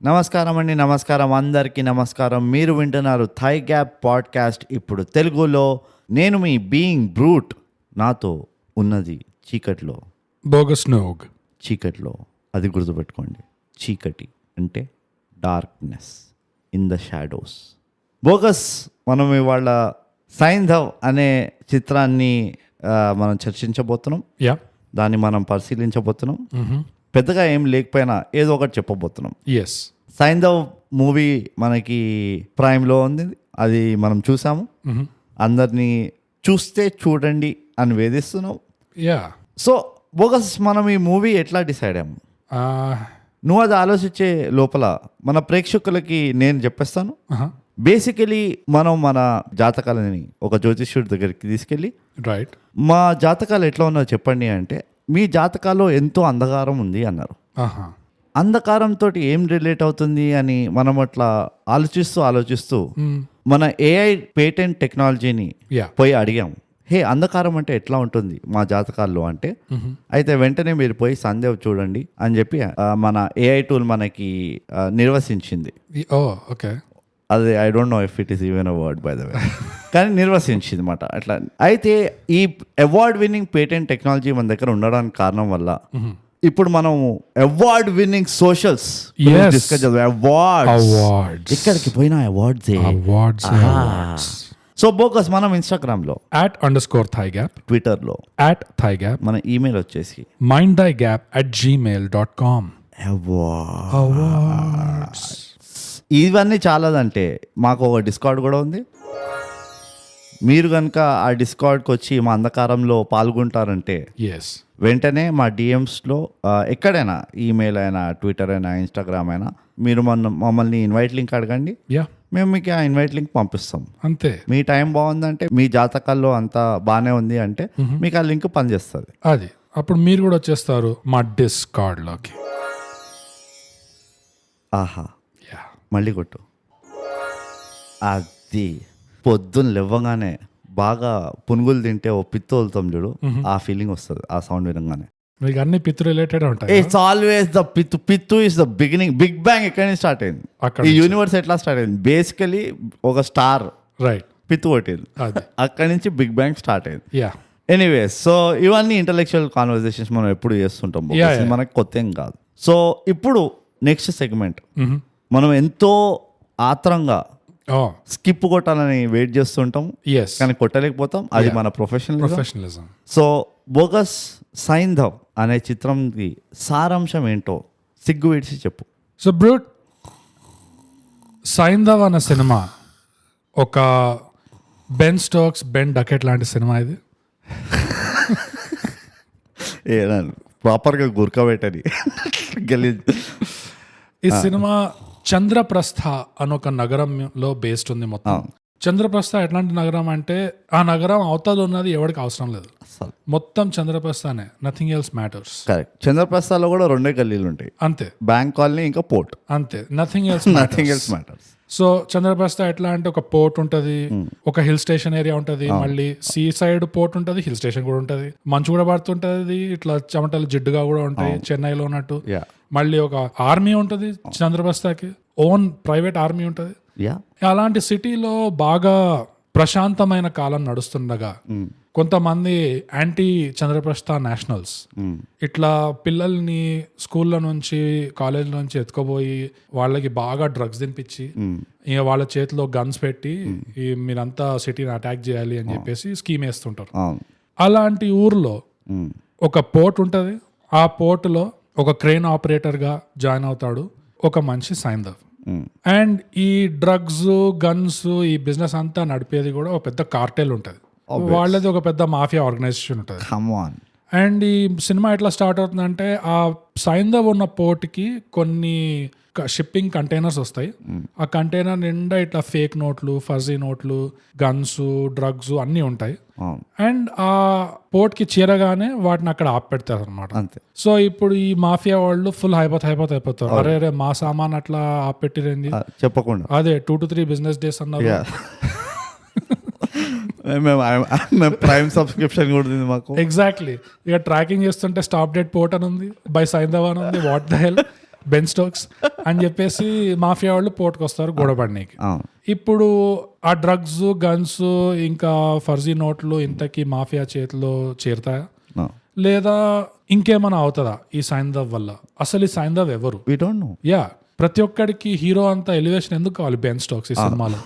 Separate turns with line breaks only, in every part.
నమస్కారం అందరికీ నమస్కారం. మీరు వింటున్నారు థై గ్యాప్ పాడ్కాస్ట్. ఇప్పుడు తెలుగులో. నేను మీ బీయింగ్ బ్రూట్. నాతో ఉన్నది చీకట్లో.
బోగస్ నోగ్.
చీకట్లో అది గుర్తుపెట్టుకోండి. చీకటి అంటే darkness, in the shadows. Bogus. మనం ఇవాళ సైంధవ్ అనే చిత్రాన్ని మనం చర్చించబోతున్నాం. దాన్ని మనం పరిశీలించబోతున్నాం. పెద్దగా ఏం లేకపోయినా ఏదో ఒకటి చెప్పబోతున్నాం.
ఎస్,
సైంధవ్ మూవీ మనకి ప్రైమ్లో ఉంది. అది మనం చూసాము. అందరినీ చూస్తే చూడండి అని వేధిస్తున్నావు. సో బోగస్, మనం ఈ మూవీ ఎట్లా డిసైడ్ అయ్యాము? నువ్వు అది ఆలోచించే లోపల మన ప్రేక్షకులకి నేను చెప్పేస్తాను. బేసికలీ మనం మన జాతకాలని ఒక జ్యోతిష్యుడి దగ్గరికి తీసుకెళ్ళి,
రైట్,
మా జాతకాలు ఎట్లా ఉన్నాయో చెప్పండి అంటే, మీ జాతకాల్లో ఎంతో అంధకారం ఉంది అన్నారు. అంధకారంతో ఏం రిలేట్ అవుతుంది అని మనం అట్లా ఆలోచిస్తూ మన ఏఐ పేటెంట్ టెక్నాలజీని పోయి అడిగాము. హే, అంధకారం అంటే ఎట్లా ఉంటుంది మా జాతకాల్లో అంటే, అయితే వెంటనే మీరు పోయి సందేవ్ చూడండి అని చెప్పి మన ఏఐ టూల్ మనకి నిర్వచించింది. అది I don't no if it is even a word by the వే, కానీ నిర్వచించింది అన్నమాట. అట్లా అయితే ఈ అవార్డ్ విన్నింగ్ పేటెంట్ టెక్నాలజీ మన దగ్గర ఉండడానికి కారణం వల్ల ఇప్పుడు మనం అవార్డ్ విన్నింగ్ సోషల్స్ డిస్కస్ చేద్దాం. అవార్డ్స్ ఎక్కడికి పోయినా అవార్డ్స్. సో బోగస్, మనం ఇన్స్టాగ్రామ్ లో
@_thigap,
ట్విట్టర్ లో
@thigap,
మన ఈమెయిల్ వచ్చేసి
mindthigap@gmail.com.
అవార్డ్స్. ఇవన్నీ చాలాదంటే మాకు ఒక డిస్కార్డ్ కూడా ఉంది. మీరు కనుక ఆ డిస్కార్డ్కి వచ్చి మా అంధకారంలో పాల్గొంటారంటే వెంటనే మా డిఎమ్స్లో ఎక్కడైనా, ఈమెయిల్ అయినా, ట్విట్టర్ అయినా, ఇన్స్టాగ్రామ్ అయినా, మీరు మమ్మల్ని ఇన్వైట్ లింక్ అడగండి. మేము మీకు ఆ ఇన్వైట్ లింక్ పంపిస్తాం.
అంతే.
మీ టైం బాగుందంటే, మీ జాతకాల్లో అంతా బాగానే ఉంది అంటే మీకు ఆ లింక్ పనిచేస్తుంది.
అది అప్పుడు మీరు కూడా వచ్చేస్తారు మా డిస్కార్డ్లోకి.
ఆహా, మళ్ళీ కొట్టు. అది పొద్దున్న లేవగానే బాగా పునుగులు తింటే ఓ పిత్తు వదులుతాం చూడు, ఆ ఫీలింగ్ వస్తుంది ఆ సౌండ్ వినగానే.
మీకు అన్ని పిత్తు రిలేటెడ్ ఉంటాయి.
ఇట్స్ ఆల్వేస్ ద పిత్తు. పిత్తు is the beginning. Big bang ఎక్కడి నుంచి స్టార్ట్ అయింది? ఈ యూనివర్స్ ఎట్లా స్టార్ట్ అయింది? బేసికలీ ఒక స్టార్,
రైట్,
పిత్తు కొట్టింది. అక్కడి నుంచి బిగ్ బ్యాంగ్ స్టార్ట్ అయింది. ఎనీవేస్, సో ఇవన్నీ ఇంటలెక్చువల్ కాన్వర్సేషన్స్ మనం ఎప్పుడు చేస్తుంటాం. మనకి కొత్త ఏం కాదు. సో ఇప్పుడు నెక్స్ట్ సెగ్మెంట్ మనం ఎంతో ఆత్రంగా స్కిప్ కొట్టాలని వెయిట్ చేస్తుంటాం, కానీ కొట్టలేకపోతాం. అది మన ప్రొఫెషనలిజం. సో బోగస్, సైంధవ్ అనే చిత్రంకి సారాంశం ఏంటో సిగ్గు విడిచి చెప్పు.
సో బ్రూట్, సైంధవ్ అనే సినిమా ఒక బెన్ స్టోక్స్, బెన్ డకెట్ లాంటి సినిమా. ఇది
ప్రాపర్గా గుర్కబెట్టని గలీజ్.
ఈ సినిమా చంద్రప్రస్థ అని ఒక నగరంలో బేస్డ్ ఉంది. మొత్తం చంద్రప్రస్థ ఎట్లాంటి నగరం అంటే, ఆ నగరం అవతల ఉన్నది ఎవరికి అవసరం లేదు, మొత్తం చంద్రప్రస్థనే, నథింగ్ ఎల్స్ మ్యాటర్స్.
కరెక్ట్. చంద్రప్రస్థలో కూడా 2 గల్లీలు ఉంటాయి, అంతే. బ్యాంక్ కాలనీ, ఇంకా పోర్ట్,
అంతే. Nothing else
matters.
So Chandraprastha ఎట్లా అంటే, ఒక పోర్ట్ ఉంటది, ఒక హిల్ స్టేషన్ ఏరియా ఉంటది, మళ్ళీ సీ సైడ్ పోర్ట్ ఉంటది, హిల్ స్టేషన్ కూడా ఉంటది, మంచు కూడా పడుతుంటది, ఇట్లా చెమటలు జిడ్డుగా కూడా ఉంటాయి చెన్నైలో ఉన్నట్టు. మళ్ళీ ఒక ఆర్మీ ఉంటది చంద్రప్రస్థకి, ఓన్ ప్రైవేట్ ఆర్మీ ఉంటది. అలాంటి సిటీలో బాగా ప్రశాంతమైన కాలం నడుస్తుండగా కొంతమంది యాంటీ చంద్రప్రస్థ నేషనల్స్ ఇట్లా పిల్లల్ని స్కూల్లో నుంచి, కాలేజ్ నుంచి ఎత్తుకోబోయి వాళ్ళకి బాగా డ్రగ్స్ తినిపించి ఇక వాళ్ళ చేతిలో గన్స్ పెట్టి మీరంతా సిటీని అటాక్ చేయాలి అని చెప్పేసి స్కీమ్ వేస్తుంటారు. అలాంటి ఊర్లో ఒక పోర్ట్ ఉంటది. ఆ పోర్టులో ఒక క్రేన్ ఆపరేటర్ గా జాయిన్ అవుతాడు ఒక మనిషి, సైంధవ్. అండ్ ఈ డ్రగ్స్, గన్స్, ఈ బిజినెస్ అంతా నడిపేది కూడా ఒక పెద్ద కార్టెల్ ఉంటది. వాళ్ళది ఒక పెద్ద మాఫియా ఆర్గనైజేషన్ ఉంటుంది. అండ్ ఈ సినిమా ఎట్లా స్టార్ట్ అవుతుందంటే, ఆ సైంధవ్ ఉన్న పోర్ట్కి కొన్ని షిప్పింగ్ కంటైనర్స్ వస్తాయి. ఆ కంటైనర్ నిండా ఇట్లా ఫేక్ నోట్లు, ఫజీ నోట్లు, గన్స్, డ్రగ్స్ అన్నీ ఉంటాయి. అండ్ ఆ పోర్ట్ కి చేరగానే వాటిని అక్కడ ఆపెడతారు అనమాట. సో ఇప్పుడు ఈ మాఫియా వాళ్ళు ఫుల్ అయిపోతారు. అరే మా సామాన్ అట్లా ఆపెట్టిరేంది
చెప్పకుండా,
అదే 2 to 3 బిజినెస్ డేస్ అన్నారు.
ప్రైమ్ సబ్స్క్రిప్షన్ కూడా ఉంది మాకు.
ఎగ్జాక్ట్లీ. ఇక ట్రాకింగ్ చేస్తుంటే స్టాప్ డేట్ పోర్ట్ అని ఉంది, బై సైంధవ్ అని ఉంది. What the hell. Ben Stokes అని చెప్పేసి మాఫియా వాళ్ళు పోర్టుకు వస్తారు గొడవపడనీకి.
అవును.
ఇప్పుడు ఆ డ్రగ్స్, గన్స్, ఇంకా ఫర్జీ నోట్లు ఇంతకీ మాఫియా చేతిలో చేరుతాయా
No.
లేదా ఇంకేమైనా అవుతుందా ఈ సైందవ్ వల్ల? అసలు ఈ సైందవ్ ఎవరు?
We don't know.
యా, ప్రతి ఒక్కడికి హీరో అంత ఎలివేషన్ ఎందుకు కావాలి బెన్ స్టోక్స్ ఈ సినిమాలో?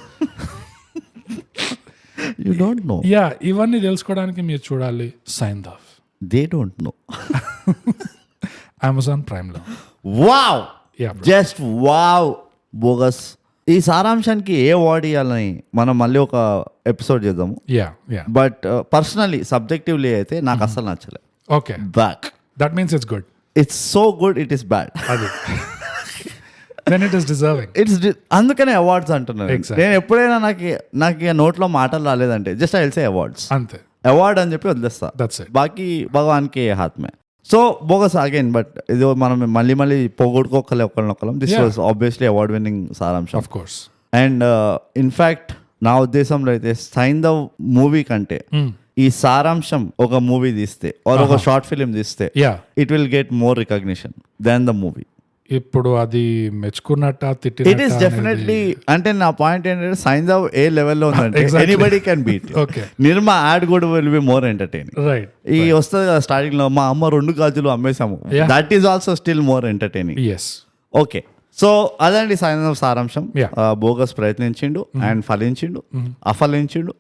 You don't know.
యా, ఇవన్నీ తెలుసుకోవడానికి మీరు చూడాలి Saindhav.
They don't know.
Amazon prime లో.
Wow.
Yeah, bro.
Just wow. Bogus. ఈ సారాంశానికి ఏ అవార్డు ఇవ్వాలని మనం మళ్ళీ ఒక ఎపిసోడ్ చేద్దాము.
Yeah yeah,
but personally subjectively అయితే నాకు అస్సలు నచ్చలేదు.
Okay,
back
that means it's good.
It's so good, it is bad.
అది దెన్ ఇట్ ఇస్ డిజర్వింగ్.
అందుకనే అవార్డ్స్ అంటున్నాను.
Exactly.
నేను ఎప్పుడైనా నాకు ఇక నోట్లో మాటలు రాలేదంటే just I will say awards,
అంతే,
అవార్డ్ అని చెప్పి వదిలేస్తా.
That's it.
బాకీ భగవాన్కి హాత్మే. సో బోగస్ అగైన్, బట్ ఇది మనం మళ్ళీ పోగొట్టుకోకలే ఒకళ్ళనొక్కలం. This was obviously award winnowing సారాంశం.
Of course.
అండ్ ఇన్ఫ్యాక్ట్ నా ఉద్దేశంలో అయితే సైందవ్ మూవీ కంటే ఈ సారాంశం ఒక మూవీ తీస్తే ఆర్ ఒక షార్ట్ ఫిలిం తీస్తే
yeah,
it will get more recognition than the movie.
ఇప్పుడు అది మెచ్చుకున్నట్ట
ఇట్ ఈస్
తిట్టినట్ట?
డెఫినెట్లీ. అంటే నా పాయింట్ ఏంటంటే సైందవ్ ఏ లెవెల్లో ఉందంటే
Exactly.
Anybody can beat.
Okay,
Nirma ad కూడా will be more entertaining.
Right.
ఈ వస్తుంది కదా స్టార్టింగ్ లో మా అమ్మ 2 గాజులు అమ్మేశాము,
Yeah.
That is also still more entertaining.
Yes.
Okay, so అదండి సైందవ్ సారాంశం.
Yeah.
Bogus ప్రయత్నించిండు and ఫలించిండు, అఫలించిండు.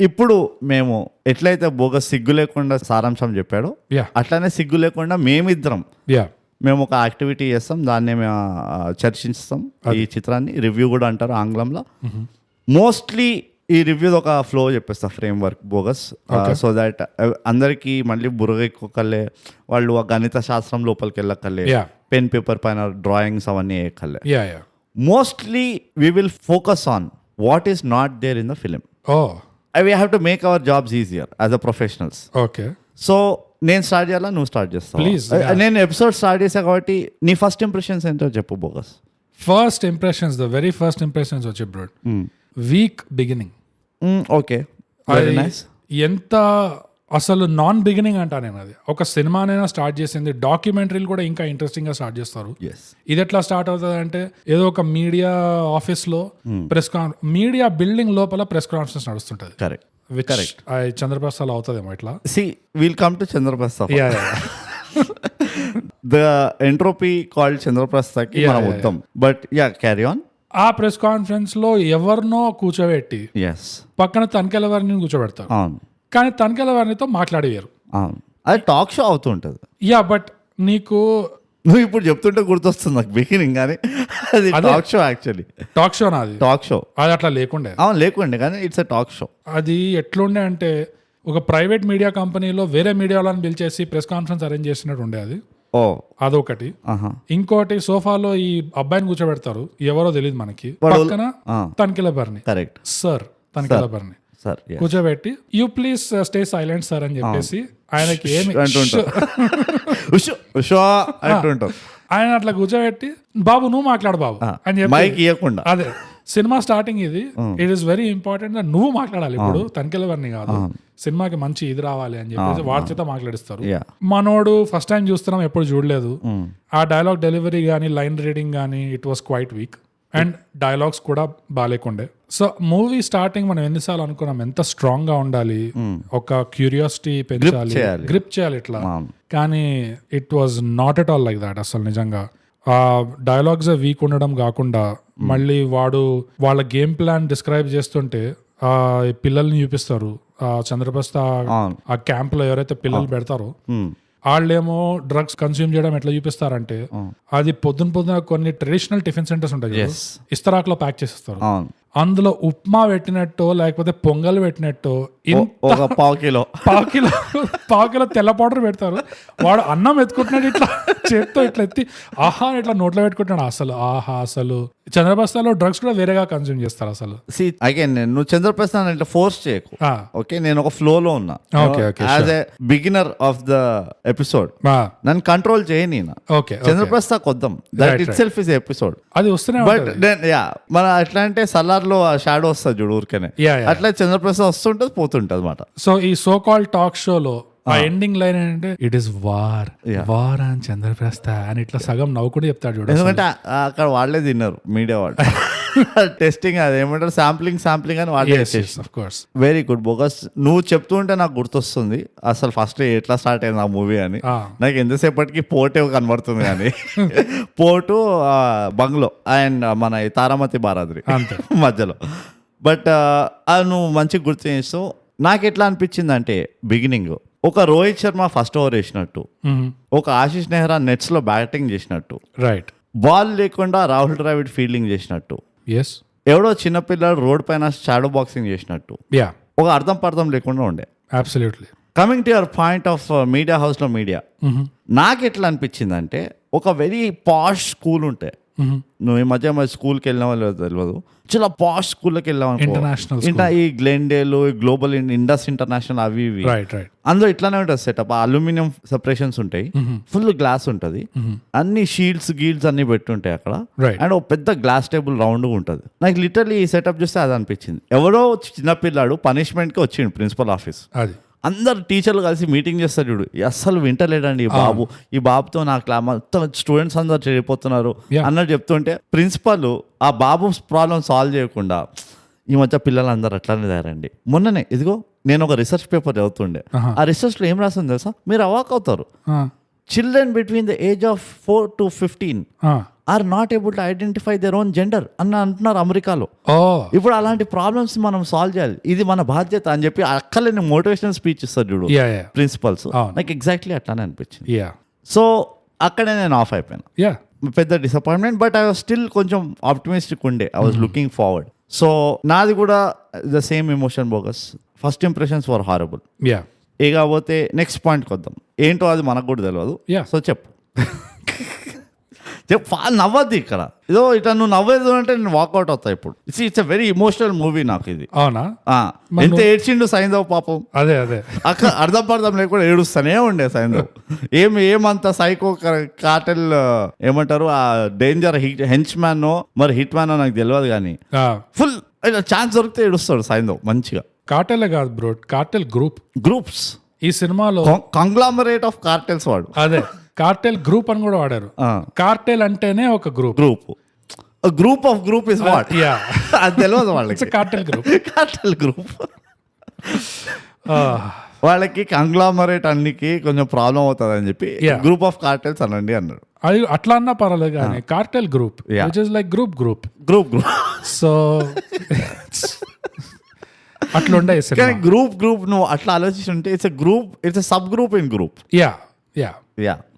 ఇప్పుడు మేము ఎట్లయితే బోగస్ సిగ్గు లేకుండా సారాంశం చెప్పాడో
యా
అట్లానే సిగ్గు లేకుండా మేమిద్దరం
యా,
మేము ఒక యాక్టివిటీ చేస్తాం, దాన్ని మేము చర్చిస్తాం. ఈ చిత్రాన్ని రివ్యూ కూడా అంటారు ఆంగ్లంలో. మోస్ట్లీ ఈ రివ్యూ ఒక ఫ్లో చెప్పేస్తా, framework bogus, so that అందరికీ మళ్ళీ బుర్రెక్కలే, వాళ్ళు ఆ గణిత శాస్త్రం లోపలికి వెళ్ళక్కర్లే,
Yeah.
పెన్ పేపర్ పైన డ్రాయింగ్స్ అవన్నీ వేయక్కర్లే.
Yeah yeah.
Mostly we will focus on what is not there in the film.
Oh,
we have to make our jobs easier as a professionals.
Okay.
So నేను start చేయాలా, నువ్వు start చేస్తావు?
Please, yeah.
నేను episode start చేసా కాబట్టి నీ first impressions ఏంటో చెప్పు bogus.
First impressions, the very first impressions వచ్చి bro, weak beginning.
Okay, very nice.
ఎంత అసలు నాన్ బిగినింగ్ అంటా నేను. అది ఒక సినిమానైనా స్టార్ట్ చేసింది, డాక్యుమెంటరీలు కూడా ఇంకా ఇంట్రెస్టింగ్ గా స్టార్ట్ చేస్తారు. ఇది ఎట్లా స్టార్ట్ అవుతుంది అంటే ఏదో ఒక మీడియా ఆఫీస్ లో ప్రెస్ మీడియా బిల్డింగ్ లోపల ప్రెస్ కాన్ఫరెన్స్ నడుస్తుంటది.
కరెక్ట్.
విచ్ చంద్రప్రసాద్ అవుతుందేమో ఇట్లా.
See, we'll come to Chandraprastha.
Yeah, yeah.
The entropy called Chandraprastha ki
Yeah,
మనం
yeah,
వద్దాం. But yeah, carry on.
ఆ ప్రెస్ కాన్ఫరెన్స్ లో ఎవరినో కూర్చోబెట్టి
Yes.
పక్కన తనికెళ్ళ వారిని కూర్చోబెడతారు,
అవును
కానీ తనికెళ్ళ వారినితో మాట్లాడేవారు.
అవును, అది టాక్ షో అవుతూ ఉంటుంది.
యా, బట్ నీకు
నువ్వు ఇప్పుడు చెప్తుంటే గుర్తొస్తుంది నాకు బిగినింగ్, కానీ అది
అదే.
Talk show actually.
Talk show నాది,
టాక్ షో
అది అట్లా లేకుండే.
అవును లేకుండే, కానీ ఇట్స్ ఎ టాక్ షో.
అది ఎట్లుండే అంటే ఒక ప్రైవేట్ మీడియా కంపెనీలో వేరే మీడియా వాళ్ళని పిలిచేసి ప్రెస్ కాన్ఫరెన్స్ అరేంజ్ చేసినట్టు ఉండే అది.
ఓ,
అదొకటి.
ఆహా.
ఇంకోటి సోఫాలో ఈ అబ్బాయిని కూర్చోబెడతారు, ఎవరో తెలియదు మనకి,
వాడు-
పక్కన Tanikella Bharani,
correct
sir Tanikella Bharani
sir.
కూర్చోబెట్టి you please stay silent sir అని చెప్పేసి ఆయనకి ఏమి
అంటుంటారు, ఉషో అంటుంటారు.
ఆయన అట్లా కూర్చోబెట్టి బాబు నువ్వు మాట్లాడు బాబు అని చెప్పి
మైక్ ఇవ్వకుండా.
అదే సినిమా స్టార్టింగ్ ఇది. ఇట్ ఈస్ వెరీ ఇంపార్టెంట్ నువ్వు మాట్లాడాలి. ఇప్పుడు తనిఖీలవన్నీ కాదు, సినిమాకి మంచి ఇది రావాలి అని చెప్పేసి వాడి చేత మాట్లాడిస్తారు.
Yeah.
మనోడు ఫస్ట్ టైం చూస్తున్నాం, ఎప్పుడు చూడలేదు. ఆ డైలాగ్ డెలివరీ కానీ లైన్ రీడింగ్ కానీ it was quite week and dialogues కూడా బాగాలేకుండే. సో మూవీ స్టార్టింగ్ మనం ఎన్నిసార్లు అనుకున్నాం ఎంత స్ట్రాంగ్ గా ఉండాలి, ఒక క్యూరియాసిటీ పెంచాలి, గ్రిప్ చేయాలి ఇట్లా, కానీ it was not at all like that. అసలు నిజంగా ఆ డైలాగ్స్ వీక్ ఉండడం కాకుండా మళ్ళీ వాడు వాళ్ళ గేమ్ ప్లాన్ డిస్క్రైబ్ చేస్తుంటే ఆ పిల్లల్ని చూపిస్తారు. ఆ చంద్రప్రసాద్ ఆ క్యాంప్ లో ఎవరైతే పిల్లలు పెడతారో వాళ్ళేమో డ్రగ్స్ కన్స్యూమ్ చేయడం ఎట్లా చూపిస్తారంటే అది పొద్దున కొన్ని ట్రెడిషనల్ టిఫిన్ సెంటర్స్ ఉంటాయి కదా, ఇస్తరాకులో ప్యాక్ చేసేస్తారు. అందులో ఉప్మా పెట్టినట్టు లేకపోతే పొంగల్ పెట్టినట్టు
ఒక పావు
కిలో తెల్ల పౌడర్ పెడతారు. వాడు అన్నం ఎత్తుకుంటున్నాడు ఇట్లా చేత్తో ఇట్లా ఎత్తి ఆహా ఇట్లా నోట్లో పెట్టుకుంటున్నాడు. అసలు చంద్రప్రసాద్లో డ్రగ్స్ కూడా వేరేగా కన్స్యూమ్ చేస్తారు అసలు.
అగైన్ నువ్వు చంద్రప్రసాద్ అంటే ఫోర్స్ చేయకు. ఓకే, నేను ఒక ఫ్లో లో ఉన్నా as a beginner of the episode. నన్ను కంట్రోల్ చేయని చంద్రప్రసాద్ కొద్దాం, that itself is episode.
అది వస్తూనే
బట్ మన ఎట్లా అంటే సలార్ లో ఆ షాడో వస్తుంది చూడు ఊరికనే, అట్లా చంద్రప్రసాద్ వస్తుంటది పోతుంటది అనమాట.
సో ఈ సో కాల్డ్ టాక్ షోలో ఆ ఎండింగ్ లైన్ ఏంటంటే ఇట్ ఇస్ వార్ అని చంద్రప్రస్థ అని ఇట్లా సగం నవ్వుకుంటూ చెప్తాడు చూడు.
ఎందుకంటే అక్కడ వాళ్ళే తిన్నారు మీడియా వాళ్ళు. టెస్టింగ్ అది ఏమంటారు శాంప్లింగ్ అని వాళ్ళే చేసేసి.
Of course
very good bogus. నువ్వు చెప్తూ ఉంటే నాకు గుర్తొస్తుంది అసలు ఫస్ట్ ఎట్లా స్టార్ట్ అయింది ఆ మూవీ అని. నాకు ఎంతసేపటికి పోర్టే కనబడుతుంది కానీ పోర్టు బంగ్లో అండ్ మన తారామతి బారాద్రి మధ్యలో. బట్ నువ్వు మంచిగా గుర్తు చేస్తావు. నాకు ఎట్లా అనిపించింది అంటే బిగినింగ్ ఒక రోహిత్ శర్మ ఫస్ట్ ఓవర్ వేసినట్టు, ఒక ఆశీష్ నెహ్రా నెట్స్ లో బ్యాటింగ్ చేసినట్టు,
రైట్,
బాల్ లేకుండా రాహుల్ ద్రావిడ్ ఫీల్డింగ్ చేసినట్టు,
ఎస్,
ఎవడో చిన్నపిల్లడు రోడ్ పైన షాడో బాక్సింగ్ చేసినట్టు,
యా,
ఒక అర్థం పర్థం లేకుండా ఉండే.
Absolutely.
Coming to your point of media house లో మీడియా, నాకు ఎట్లా అనిపించింది అంటే ఒక వెరీ పాష్ స్కూల్ ఉంటే, నువ్వు ఈ మధ్య స్కూల్కి వెళ్ళిన వాళ్ళు తెలియదు, చాలా పాష్ స్కూల్కి వెళ్ళాం
ఇంటర్నేషనల్
ఇంకా ఈ గ్లెండేలు, గ్లోబల్ ఇండస్ ఇంటర్నేషనల్ అవి ఇవి, అందులో ఇట్లానే ఉంటుంది సెటప్. అల్యూమినియం సెపరేషన్స్ ఉంటాయి, ఫుల్ గ్లాస్ ఉంటుంది, అన్ని షీల్డ్స్ గీల్డ్స్ అన్ని పెట్టుంటాయి అక్కడ, అండ్ ఒక పెద్ద గ్లాస్ టేబుల్ రౌండ్ ఉంటుంది. నాకు లిటరల్లీ ఈ సెటప్ చూస్తే అది అనిపించింది. ఎవరో చిన్నపిల్లాడు పనిష్మెంట్ కి వచ్చిండు ప్రిన్సిపల్ ఆఫీస్,
అది
అందరు టీచర్లు కలిసి మీటింగ్ చేస్తారు చూడు, అస్సలు వింటలేడండి ఈ బాబుతో నాకు మొత్తం స్టూడెంట్స్ అందరు చెడిపోతున్నారు అన్నట్టు చెప్తుంటే ప్రిన్సిపల్ ఆ బాబు ప్రాబ్లం సాల్వ్ చేయకుండా ఈ మధ్య పిల్లలందరూ అట్లానే తయారండి. మొన్ననే ఇదిగో నేను ఒక రీసెర్చ్ పేపర్ చదువుతుండే, ఆ రీసెర్చ్ లో ఏం రాసింది తెలుసా, మీరు అవాక్ అవుతారు. Children between the age of 4 to 15 are not able to identify their own gender అని అంటున్నారు అమెరికాలో. ఇప్పుడు అలాంటి ప్రాబ్లమ్స్ మనం సాల్వ్ చేయాలి, ఇది మన బాధ్యత అని చెప్పి అక్కలేని మోటివేషనల్ స్పీచ్ ఇస్తారు చూడు ప్రిన్సిపల్స్. నాకు ఎగ్జాక్ట్లీ అట్లానే అనిపించింది. సో అక్కడే నేను ఆఫ్ అయిపోయాను, పెద్ద disappointment. But I was still కొంచెం ఆప్టిమిస్టిక్ ఉండే, I was looking forward. So నాది కూడా the same emotion bogus. First impressions were horrible. కాకపోతే నెక్స్ట్ పాయింట్కి వద్దాం, ఏంటో అది మనకు కూడా తెలియదు. సో చెప్పు నవ్వద్దు ఇక్కడ, ఏదో ఇట్లా నువ్వు నవ్వేది అంటే నేను వాకౌట్ అవుతా. ఇప్పుడు it's a very emotional movie నాకు ఇది.
అవునా?
ఎంత ఏడ్చిండు సైంధవ్ పాపం,
అదే
అక్కడ అర్థం లేకుండా ఏడుస్తానే ఉండే సైంధవ్. ఏమంత సైకో కార్టెల్ ఏమంటారు ఆ డేంజర్ హెంచ్ మ్యాన్ మరి హిట్ మ్యాన్ నాకు తెలియదు కానీ ఫుల్ ఛాన్స్ దొరికితే ఏడుస్తాడు సైంధవ్ మంచిగా.
కార్టెల్ కాదు బ్రో, కార్టెల్ గ్రూప్స్ ఈ సినిమాలో
కంగ్లామరేట్ ఆఫ్ కార్టెల్స్ వాడు.
అదే కార్టెల్ గ్రూప్ అని కూడా వాడారు. కార్టెల్ అంటేనే ఒక group
of group is what, అది తెలియదు వాళ్ళకి.
కార్టెల్
గ్రూప్ వాళ్ళకి కంగ్లామరేట్ అన్నికి కొంచెం ప్రాబ్లం అవుతుంది అని చెప్పి గ్రూప్ ఆఫ్ కార్టెల్స్ అనండి అన్నారు.
అది అట్లా అన్నా పర్వాలేదు కానీ Cartel group which is like group so అట్లా ఉండే
గ్రూప్ నువ్వు అట్లా ఆలోచిస్తుంటే it's sub group in group.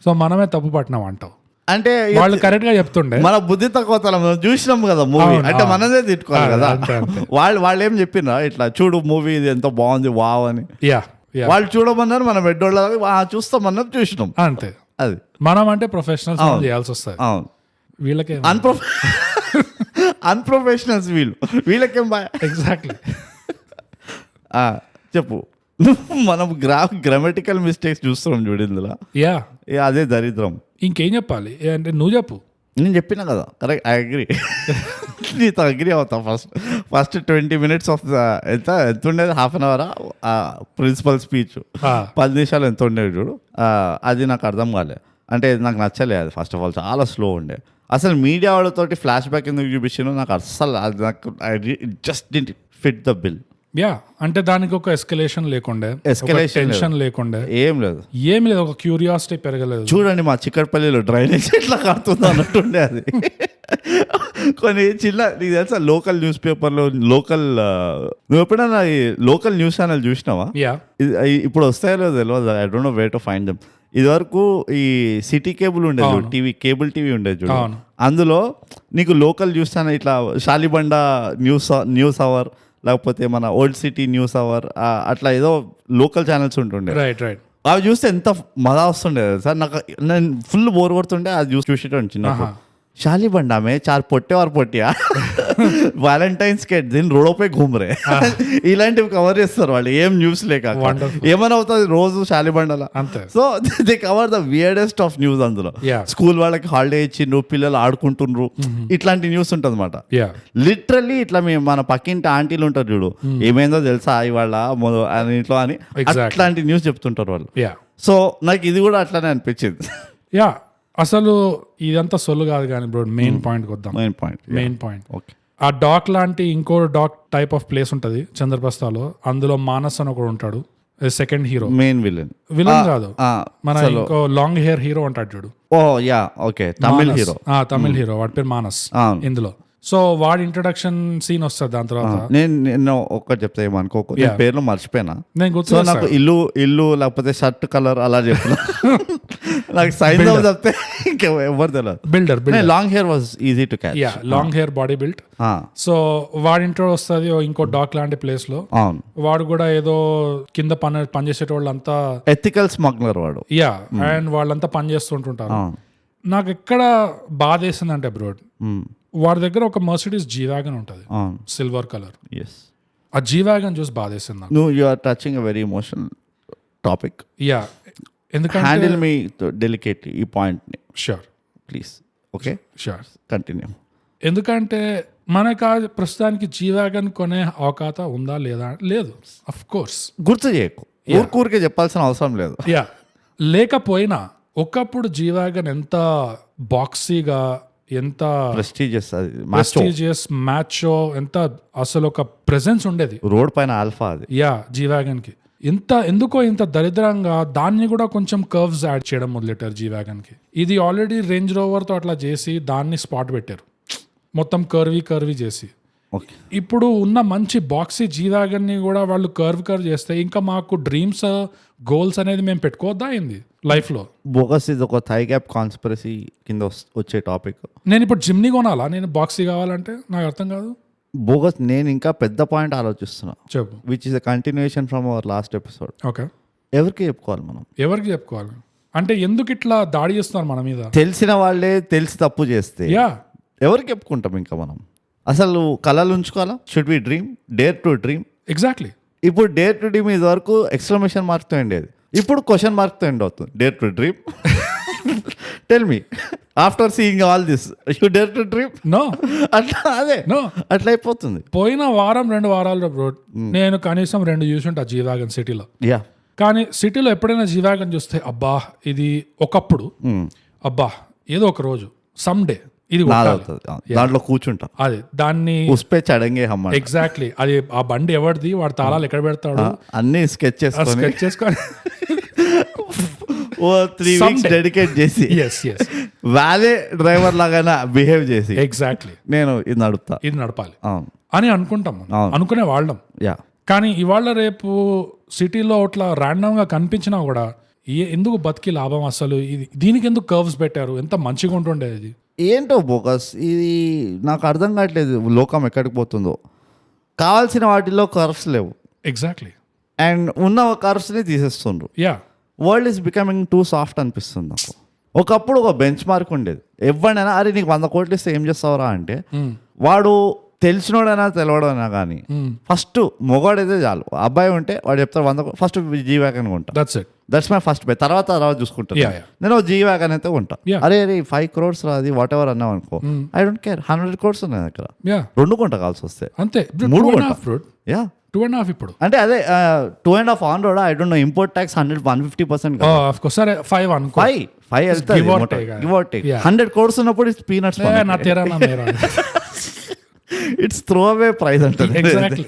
So మనమే తప్పు పట్టినాం అంటావు
అంటే
వాళ్ళు కరెక్ట్ గా చెప్తుండే,
మన బుద్ధి తక్కువ చూసినాం కదా మూవీ అంటే మనదే తిట్టుకోవాలి కదా. వాళ్ళు ఏం చెప్పినా ఇట్లా చూడు మూవీ ఇది ఎంతో బాగుంది వావ్ అని, వాళ్ళు చూడమన్నారు, మనం బెడ్డోళ్ళ చూస్తామన్నారు, చూసినాం అంతే. అది
మనం అంటే ప్రొఫెషనల్స్ చేయాల్సి వస్తుంది. అవును, వీళ్ళకి
అన్ప్రొఫెషనల్స్ వీళ్ళకేం బాయ్.
ఎగ్జాక్ట్లీ.
చెప్పు, మనం గ్రామటికల్ మిస్టేక్స్ చూస్తున్నాం చూడు ఇందులో. అదే దరిద్రం.
ఇంకేం చెప్పాలి అంటే నువ్వు చెప్పు.
నేను చెప్పినా కదా, కరెక్ట్, ఐ అగ్రీ. నీతో అగ్రీ అవుతా. ఫస్ట్ 20 minutes ఆఫ్ ఎంత ఉండేది, half an hour principal speech 10 నిమిషాలు ఎంత ఉండేది చూడు, అది నాకు అర్థం కాలే. అంటే నాకు నచ్చలే అది. ఫస్ట్ ఆఫ్ ఆల్ చాలా స్లో ఉండే. అసలు మీడియా వాళ్ళతోటి ఫ్లాష్ బ్యాక్ ఎందుకు చూపించాను నాకు అసలు అది నాకు just didn't fit the bill.
అంటే దానికి ఒక ఎస్కలేషన్ లేకుండే, టెన్షన్ లేకుండే, ఏం లేదు, ఒక క్యూరియాసిటీ పెరగలేదు.
చూడండి మా చిక్కడపల్లిలో డ్రైనేజ్ ఎట్లా కడుతుందో అన్నట్టుండే అది. కొన్ని చిన్న నీకు తెలుసా లోకల్ న్యూస్ పేపర్లో నువ్వు ఎప్పుడైనా ఈ లోకల్ న్యూస్ ఛానల్ చూసినావా? ఇప్పుడు వస్తాయో లేదో తెలియదు, I don't know way to find them. ఇది వరకు ఈ సిటీ కేబుల్ ఉండేది, కేబుల్ టీవీ ఉండేది చూడు, అందులో నీకు లోకల్ న్యూస్ ఛానల్ ఇట్లా షాలిబండ న్యూస్ అవర్, లేకపోతే మన ఓల్డ్ సిటీ న్యూస్ అవర్, అట్లా ఏదో లోకల్ ఛానల్స్ ఉంటుండే. అవి చూస్తే ఎంత మజా వస్తుండే సార్. నేను ఫుల్ బోర్ కొడుతుండే అది చూసేటండి చిన్నప్పుడు. షాలిబండ మే చార్ పొట్టేవారు పొట్టియా వ్యాలంటైన్స్ కే దీని రోడోపై ఘూమరే ఇలాంటివి కవర్ చేస్తారు వాళ్ళు, ఏం న్యూస్ లేక ఏమైనా అవుతుంది రోజు శాలిబండల.
అంతే.
So they cover the weirdest of news అందులో. స్కూల్ వాళ్ళకి హాలిడే ఇచ్చిండ్రు, పిల్లలు ఆడుకుంటుండ్రు, ఇట్లాంటి న్యూస్ ఉంటుంది అనమాట. లిటరల్లీ ఇట్లా మన పక్కింటి ఆంటీలు ఉంటారు చూడు, ఏమైందో తెలుసా ఇవాళ అని ఇంట్లో అని అట్లాంటి న్యూస్ చెప్తుంటారు వాళ్ళు. సో నాకు ఇది కూడా అట్లానే అనిపించింది.
యా అసలు ఇదంతా సొల్లు కాదు కానీ బ్రో, మెయిన్ పాయింట్కి వద్దాం. Main point
okay.
ఆ డాక్ లాంటి ఇంకో డాక్ టైప్ ఆఫ్ ప్లేస్ ఉంటుంది చంద్రప్రస్థలో. అందులో మానస్ అని ఒకడు ఉంటాడు, సెకండ్ హీరో, మెయిన్ విలన్ కాదు, మన ఇంకో లాంగ్ హెయిర్ హీరో ఉంటాడు చూడు.
ఓ యా ఓకే, తమిళ్
హీరో, వాడి పేరు మానస్ ఇందులో. సో వాడి ఇంట్రొడక్షన్ సీన్ వస్తుంది దాని తర్వాత.
నేను ఒక్కటి చెప్తా, ఏమనుకోకు, పేర్లు మర్చిపోయినా.
నేను గుర్తు
నాకు ఇల్లు లేకపోతే షర్ట్ కలర్ అలా చెప్పిన నాకు సైజ్ చెప్తే ఎవరు తెలియదు.
Builder
long hair was easy to catch.
Long hair body build. So వాడి ఇంట్రో వస్తుంది ఇంకో డాక్ లాంటి ప్లేస్ లో. వాడు కూడా ఏదో కింద పనిచేసే వాళ్ళంతా
ఎథికల్ స్మగ్లర్ వాడు.
అండ్ వాళ్ళంతా పని చేస్తుంటుంటారు. నాకు ఎక్కడ బాధ వేసిందంటే బ్రో, వాడి దగ్గర ఒక మర్సిడీస్ జీ వ్యాగన్ ఉంటుంది, సిల్వర్ కలర్. ఆ జీ వ్యాగన్ చూసి బాధేసింది.
You are touching a very emotional topic.
ఎందుకంటే
హ్యాండిల్ మీ డెలికేట్లీ ఈ పాయింట్ ని.
Sure
please. Okay sure continue.
ఎందుకంటే మనకు ప్రస్తుతానికి జీ వ్యాగన్ కొనే అవకాశం ఉందా లేదా? లేదు, అఫ్ కోర్స్.
గుర్తు చేయకు, ఊరికే చెప్పాల్సిన అవసరం లేదు.
లేకపోయినా ఒకప్పుడు జీ వ్యాగన్ ఎంత బాక్సీగా, ఎంత ప్రెస్టీజియస్ మ్యాచో, ఎంత అసలు ఒక ప్రెజెన్స్ ఉండేది
రోడ్ పైన ఆల్ఫా అది.
జీ వ్యాగన్ కి ఎందుకో ఇంత దరిద్రంగా దాన్ని కూడా కొంచెం కర్వ్స్ యాడ్ చేయడం మొదలెట్టారు జీ వ్యాగన్ కి. ఇది ఆల్రెడీ రేంజ్ రోవర్ తో అట్లా చేసి దాన్ని స్పాట్ పెట్టారు, మొత్తం కర్వీ చేసి. ఇప్పుడు ఉన్న మంచి బాక్సీ జీ వ్యాగన్ ని కూడా వాళ్ళు కర్వ్ చేస్తే ఇంకా మాకు డ్రీమ్స్ గోల్స్ అనేది మేము పెట్టుకోవద్దా అయింది లైఫ్ లో.
బోగస్ ఇది ఒక థై గ్యాప్ కాన్స్పిరసీ కింద వచ్చే టాపిక్.
నేను ఇప్పుడు జిమ్ని కొనాలా నేను బాక్సీ కావాలంటే? నాకు అర్థం కాదు.
బోగస్ నేను ఇంకా పెద్ద పాయింట్ ఆలోచిస్తున్నా,
చెప్పు.
Which is a continuation from our last episode.
Okay,
ఎవరికి చెప్పుకోవాలి మనం?
ఎవరికి చెప్పుకోవాలి అంటే ఎందుకు ఇట్లా దాడి చేస్తున్నారు మన మీద?
తెలిసిన వాళ్ళే తెలిసి తప్పు చేస్తే ఎవరికి చెప్పుకుంటాం ఇంకా మనం? అసలు కళలు ఉంచుకోవాలా? Should be dream, dare to dream.
Exactly.
ఇప్పుడు డేర్ టు డ్రీమ్ ఇది వరకు ఎక్స్క్లమేషన్ మార్క్తో ఉండేది, ఇప్పుడు క్వశ్చన్ మార్క్తో ఎండ్ అవుతుంది. Dare to dream. Tell me, after seeing all this you dare to dream?
No.
అట్లా అదే నో, అట్లా అయిపోతుంది.
పోయిన వారం 2 వారాల్లో బ్రో నేను కనీసం 2 చూసుంటా జీ వ్యాగన్ సిటీలో. కానీ సిటీలో ఎప్పుడైనా జీ వ్యాగన్ చూస్తే అబ్బా ఇది ఒకప్పుడు, అబ్బా ఏదో ఒక రోజు సమ్డే ఇది
దాంట్లో కూర్చుంటా,
అది దాన్ని
ఉస్పే చడంగే హమ్మ.
ఎగ్జాక్ట్లీ. అది ఆ బండి ఎవరిది, వాడు తాళాలు ఎక్కడ పెడతాడు,
అన్ని స్కెచ్ చేసుకొని ఓ 3 weeks డెడికేట్ చేసి వాలే డ్రైవర్ లాగా బిహేవ్ చేసి
ఎగ్జాక్ట్లీ
నేను ఇది
నడపాలి అని అనుకుంటాం, అనుకునే వాళ్ళం. కానీ ఇవాళ రేపు సిటీలో అట్లా ర్యాండమ్ గా కనిపించినా కూడా ఎందుకు బతికి లాభం? అసలు దీనికి ఎందుకు కర్వ్స్ పెట్టారు? ఎంత మంచిగా ఉంటుండే ఇది.
ఏంటో బోకస్ ఇది నాకు అర్థం కావట్లేదు, లోకం ఎక్కడికి పోతుందో. కావాల్సిన వాటిలో కర్వ్స్ లేవు.
ఎగ్జాక్ట్లీ.
అండ్ ఉన్న కర్వ్స్ని తీసేస్తుండ్రు. World is becoming too soft అనిపిస్తుంది నాకు. ఒకప్పుడు ఒక బెంచ్ మార్క్ ఉండేది, ఎవరినైనా అరే నీకు 100 కోట్లు ఇస్తే ఏం చేస్తావురా అంటే వాడు తెలిసినోడైనా తెలవడైనా కానీ ఫస్ట్ మొగాడైతే చాలు, అబ్బాయి ఉంటే వాడు చెప్తారు 100 ఫస్ట్ జీ వ్యాగన్ కొంటా, దట్స్ మై ఫస్ట్ పే, తర్వాత చూసుకుంటాను. నేను జీ వ్యాగన్ అయితే కొంటా. అరే 5 crores రాది వాట్ ఎవర్ అన్నావు అనుకో, ఐ డోంట్ కేర్. 100 crores ఉన్నాయి దగ్గర, 2 కొంట కావాల్సి వస్తే
అంతే,
3 కొంటా.
2.5 ఇప్పుడు
అంటే అదే 2.5 on road. I don't know, import tax 150%.
సరే 5 అనుకో,
5 వెళ్తాయి గివ్ ఆర్ టేక్. 100 crores ఉన్నప్పుడు it's peanuts. It's throw away price అంటారు.
ఎగ్జాక్ట్లీ.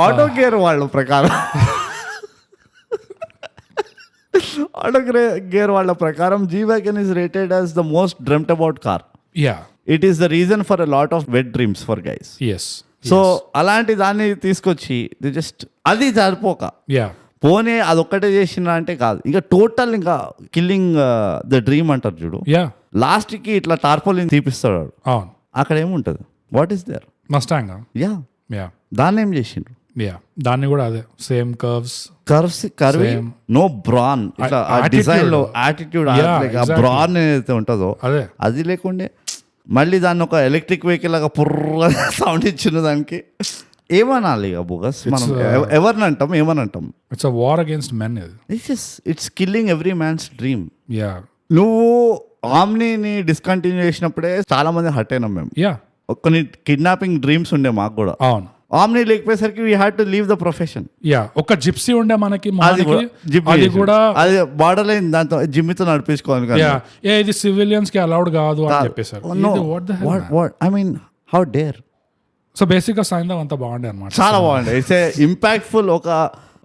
ఆటో గేర్ వాళ్ళ ప్రకారం G wagon is rated as the most dreamed about car. It is the reason for a lot of wet dreams for guys. So అలాంటి దాన్ని తీసుకొచ్చి just అది సరిపోక పోనీ అదొక్కటే చేసిన అంటే కాదు, ఇంకా టోటల్ ఇంకా కిల్లింగ్ ద డ్రీమ్ అంటారు చూడు. లాస్ట్ కి ఇట్లా టార్పోలిన్ తీపిస్తాడు, అక్కడ ఏముంటది? What is there?
మస్టాంగ్.
దాన్ని ఏం చేసిండ్రు?
యా దాన్ని కూడా అదే సేమ్
కర్వీ నో బ్రాన్ ఇట్లా ఆ డిజైన్ లో యాటిట్యూడ్ బ్రాన్ ఏదైతే ఉంటుందో
అదే
అది లేకుండే మళ్ళీ దాన్ని ఒక ఎలక్ట్రిక్ వెహికల్ లాగా పుర్ర సౌండ్ ఇచ్చిన దానికి ఏమనాలి ఇక బోగస్ మనం ఎవరినంటాం ఏమనంటాం.
It's a war against men.
It's killing every man's dream.
Yeah
నువ్వు ఆమ్నీని డిస్కంటిన్యూ చేసినప్పుడే చాలా మంది హర్ట్ అయినాం మేము.
యా
కొన్ని కిడ్నాపింగ్ డ్రీమ్స్ ఉండే మాకు కూడా.
అవును
ఆమ్ని లేకపోయేసరికి we had to leave the profession.
Yeah ఒక జిప్సీ ఉండే మనకి
అది కూడా అది బార్డర్ లైన్ దాంతో జిమ్మితో నడిపించుకోవాలి.
ఇది సివిలియన్స్ కి అలౌడ్ కాదు అని చెప్పేసారు.
I mean how dare.
So basic గా సైంధవ్ అంతా బాగుండే అనమాట.
చాలా బాగుండే. It's impactful.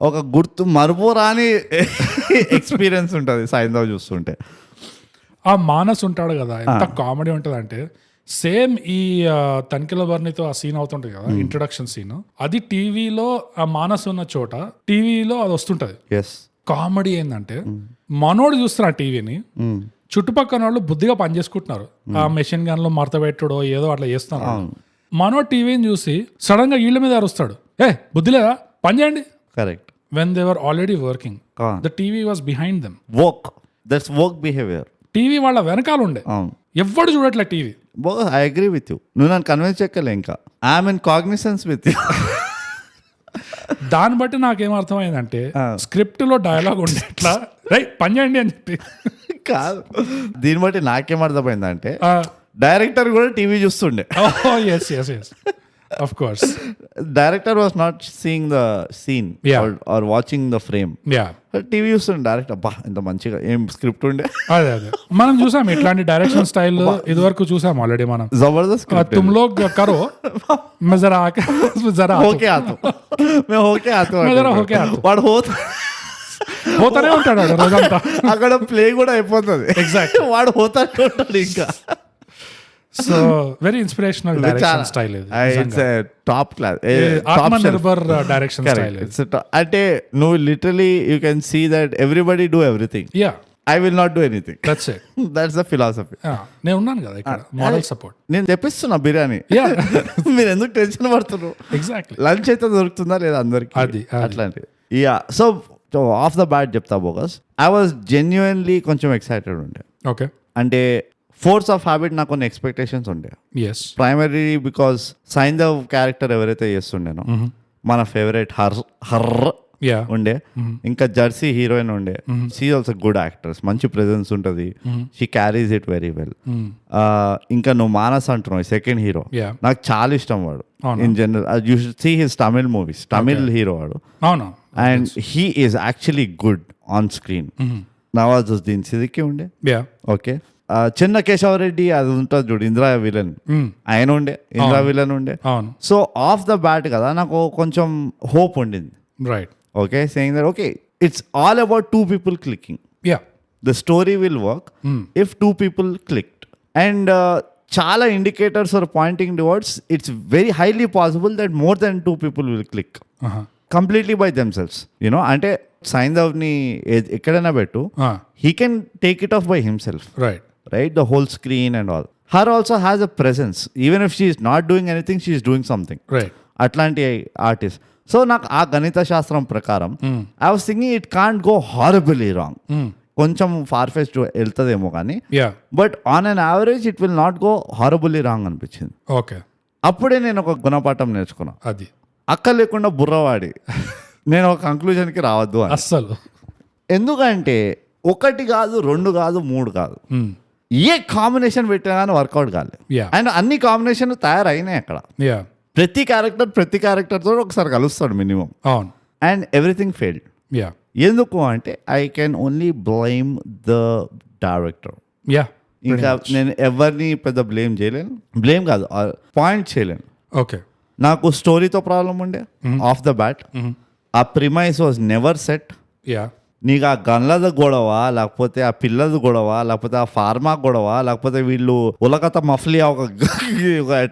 ఒక గుర్తు మరుపురాని ఎక్స్పీరియన్స్ ఉంటుంది సైంధవ్ చూస్తుంటే.
ఆ మానస్ ఉంటాడు కదా, ఎంత కామెడీ ఉంటుంది అంటే సేమ్ ఈ తనిఖీల బర్నితో ఆ సీన్ అవుతుంటది కదా, ఇంట్రొడక్షన్ సీన్. అది టీవీలో ఆ మానస్ ఉన్న చోట టీవీలో అది వస్తుంటది. కామెడీ ఏంటంటే మనోడు చూస్తున్నా టీవీని, చుట్టుపక్కల వాళ్ళు బుద్ధిగా పని చేసుకుంటున్నారు. ఆ మెషిన్ గన్ లో మడత పెట్టుడో ఏదో అట్లా చేస్తున్నారు. మనోడు టీవీని చూసి సడన్ గా వీళ్ళ మీద అరుస్తాడు, బుద్ధి లేదా, పని చేయండి.
Correct.
When they were already working, the TV was behind them.
That's work behaviour.
TV వాళ్ళ వెనకాల ఉండే, ఎవ్వడు చూడట్లే TV.
I agree with you. నువ్వు నన్ను కన్విన్స్ చెక్కలే. ఇంకా I'm in cognisance with you.
దాన్ని బట్టి నాకేం అర్థమైందంటే స్క్రిప్ట్ లో డైలాగ్ ఉండే ఇట్లా పని చేయండి అని చెప్పి
కాదు. దీన్ని బట్టి నాకేం అర్థమైందంటే డైరెక్టర్ కూడా టీవీ చూస్తుండే.
Of course.
Director was not seeing the scene or watching the frame.
Yeah.
TV చూస్తుండే డైరెక్టర్. బా ఎంత మంచిగా ఏం స్క్రిప్ట్ ఉండే.
అదే మనం చూసాం ఇట్లాంటి డైరెక్షన్ స్టైల్ ఇది వరకు చూసాం ఆల్రెడీ మనం.
జబర్దస్త్.
तुम लोग करो मैं जरा
ఓకే ఆతో मैं ఓకే ఆతో
मैं जरा होके आतो.
వాడు
పోతానే ఉంటాడు రోజంతా.
అక్కడ ప్లే కూడా అయిపోతుంది.
ఎగ్జాక్ట్.
వాడు పోతానే ఉంటాడు ఇంకా.
So very inspirational direction style ఇది.
It's top class
Aatmanirbhar direction style.
అంటే నువ్వు literally you can see that everybody do everything.
Yeah
I will not do anything.
That's it.
That's the philosophy.
నేను ఉన్నాను కదా ఇక్కడ మోరల్ సపోర్ట్.
నేను తెప్పిస్తున్నా బిర్యానీ. మీరు ఎందుకు టెన్షన్ పడుతున్నారు?
ఎగ్జాక్ట్లీ.
లంచ్ అయితే దొరుకుతుందా లేదా అందరికి?
అది
అట్లాంటివి. Yeah. So off the bat చెప్తా బోగస్, ఐ వాజ్ జెన్యున్లీ కొంచెం ఎక్సైటెడ్ ఉండే.
ఓకే.
అంటే ఫోర్స్ ఆఫ్ హ్యాబిట్ నాకు కొన్ని ఎక్స్పెక్టేషన్స్ ఉండే. ప్రైమరీ బికాస్ సైంధవ్ క్యారెక్టర్ ఎవరైతే చేస్తుండేనో మన ఫేవరెట్ హర్ర ఉండే, ఇంకా జెర్సీ హీరోయిన్ ఉండే. షీ ఆల్సో గుడ్ యాక్టర్స్, మంచి ప్రెజెన్స్ ఉంటుంది. She carries it very well. ఇంకా నువ్వు మానస్ అంటున్నావు సెకండ్ హీరో, నాకు చాలా ఇష్టం వాడు. In general you should see his Tamil movies. Tamil hero వాడు. And he is actually good on screen. Nawazuddin Siddiqui ఉండే. ఓకే. చిన్న కేశవరెడ్డి అది ఉంటుంది చూడు, ఇందిరా విలన్, ఆయన ఉండే. ఇందిరా విలన్ ఉండే. సో ఆఫ్ ద బ్యాట్ కదా నాకు కొంచెం హోప్ ఉండింది.
Right.
Okay. Saying that okay it's all about two people clicking. The story will work if two people clicked. And చాలా indicators are pointing towards it's very highly possible that more than two people will click completely by themselves. You know అంటే సైంధవ్ని ఎక్కడైనా పెట్టు, he can take it off by himself. Right, the whole screen and all. Her also has a presence. Even if she is not doing anything, she is doing something.
Right.
Atlanti artist. So నాకు ఆ గణిత శాస్త్రం ప్రకారం I was thinking it can't go horribly wrong. కొంచెం ఫార్ ఫెస్ట్ వెళ్తుందేమో కానీ, but on an average it will not go horribly wrong అనిపించింది.
ఓకే.
అప్పుడే నేను ఒక గుణపాఠం నేర్చుకున్నా.
అది
అక్క లేకుండా బుర్రవాడి నేను ఒక కంక్లూజన్కి రావద్దు అని.
అస్సలు.
ఎందుకంటే ఒకటి కాదు, రెండు కాదు, మూడు కాదు, ఏ కాంబినేషన్ పెట్టినా కానీ వర్కౌట్ కాలేదు. అండ్ అన్ని కాంబినేషన్ తయారైనాయి అక్కడ. ప్రతి క్యారెక్టర్తో ఒకసారి కలుస్తాడు మినిమం. And everything failed. ఎందుకు అంటే I can only blame the director. ఇంకా నేను ఎవరిని పెద్ద బ్లేమ్ చేయలేను. బ్లేమ్ కాదు, పాయింట్ చేయలేను.
ఓకే.
నాకు స్టోరీతో ప్రాబ్లం ఉండే ఆఫ్ ద బ్యాట్. ఆ ప్రిమైస్ వాజ్ నెవర్ సెట్. నీకు ఆ గన్లది గొడవ, లేకపోతే ఆ పిల్లది గొడవ, లేకపోతే ఆ ఫార్మా గొడవ, లేకపోతే వీళ్ళు ఉలకత మఫ్లియా ఒక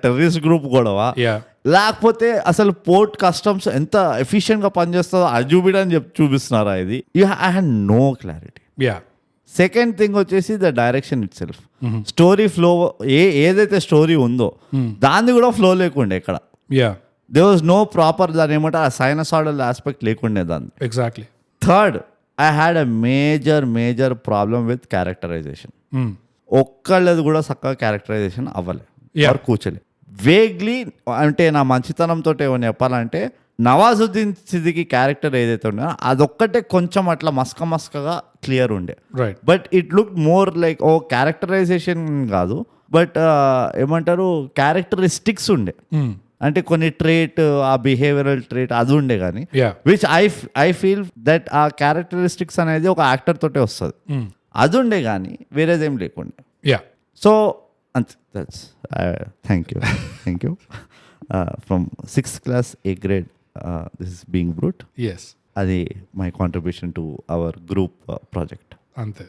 టెర్రరిస్ట్ గ్రూప్ గొడవ, లేకపోతే అసలు పోర్ట్ కస్టమ్స్ ఎంత ఎఫిషియెంట్ గా పనిచేస్తుందో అది చూపిడని చూపిస్తున్నారా? ఇది I had no clarity. Second thing వచ్చేసి the direction itself. Story flow ఏదైతే స్టోరీ ఉందో దాన్ని కూడా ఫ్లో లేకుండే ఇక్కడ. దే వాజ్ నో ప్రాపర్ దాని ఏమంటారు ఆ సైనసాయిడల్ ఆస్పెక్ట్ లేకుండే దాన్ని.
Exactly.
Third, I had a major problem with characterization. ఒక్కళ్ళది కూడా చక్కగా క్యారెక్టరైజేషన్ అవ్వలే, ఎవరు కూర్చోలే. వేగ్లీ అంటే నా మంచితనంతో ఏమని చెప్పాలంటే నవాజుద్దీన్ సిద్దికి క్యారెక్టర్ ఏదైతే ఉందో అదొక్కటే కొంచెం అట్లా మస్కగా క్లియర్ ఉండే.
Right.
But it look more like oh characterization కాదు, బట్ ఏమంటారు క్యారెక్టరిస్టిక్స్ ఉండే. అంటే కొన్ని ట్రేట్, ఆ బిహేవియరల్ ట్రేట్ అది ఉండే కానీ విచ్ ఐ ఫీల్ దట్ ఆ క్యారెక్టరిస్టిక్స్ అనేది ఒక యాక్టర్ తోటే వస్తుంది. అది ఉండే కానీ వేరేదేం లేకుండే. సో అంతే. That's thank you from 6th class A grade. This is being brute. అది my contribution to our group project.
అంతే.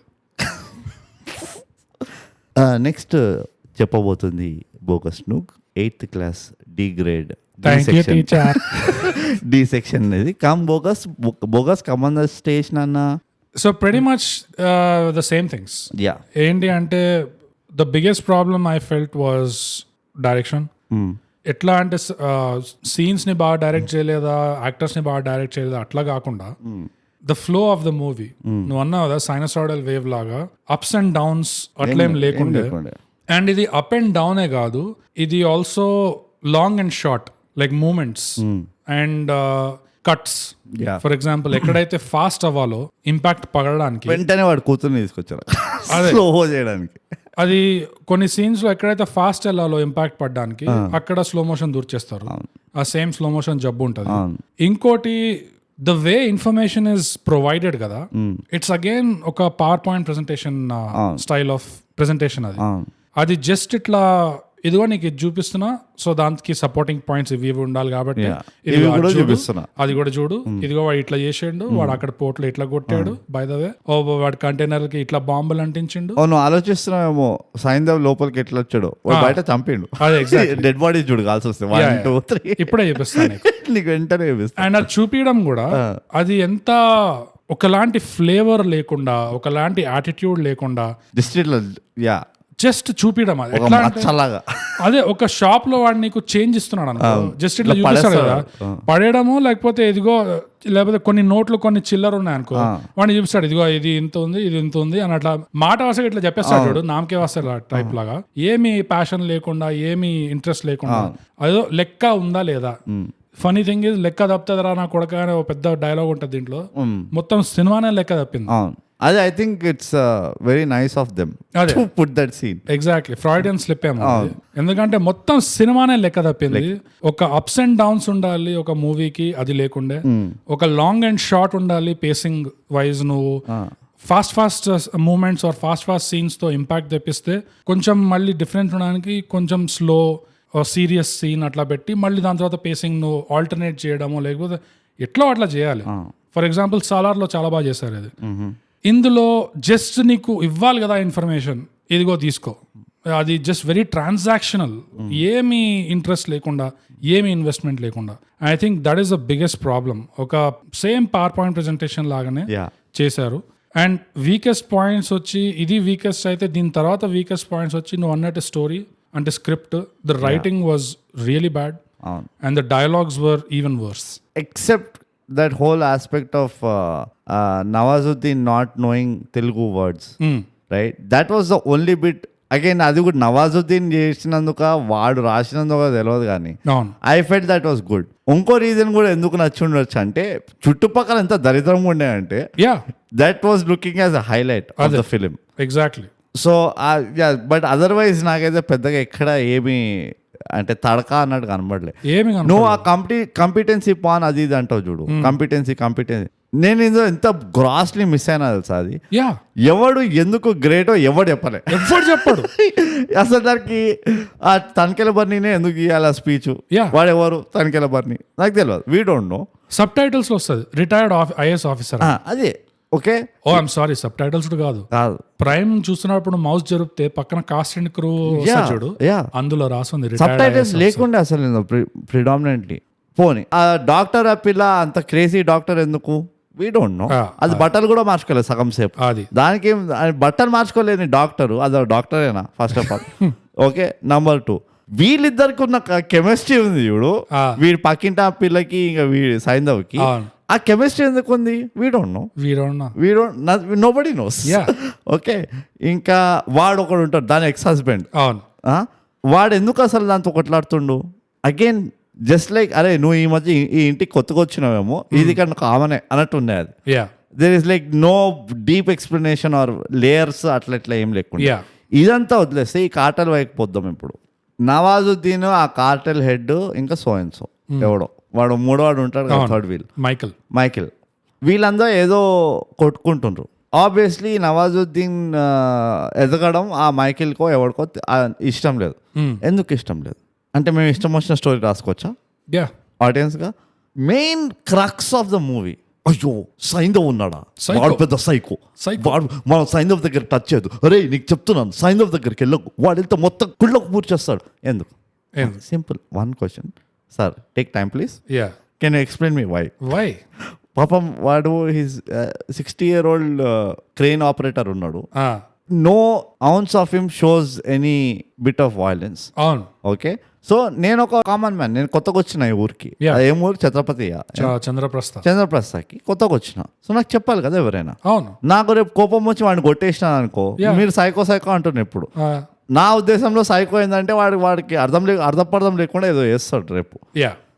నెక్స్ట్ చెప్పబోతుంది bogus nook 8th class D grade D section అనేది bogus come on the station అన్న.
So pretty much the same things. ఏంటి అంటే the biggest problem I felt was direction. ఎట్లా అంటే scenes ని బాగా డైరెక్ట్ చేయలేదా, యాక్టర్స్ ని బాగా డైరెక్ట్ చేయలేదా అట్లా కాకుండా the flow of the movie నువ్వు అన్నావు కదా సైనసాయిడల్ వేవ్ లాగా అప్స్ అండ్ డౌన్స్ అట్లేం లేకుండే. అండ్ ఇది అప్ అండ్ డౌనే కాదు, ఇది also long and short like movements and cuts. For example ఎక్కడైతే ఫాస్ట్ అవ్వాలో ఇంపాక్ట్ పడడానికి
వెంటనే వాడు కూతుర్ని తీసుకొచ్చారు స్లో చేయడానికి.
అది కొన్ని సీన్స్ లో ఎక్కడైతే ఫాస్ట్ వెళ్ళాలో ఇంపాక్ట్ పడడానికి అక్కడ స్లో మోషన్ దూర్చేస్తారు. ఆ సేమ్ స్లో మోషన్ జబ్బు ఉంటుంది. ఇంకోటి the way information is provided కదా, ఇట్స్ అగైన్ ఒక power point presentation style of presentation. అది జస్ట్ ఇట్లా ఇదిగో నీకు ఇది చూపిస్తున్నా, సో దానికి సపోర్టింగ్ పాయింట్స్ ఇవి ఉండాలి కాబట్టి అది కూడా చూడు, ఇదిగో వాడు ఇట్లా చేసాడు, వాడు అక్కడ పోర్ట్లో ఇట్లా కొట్టాడు, బై ద వే వాడు కంటైనర్ కి ఇట్లా బాంబులు అంటించిండు.
నువ్వు ఆలోచిస్తున్నావేమో సైన్దేవ్ లోపలికి ఎట్లా వచ్చాడు, బయట చంపిండు, డెడ్ బాడీ చూడు కాల్సి వస్తే 1 2 3
ఇప్పుడే చూపిస్తాను
నీకు వెంటనే చూపిస్తాను.
అండ్ అది చూపించడం కూడా అది ఎంత ఒకలాంటి ఫ్లేవర్ లేకుండా, ఒకలాంటి యాటిట్యూడ్ లేకుండా జస్ట్ చూపించడం. అది ఎట్లా అదే ఒక షాప్ లో వాడు నీకు చేంజ్ ఇస్తున్నాడు అనుకో, జస్ట్ ఇట్లా చూపిస్తాడు కదా, పడేయడము లేకపోతే ఇదిగో, లేకపోతే కొన్ని నోట్లు కొన్ని చిల్లర ఉన్నాయి అనుకో, వాడిని చూపిస్తాడు ఇదిగో ఇది ఇంత ఉంది, ఇది ఇంత ఉంది అని అట్లా మాట వరుసగా ఇట్లా చెప్పేస్తాడు చూడు, నామకే వస్తాడు టైప్ లాగా. ఏమి ప్యాషన్ లేకుండా, ఏమి ఇంట్రెస్ట్ లేకుండా, అదో లెక్క ఉందా లేదా. ఫనీ థింగ్ ఇస్ లెక్క తప్పుతుందిరా నా కొడక అనే ఒక పెద్ద డైలాగ్ ఉంటుంది దీంట్లో. మొత్తం సినిమానే లెక్క తప్పింది.
అదే I think it's very nice of them to put that scene.
Exactly, Freudian slip ఏమో. ఎందుకంటే మొత్తం సినిమానే లెక్క తప్పింది. ఒక అప్స్ అండ్ డౌన్స్ ఉండాలి ఒక మూవీకి, అది లేకుండే. ఒక లాంగ్ అండ్ షార్ట్ ఉండాలి పేసింగ్ వైజ్. నువ్వు fast movements or fast scenes తో ఇంపాక్ట్ తెప్పిస్తే కొంచెం మళ్ళీ డిఫరెంట్ ఉండడానికి కొంచెం స్లో సీరియస్ సీన్ అట్లా పెట్టి మళ్ళీ దాని తర్వాత పేసింగ్ నువ్వు ఆల్టర్నేట్ చేయడమో లేకపోతే ఎట్లా అట్లా చేయాలి. ఫర్ ఎగ్జాంపుల్ సాలార్లో చాలా బాగా చేశారు అది. ఇందులో జస్ట్ నీకు ఇవ్వాలి కదా ఇన్ఫర్మేషన్, ఇదిగో తీసుకో, అది జస్ట్ వెరీ ట్రాన్సాక్షనల్, ఏమి ఇంట్రెస్ట్ లేకుండా, ఏమి ఇన్వెస్ట్మెంట్ లేకుండా. I think that is the biggest problem. ఒక సేమ్ పవర్ పాయింట్ ప్రెజెంటేషన్ లాగానే చేశారు. అండ్ వీకెస్ట్ పాయింట్స్ వచ్చి ఇది వీకెస్ట్ అయితే, దీని తర్వాత వీకెస్ట్ పాయింట్స్ వచ్చి నువ్వు అన్నట్టు స్టోరీ అంటే script, the writing was really bad and the dialogues were even worse.
Except that whole aspect of Nawazuddin not knowing Telugu words, right? That was the only bit. Again, అది కూడా నవాజుద్దీన్ చేసినందుక వాడు రాసినందుక తెలియదు కానీ I felt that was good. ఇంకో reason కూడా ఎందుకు నచ్చి ఉండొచ్చు అంటే చుట్టుపక్కల ఎంత దరిద్రంగా ఉండే, that was looking as a highlight of the film.
Exactly.
So but otherwise నాకైతే పెద్దగా ఎక్కడ ఏమి అంటే తడకా అన్నట్టు కనబడలే. నువ్వు ఆ కంపిటెన్సీ పాన్ అది ఇది అంటావు చూడు, కంపిటెన్సీ నేను ఇందులో ఎంత గ్రాస్లీ మిస్ అయినా తెలుసా. అది ఎవడు ఎందుకు గ్రేటో ఎవడు చెప్పాడు అసలు. దానికి ఆ తనికెల బర్నీనే ఎందుకు ఇవ్వాలి ఆ స్పీచ్, వాడెవరు తనికెల బర్నీ నాకు తెలియదు, we don't know.
Subtitles లో వస్తుంది రిటైర్డ్ IAS ఆఫీసర్.
అదే okay.
Oh I'm sorry, subtitles కాదు. ప్రైమ్ చూస్తున్నప్పుడు మౌస్ జరిపితే పక్కన కాస్ట్ అండ్ క్రూ చూడు, అందులో రాసింది
సబ్ టైటిల్స్ లేకుండా అసలు ప్రిడామినెంట్లీ. పోనీ ఆ డాక్టర్ ఆ పిల్ల అంత క్రేజీ డాక్టర్ ఎందుకు, వీ డోంట్ నో. అది బట్టలు కూడా మార్చుకోలేదు సగం సేపు. దానికి బట్టలు మార్చుకోలేని డాక్టరు, అది డాక్టరేనా first of all. Okay. Number 2 వీళ్ళిద్దరికి ఉన్న కెమిస్ట్రీ ఉంది చూడు,
ఆ.
వీడి పక్కింటి ఆ పిల్లకి ఇంకా వీడి సైంధవ్కి
అవును.
ఆ కెమిస్ట్రీ ఎందుకు ఉంది? We don't no, nobody nose.
Yeah.
Okay, ఇంకా వాడు ఒకడు ఉంటాడు దాని ఎక్స్ హస్బెండ్,
అవును.
వాడు ఎందుకు అసలు దాంతో కొట్లాడుతుండు? అగైన్ జస్ట్ లైక్ అరే నువ్వు ఈ మధ్య ఈ ఇంటికి కొత్తగా వచ్చినావేమో, ఇది కన్నా కామనే అన్నట్టు ఉన్నాయి. అది
yeah
there is like no deep explanation or layers అట్లా ఇట్లా ఏం లేకుండా.
యా
ఇదంతా వదిలేస్తే ఈ కార్టెల్ వైపు పోద్దాం. ఇప్పుడు నవాజుద్దీన్, ఆ కార్టెల్ హెడ్, ఇంకా సో అండ్ సో ఎవడో వాడు మూడోవాడు ఉంటాడు కదా, థర్డ్ వీల్ మైకిల్, వీళ్ళందరూ ఏదో కొట్టుకుంటుండ్రు. ఆబ్వియస్లీ నవాజుద్దీన్ ఎదగడం ఆ మైకిల్కో ఎవరికో ఇష్టం లేదు. ఎందుకు ఇష్టం లేదు అంటే మేము ఇష్టం వచ్చిన స్టోరీ రాసుకోవచ్చా ఆడియన్స్గా? Main crux of the movie, అయ్యో సైంధవ్ ఉన్నాడా, వాడు పెద్ద సైకో, వాడు మనం సైంధవ్ దగ్గర టచ్ చేయదు, అరే నీకు చెప్తున్నాను సైంధవ్ దగ్గరికి వెళ్ళకు, వాడు వెళ్తే మొత్తం కుళ్ళకు పూర్చేస్తాడు. ఎందుకు? Simple one question sir, take time please, can you explain me why? పాపం వాడు హిజ్ 60-year-old క్రేన్ ఆపరేటర్ ఉన్నాడు. No ounce of him shows any bit of violence. Okay, so నేను ఒక కామన్ మ్యాన్, నేను కొత్తగా వచ్చిన ఈ ఊరికి. ఏం ఊరు? చంద్రప్రస్థకి కొత్తగా వచ్చిన. సో నాకు చెప్పాలి కదా ఎవరైనా. నాకు రేపు కోపం వచ్చి వాడిని కొట్టేసిన అనుకో, మీరు సైకో అంటున్నారు. ఇప్పుడు నా ఉద్దేశంలో సైకో ఏంటంటే వాడికి అర్థపర్థం లేకుండా ఏదో చేస్తాడు రేపు.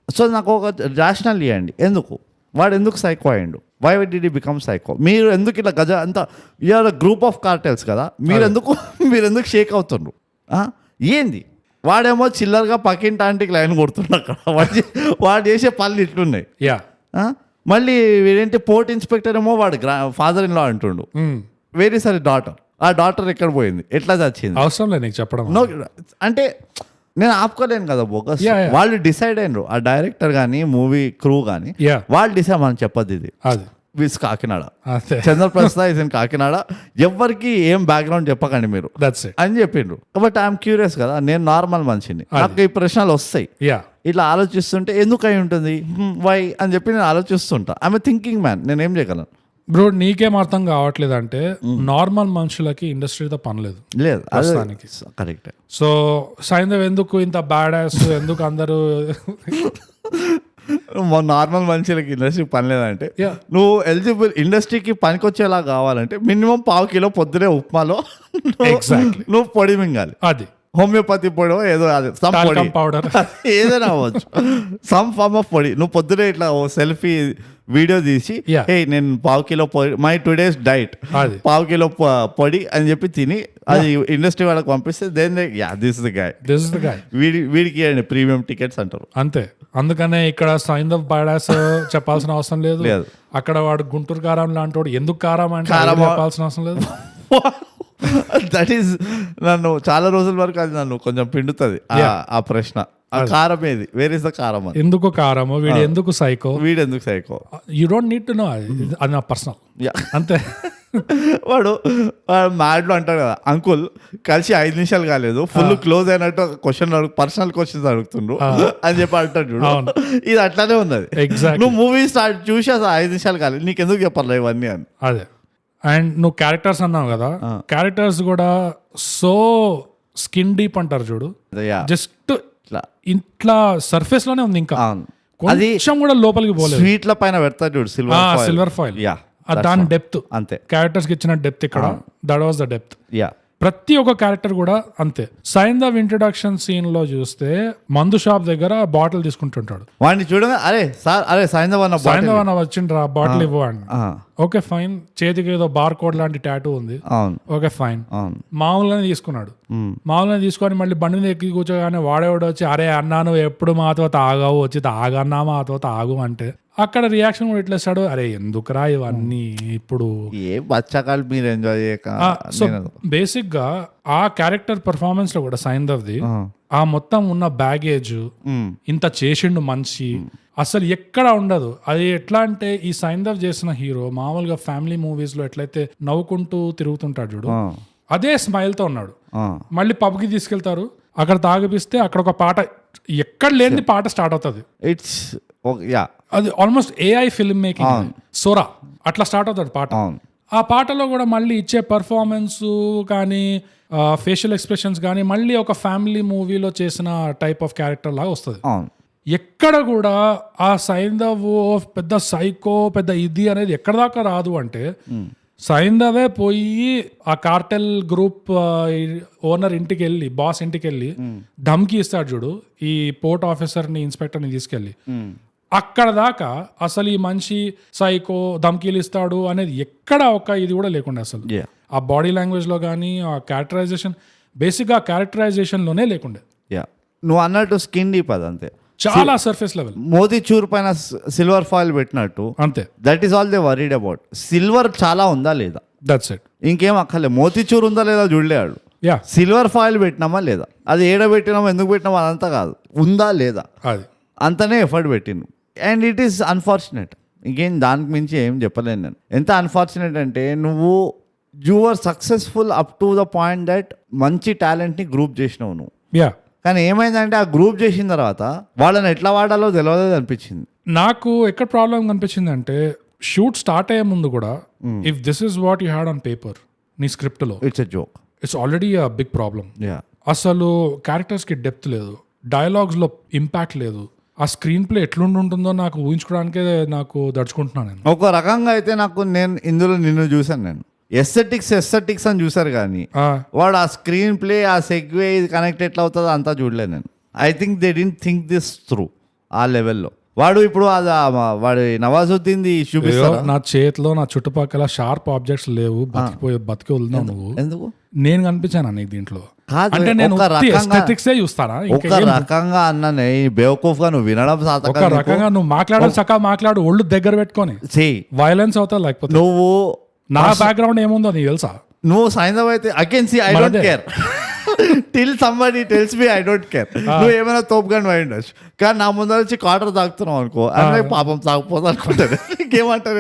సో నాకు ఒక రేషనల్ ఇవ్వండి, ఎందుకు వాడు ఎందుకు సైకో అయ్యిండు? Why did he become psycho? మీరు ఎందుకు ఇట్లా గజ అంతా యూఆర్ గ్రూప్ ఆఫ్ కార్టెల్స్ కదా, మీరు ఎందుకు షేక్ అవుతుండ్రు? ఏంది? వాడేమో చిల్లరగా పక్కింటి ఆంటీకి లైన్ కొడుతుండ్రు అక్కడ, వాడు చేసే పనులు ఇట్లున్నాయి. మళ్ళీ వీడేంటి పోర్ట్ ఇన్స్పెక్టర్ ఏమో వాడు ఫాదర్ ఇన్ లా అంటుండు. వేరే సరే డాటర్, ఆ డాటర్ ఎక్కడ పోయింది, ఎట్లా చచ్చింది?
అవసరం లేదు నీకు చెప్పడం.
అంటే నేను ఆపుకోలేను కదా బోగస్. వాళ్ళు డిసైడ్ అయినరు, ఆ డైరెక్టర్ కానీ మూవీ క్రూ కానీ వాళ్ళు డిసైడ్, మనం చెప్పద్దు ఇది విస్ కాకినాడ, చంద్రప్రస్థ ఇస్ ఇన్ కాకినాడ, ఎవరికి ఏం బ్యాక్గ్రౌండ్ చెప్పకండి మీరు అని చెప్పిండ్రు. బట్ ఐఎమ్ క్యూరియస్ కదా, నేను నార్మల్ మనిషిని, నాకు ఈ ప్రశ్నలు వస్తాయి. ఇట్లా ఆలోచిస్తుంటే ఎందుకు అయి ఉంటుంది, వై అని చెప్పి నేను ఆలోచిస్తుంటా. ఐఎమ్ థింకింగ్ మ్యాన్, నేను ఏం చేయగలను?
బ్రో నీకేం అర్థం కావట్లేదు అంటే నార్మల్ మనుషులకి ఇండస్ట్రీతో పని లేదు ప్రస్తుతానికి.
కరెక్ట్.
సో సైంధవ్ ఎందుకు ఇంత బ్యాడ్ యాస్, ఎందుకు అందరూ
నార్మల్ మనుషులకి ఇండస్ట్రీ పని లేదంటే, నువ్వు ఎలిజిబుల్ ఇండస్ట్రీకి పనికొచ్చేలా కావాలంటే మినిమం 1/2 కిలో పొద్దునే ఉప్మాలో నువ్వు పొడి మింగాలి. అది హోమియోపతి పొడి ఏదో, అది సమ్ పొడి
పౌడర్
ఏదైనా అవ్వచ్చు, సమ్ ఫార్మ్ ఆఫ్ పొడి. నువ్వు పొద్దునే ఇట్లా ఓ సెల్ఫీ వీడియో తీసి, హే నేను 1/2 కిలో పొడి, మై టుడేస్ డైట్ 1/2 కిలో పొడి అని చెప్పి తిని అది ఇండస్ట్రీ వాళ్ళకి పంపిస్తే then this is the guy, వీడికి ప్రీమియం టికెట్స్ అంటారు.
అంతే. అందుకనే ఇక్కడ సైంధవ్ బాడాస్ చెప్పాల్సిన అవసరం లేదు. అక్కడ వాడు గుంటూరు కారం లాంటి వాడు ఎందుకు కారం అంటే చెప్పాల్సిన అవసరం లేదు.
దట్ ఈస్ నన్ను చాలా రోజుల వరకు అది నన్ను కొంచెం పిండుతుంది ఆ ప్రశ్న. కారం ఏది, వేర్ ఇస్ ద కారం,
ఎందుకు కారము, వీడు ఎందుకు psycho, you don't need to know, అది నా పర్సనల్. అంతే.
వాడు మ్యాడ్లో అంటాడు కదా, అంకుల్ కలిసి 5 నిమిషాలు కాలేదు, ఫుల్ క్లోజ్ అయినట్టు క్వశ్చన్ పర్సనల్ క్వశ్చన్స్ అడుగుతుండ్రు అని చెప్పి అంటాడు చూడు. ఇది అట్లానే ఉన్నది. నువ్వు మూవీ స్టార్ట్ చూసి అసలు 5 నిమిషాలు కాలేదు, నీకు ఎందుకు చెప్పాలి ఇవన్నీ అని.
అదే. అండ్ నువ్వు క్యారెక్టర్స్ అన్నావు కదా, క్యారెక్టర్స్ కూడా సో స్కిన్ డీప్ అంటారు చూడు, జస్ట్ ఇట్లా సర్ఫేస్ లోనే ఉంది, ఇంకా కొంచెం కూడా లోపలికి పోలేదు.
స్వీట్ల పైన పెడతారు చూడు,
సిల్వర్ ఫాయిల్, దాని డెప్త్ అంతే. క్యారెక్టర్స్ కి ఇచ్చిన డెప్త్ ఇక్కడ, దట్ వాస్ ద డెప్త్. ప్రతి ఒక్క క్యారెక్టర్ కూడా అంతే. సైంధవ్ ఇంట్రొడక్షన్ సీన్ లో చూస్తే మందు షాప్ దగ్గర బాటిల్ తీసుకుంటుంటాడు, వాడిని
చూడగా అరే సార్, అరే సైంధవ్
అన్న వచ్చిండ్రా బాటిల్ ఇవ్వండి. ఓకే ఫైన్, చేతికి ఏదో బార్ కోడ్ లాంటి టాటూ ఉంది, ఓకే ఫైన్, మామూలుగానే తీసుకున్నాడు. మామూలుగా తీసుకొని మళ్ళీ బండి మీద ఎక్కి కూర్చోగానే వాడేవాడు వచ్చి, అరే అన్నా నువ్వు ఎప్పుడు మాతో తాగావు, వచ్చి తాగన్నా మాతో తాగు అంటే అక్కడ రియాక్షన్ కూడా ఇట్లేస్తాడు, అరే ఎందుకురా ఇవన్నీ ఇప్పుడు
ఏ బచ్చకాలు మీరు ఎంజాయ్ చేయక.
సో బేసిక్ గా ఆ క్యారెక్టర్ పర్ఫార్మెన్స్ లో కూడా సైంధవ్ది ఆ మొత్తం ఉన్న బ్యాగేజ్, ఇంత చేసిండు మనిషి అసలు ఎక్కడ ఉండదు. అది ఎట్లా అంటే ఈ సైంధవ్ చేసిన హీరో మామూలుగా ఫ్యామిలీ మూవీస్ లో ఎట్లయితే నవ్వుకుంటూ తిరుగుతుంటాడు చూడు, అదే స్మైల్ తో ఉన్నాడు. మళ్ళీ పబ్ కి తీసుకెళ్తారు, అక్కడ తాగిపిస్తే అక్కడ ఒక పాట ఎక్కడ లేని పాట స్టార్ట్ అవుతుంది.
ఇట్స్
అది almost AI film making, Sora అట్లా స్టార్ట్ అవుతుంది పాట. ఆ పాటలో కూడా మళ్ళీ ఇచ్చే పర్ఫార్మెన్స్ కానీ ఫేషియల్ ఎక్స్ప్రెషన్స్ కానీ మళ్ళీ ఒక ఫ్యామిలీ మూవీలో చేసిన టైప్ ఆఫ్ క్యారెక్టర్ లాగా వస్తుంది.
అవును.
ఎక్కడ కూడా ఆ సైంధవ్ పెద్ద సైకో పెద్ద ఇది అనేది ఎక్కడ దాకా రాదు అంటే సైంధవే పోయి ఆ కార్టెల్ గ్రూప్ ఓనర్ ఇంటికి వెళ్ళి బాస్ ఇంటికి వెళ్ళి ధమ్కి ఇస్తాడు చూడు ఈ పోర్ట్ ఆఫీసర్ని ఇన్స్పెక్టర్ని తీసుకెళ్ళి, అక్కడ దాకా అసలు ఈ మనిషి సైకో ధమ్కీలు ఇస్తాడు అనేది ఎక్కడ ఒక ఇది కూడా లేకుండా అసలు ఆ బాడీ లాంగ్వేజ్ లో కానీ ఆ క్యారెక్టరైజేషన్ బేసిక్గా క్యారెక్టరైజేషన్ లోనే లేకుండే.
నువ్వు అన్నట్టు స్కిన్ డీప్ అది అంతే,
చాలా సర్ఫేస్ లెవెల్.
మోతీచూర్ పైన సిల్వర్ ఫాయిల్ పెట్టినట్టు
అంతే.
That is all they worried about. Silver చాలా ఉందా లేదా,
దట్స్ ఇట్.
ఇంకేం అక్కర్లే. మోతీచూర్ ఉందా లేదా చూడలేడు,
యా
సిల్వర్ ఫాయిల్ పెట్టినామా లేదా, అది ఏడబెట్టినామా ఎందుకు పెట్టినామా అదంతా కాదు, ఉందా లేదా
అది
అంతనే ఎఫర్ట్ పెట్టిండు. అండ్ ఇట్ ఈస్ అన్ఫార్చునేట్, ఇంకేం దానికి మించి ఏం చెప్పలేను నేను. ఎంత అన్ఫార్చునేట్ అంటే నువ్వు are successful up to the point that మంచి టాలెంట్ని గ్రూప్ చేసినావు నువ్వు,
యా.
కానీ ఏమైందంటే ఆ గ్రూప్ చేసిన తర్వాత వాళ్ళని ఎట్లా వాడాలో తెలియదు అనిపించింది
నాకు. ఎక్కడ ప్రాబ్లం కనిపించింది అంటే షూట్ స్టార్ట్ అయ్యే ముందు కూడా if this is what you had on paper నీ స్క్రిప్ట్ లో,
it's a joke.
It's already a big problem. అసలు క్యారెక్టర్స్ కి డెప్త్ లేదు, డైలాగ్స్ లో ఇంపాక్ట్ లేదు, ఆ స్క్రీన్ ప్లే ఎట్లుంటుందో నాకు ఊహించుకోవడానికే నాకు దడుచుకుంటున్నాను నేను.
ఒక రకంగా అయితే నేను ఇందులో నిన్ను చూసాను, నేను ఎస్థెటిక్స్ అని చూసారు కానీ వాడు ఆ స్క్రీన్ ప్లే ఆ సెగ్వే కనెక్ట్ ఎట్లా అవుతుందో అంతా చూడలేదు నేను. I think they didn't think this through ఆ లెవెల్లో. వాడు ఇప్పుడు అది వాడు నవాజుద్దీన్ చూపిస్తాడు.
నా చేతిలో నా చుట్టుపక్కల షార్ప్ ఆబ్జెక్ట్స్ లేవు, బతికి వదిలినావు నువ్వు. ఎందుకు నేను కనిపించాను నీకు దీంట్లో? అంటే నేను చూస్తానా
ఒక రకంగా అన్ననే బేవకూఫ్ గా నువ్వు వినడం
ఒక రకంగా నువ్వు మాట్లాడాలి, చక్కగా మాట్లాడు, ఒళ్ళు దగ్గర పెట్టుకొని వైలెన్స్ అవుతా. లేకపోతే
నువ్వు
నా బ్యాక్గ్రౌండ్ ఏముందో నీకు తెలుసా?
నువ్వు సైంధవ్ అయితే I can see I don't care till somebody tells me I don't care. నువ్వు ఏమైనా తోపుగాని పోయి ఉండొచ్చు, కానీ నా ముందర వచ్చి క్వార్టర్ తాగుతున్నావు అనుకో, అంటే పాపం తాగిపోతా అనుకుంటాను. ఇంకేమంటా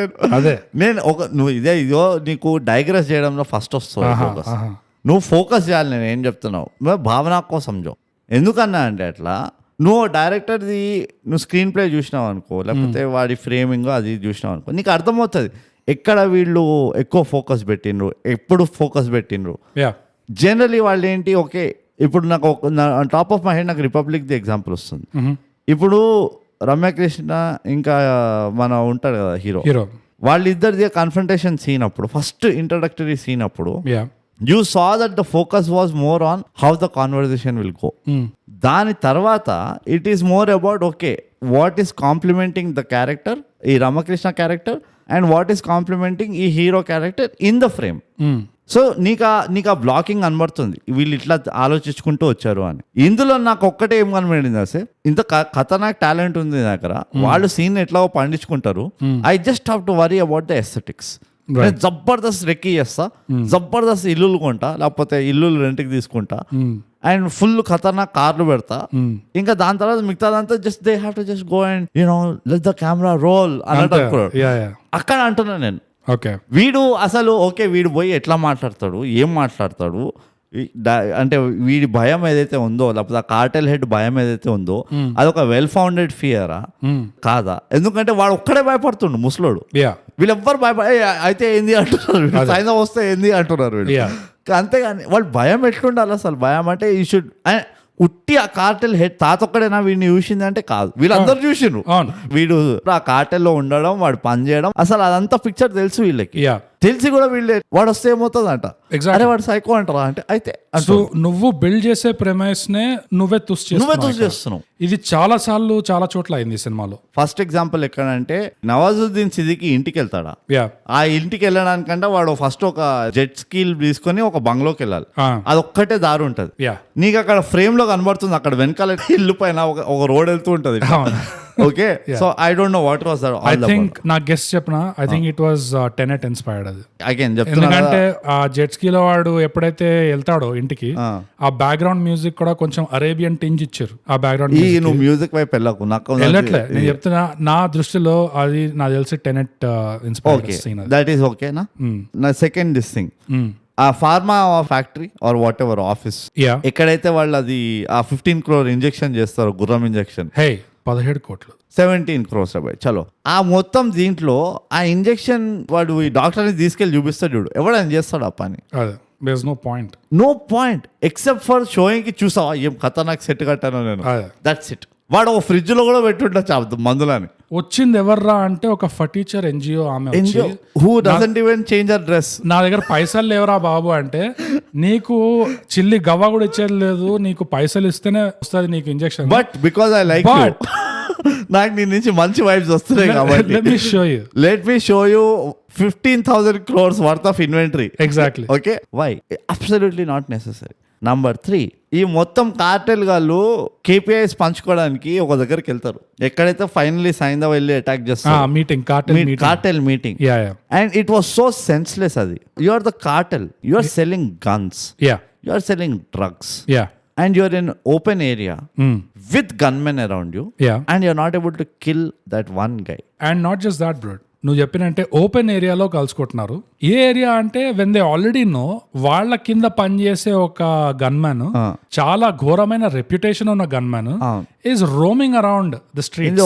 నేను నువ్వు ఇదో నీకు డైగ్రెస్ చేయడంలో ఫస్ట్ వస్తుంది ఫోకస్. నువ్వు ఫోకస్ చేయాలి. నేను ఏం చెప్తున్నావు భావన కోసం జో. ఎందుకన్నా అంటే అట్లా నువ్వు డైరెక్టర్ది నువ్వు స్క్రీన్ ప్లే చూసినావు అనుకో, లేకపోతే వాడి ఫ్రేమింగ్ అది చూసినావు అనుకో, నీకు అర్థమవుతుంది ఎక్కడ వీళ్ళు ఎక్కువ ఫోకస్ పెట్టిండ్రు, ఎప్పుడు ఫోకస్ పెట్టిండ్రు. జనరలీ వాళ్ళు ఏంటి, ఓకే ఇప్పుడు నాకు టాప్ ఆఫ్ మై హెడ్ నాకు రిపబ్లిక్ ది ఎగ్జాంపుల్ వస్తుంది. ఇప్పుడు రమ్యకృష్ణ ఇంకా మన ఉంటాడు కదా హీరో, వాళ్ళిద్దరిది కన్ఫ్రంటేషన్ సీన్ అప్పుడు, ఫస్ట్ ఇంట్రడక్టరీ సీన్ అప్పుడు you saw that the focus was more on how the conversation will go. దాని తర్వాత it is more about okay what is complementing the character, ఈ Ramakrishna character, and what is complementing ఈ hero character in the frame. So నీకు ఆ blocking కనబడుతుంది, వీళ్ళు ఇట్లా ఆలోచించుకుంటూ వచ్చారు అని. ఇందులో నాకు ఒక్కటే ఏం కనబడింది అసలు, ఇంత ఖతర్నాక్ టాలెంట్ ఉంది నా దగ్గర, వాళ్ళు సీన్ ఎట్లా పండించుకుంటారు. I just have to worry about the aesthetics. నేను జబర్దస్త్ రెక్కి చేస్తా, జబర్దస్త్ ఇల్లులు కొంటా, లేకపోతే ఇల్లులు రెంట్కి తీసుకుంటా, అండ్ ఫుల్ ఖతర్నాక్ కార్లు పెడతా. ఇంకా దాని తర్వాత మిగతాదంతా just they have to just go and you know let the camera roll అన్నట్టు అక్కడ అంటున్నా నేను. వీడు అసలు ఓకే వీడు పోయి ఎట్లా మాట్లాడతాడు, ఏం మాట్లాడతాడు అంటే వీడి భయం ఏదైతే ఉందో, లేకపోతే ఆ కార్టెల్ హెడ్ భయం ఏదైతే ఉందో అదొక వెల్ ఫౌండెడ్ ఫియరా కాదా? ఎందుకంటే వాడు ఒక్కడే భయపడుతుండు ముసలోడు, వీళ్ళెవ్వరు అయితే ఏంది అంటున్నారు, సైంధవ్ వస్తే ఏంది అంటున్నారు వీళ్ళు. అంతేగాని వాళ్ళు భయం ఎట్లుండాలి అసలు? భయం అంటే ఈ షుడ్ ఉట్టి ఆ కార్టెల్ హెడ్ తాత ఒక్కడేనా వీడిని చూసింది అంటే కాదు, వీళ్ళందరూ చూసిండ్రు. వీడు ఆ కార్టెల్లో ఉండడం, వాడు పని చేయడం, అసలు అదంతా పిక్చర్ తెలుసు వీళ్ళకి. తెలిసి కూడా వీళ్ళే వాడు వస్తే ఏమవుతుంది అంట, అరే వాడు సైకో అంటారా అంటే, అయితే
నువ్వు బిల్డ్ చేసే ప్రెమైస్ నే నువ్వే తుస్ చేస్తున్నావు. ఇది చాలా సార్లు చాలా చోట్ల అయింది సినిమాలో.
ఫస్ట్ ఎగ్జాంపుల్ ఎక్కడంటే నవాజుద్దీన్ సిద్దికి ఇంటికి వెళ్తాడా, ఆ ఇంటికి వెళ్ళడానికంటే వాడు ఫస్ట్ ఒక జెట్ స్కీల్ తీసుకొని ఒక బంగ్లోకి వెళ్ళాలి, అదొక్కటే దారి ఉంటది. నీకు అక్కడ ఫ్రేమ్ లో కనబడుతుంది, అక్కడ వెనకాల ఇల్లు పైన ఒక రోడ్ వెళ్తూ ఉంటది. Okay, so I don't know what was that.
I think నా గెస్ చెప్పిన, I think it was Tenet inspired. అది
అగైన్
ఎందుకంటే ఆ జెట్ స్కీలో వాడు ఎప్పుడైతే వెళ్తాడో ఇంటికి, ఆ బ్యాక్గ్రౌండ్ మ్యూజిక్ కూడా కొంచెం అరేబియన్ టింజ్ ఇచ్చారు. ఆ బ్యాక్గ్రౌండ్
నువ్వు మ్యూజిక్ వైపు వెళ్ళకు, నాకు
వెళ్ళట్లే, నేను చెప్తున్నా నా దృష్టిలో అది నాకు తెలిసి Tenet inspired scene.
That is ఓకేనా. నా సెకండ్ దిస్ థింగ్, ఆ pharma factory or whatever office ఎక్కడైతే వాళ్ళు అది ఆ 15 crore ఇంజెక్షన్ చేస్తారు, గుర్రం ఇంజెక్షన్,
17 కోట్లు
17 crores అబ్బాయి చలో. ఆ మొత్తం దీంట్లో ఆ ఇంజెక్షన్ వాడు ఈ డాక్టర్ని తీసుకెళ్ళి చూపిస్తాడు చూడు, ఎవడైనా చేస్తాడు ఆ పని.
There no point.
No point except for showing కి చూసావా ఏం ఖతర్నాక్ సెట్ కట్టాను నేను, దట్స్ ఇట్. వాడు ఒక ఫ్రిడ్జ్ లో కూడా పెట్టుండొచ్చు మందులని.
వచ్చింది ఎవర్రా అంటే ఒక ఫర్నిచర్ ఎన్జిఓ ఆమె వచ్చి,
who doesn't even change her dress.
నా దగ్గర పైసలు లేవరా బాబు అంటే, నీకు చిల్లి గవ్వ కూడా ఇచ్చేది లేదు, నీకు పైసలు ఇస్తేనే వస్తుంది నీకు injection.
But because I like నాకు నీ నుంచి మంచి వైబ్స్ వస్తున్నాయి కాబట్టి
let
me show you 15,000 crores worth of inventory.
Exactly.
Okay, why? Absolutely not necessary. Number 3, ఈ మొత్తం కార్టెల్ గాళ్ళు KPIs పంచుకోవడానికి ఒక దగ్గరికి వెళ్తారు. ఎక్కడైతే ఫైనలీ సైందా వెళ్ళి అటాక్ చేస్తారు,
meeting
cartel meeting. And it was so senseless. అది you are the cartel, you are selling guns, you are selling drugs, and you're in open area with gunmen around you, and you're not able to kill that one guy.
And not just that, bro, నువ్వు చెప్పినంటే open ఏరియాలో కలుసుకుంటున్నారు. ఏ area అంటే when they already no వాళ్ళ కింద పనిచేసే ఒక gunman, చాలా ఘోరమైన reputation ఉన్న gunman is roaming around the street